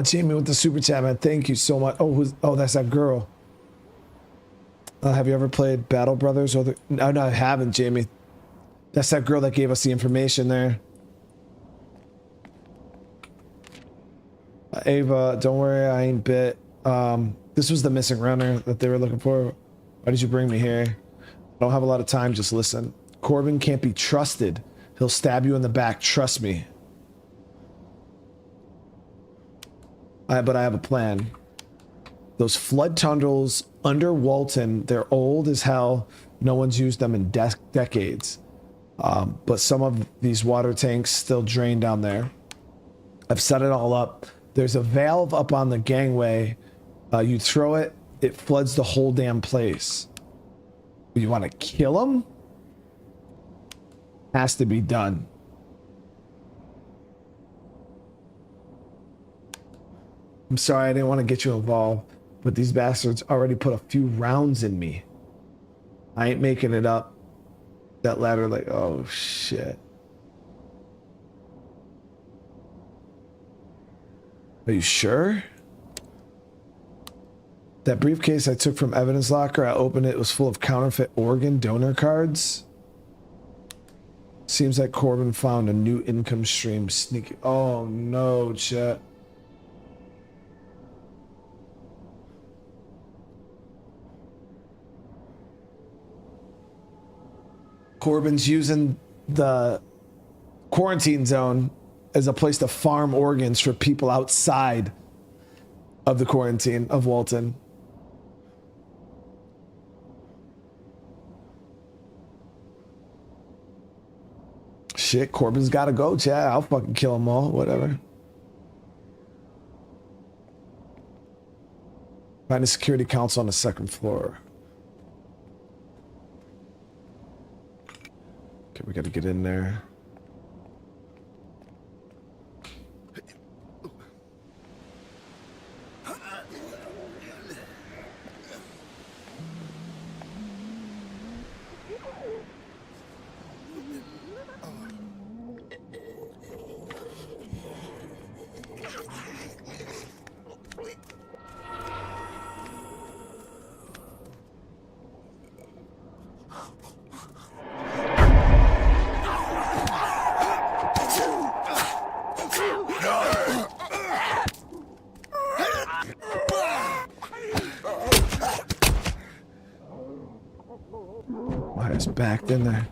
Jamie with the super chat, man. Thank you so much. Oh, that's that girl. Have you ever played Battle Brothers? No, I haven't, Jamie. That's that girl that gave us the information there. Ava, don't worry, I ain't bit. This was the missing runner that they were looking for. Why did you bring me here? I don't have a lot of time, just listen. Corbin can't be trusted. He'll stab you in the back, trust me. But I have a plan. Those flood tunnels under Walton, they're old as hell. No one's used them in decades. But some of these water tanks still drain down there. I've set it all up. There's a valve up on the gangway. You throw it, it floods the whole damn place. You want to kill them? Has to be done. I'm sorry, I didn't want to get you involved, but these bastards already put a few rounds in me. I ain't making it up. That ladder, like, oh shit. Are you sure? That briefcase I took from evidence locker, I opened it, it was full of counterfeit organ donor cards. Seems like Corbin found a new income stream sneaking. Oh no, chat. Corbin's using the quarantine zone as a place to farm organs for people outside of the quarantine of Walton. Shit, Corbin's gotta go, chat. I'll fucking kill them all, whatever. Find a security council on the second floor. Okay, we gotta get in there. Why is backed in there?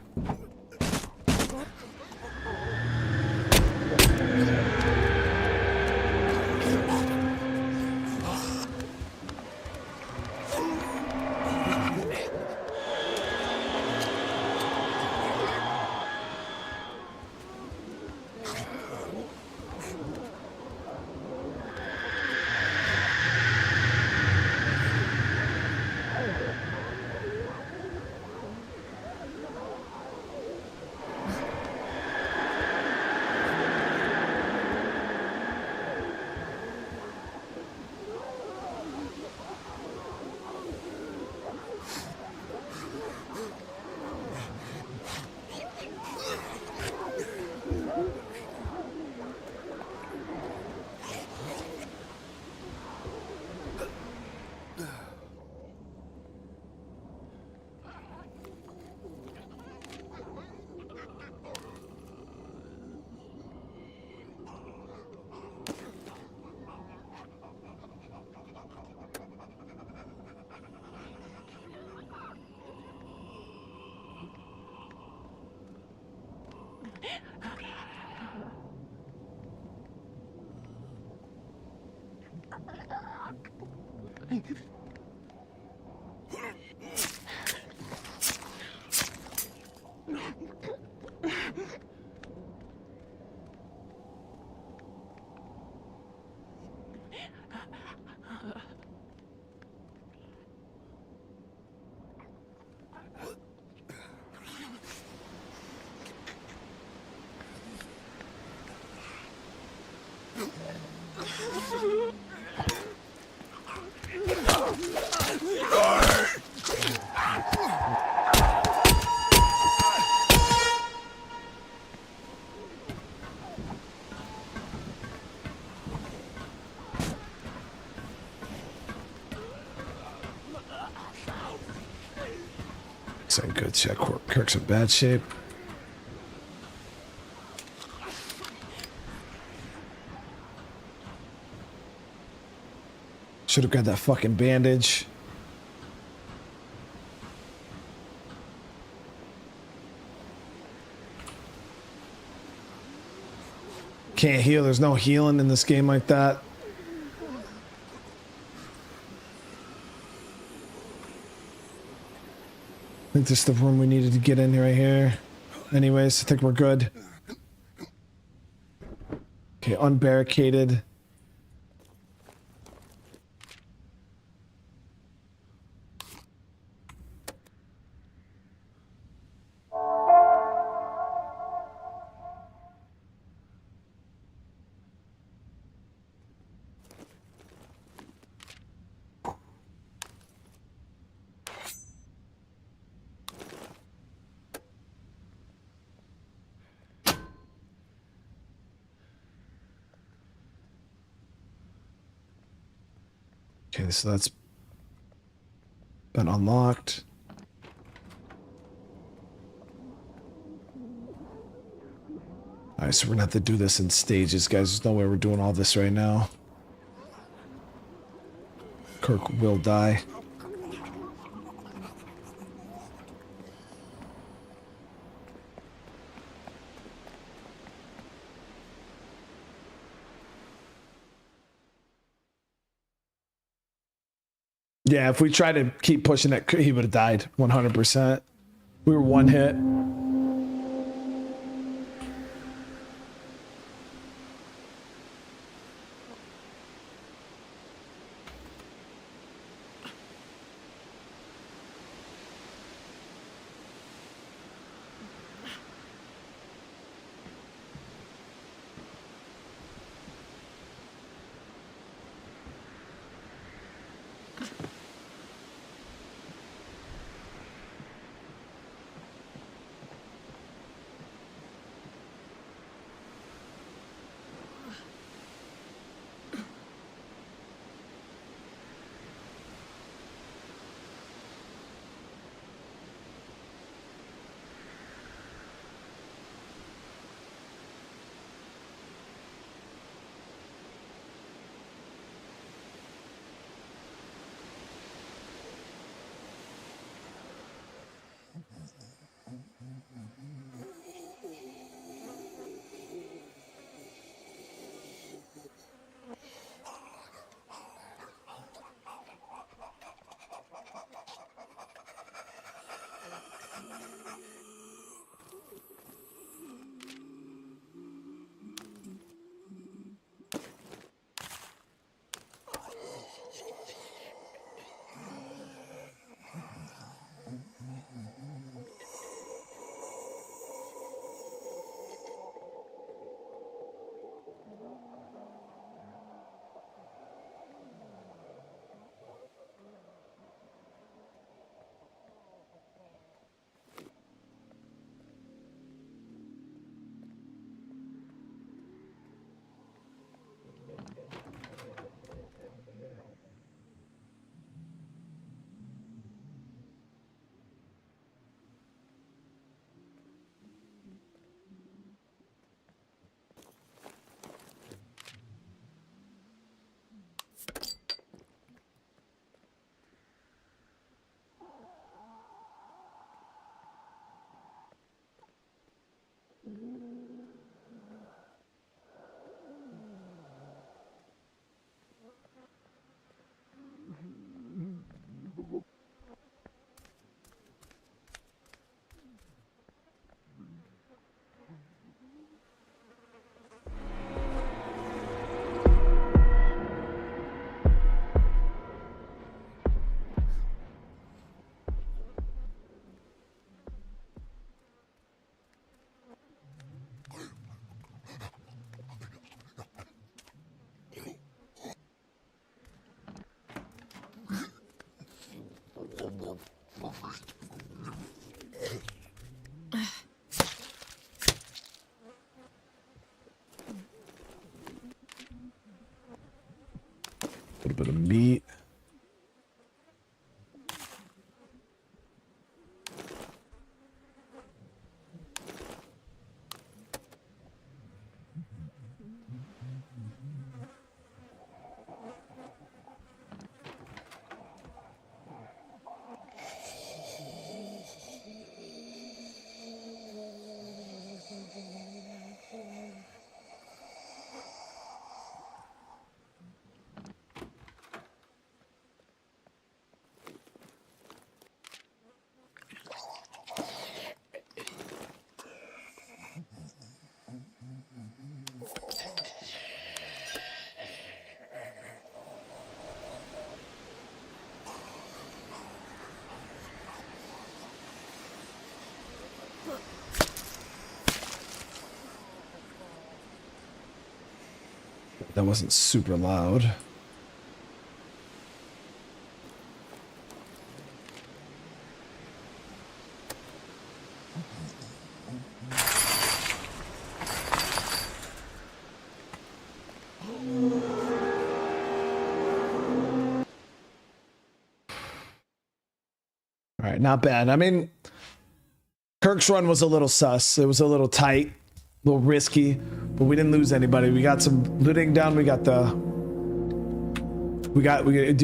This ain't good, chat. Kirk's in bad shape. Should have got that fucking bandage. Can't heal. There's no healing in this game like that. I think this is the room we needed to get in right here. Anyways, I think we're good. Okay, unbarricaded. Okay, so that's been unlocked. All right, so we're gonna have to do this in stages, guys. There's no way we're doing all this right now. Kirk will die. Yeah, if we tried to keep pushing that, he would have died 100%. We were one hit. A little bit of meat. That wasn't super loud. All right, not bad. I mean, Kirk's run was a little sus. It was a little tight, a little risky, but we didn't lose anybody. We got some looting done. We do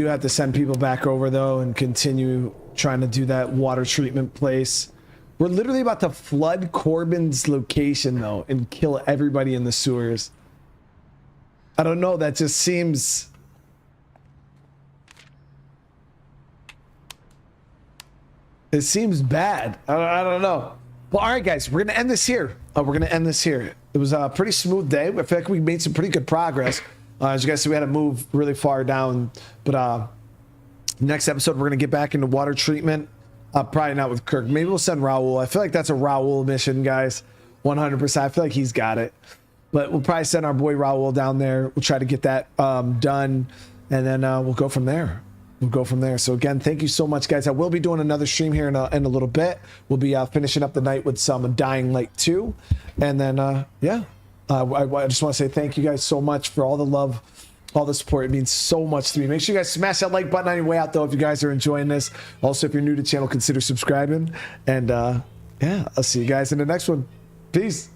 have to send people back over though and continue trying to do that water treatment place. We're literally about to flood Corbin's location though and kill everybody in the sewers. I don't know. That just seems... It seems bad. I don't know. Well, all right, guys, we're going to end this here. It was a pretty smooth day. I feel like we made some pretty good progress. As you guys see, we had to move really far down. But next episode, we're going to get back into water treatment. Probably not with Kirk. Maybe we'll send Raul. I feel like that's a Raul mission, guys. 100%. I feel like he's got it. But we'll probably send our boy Raul down there. We'll try to get that done. And then we'll go from there. So again, thank you so much, guys. I will be doing another stream here in a little bit. We'll be finishing up the night with some Dying Light 2. And then, yeah, I just want to say thank you guys so much for all the love, all the support. It means so much to me. Make sure you guys smash that like button on your way out, though, if you guys are enjoying this. Also, if you're new to the channel, consider subscribing. And, yeah, I'll see you guys in the next one. Peace.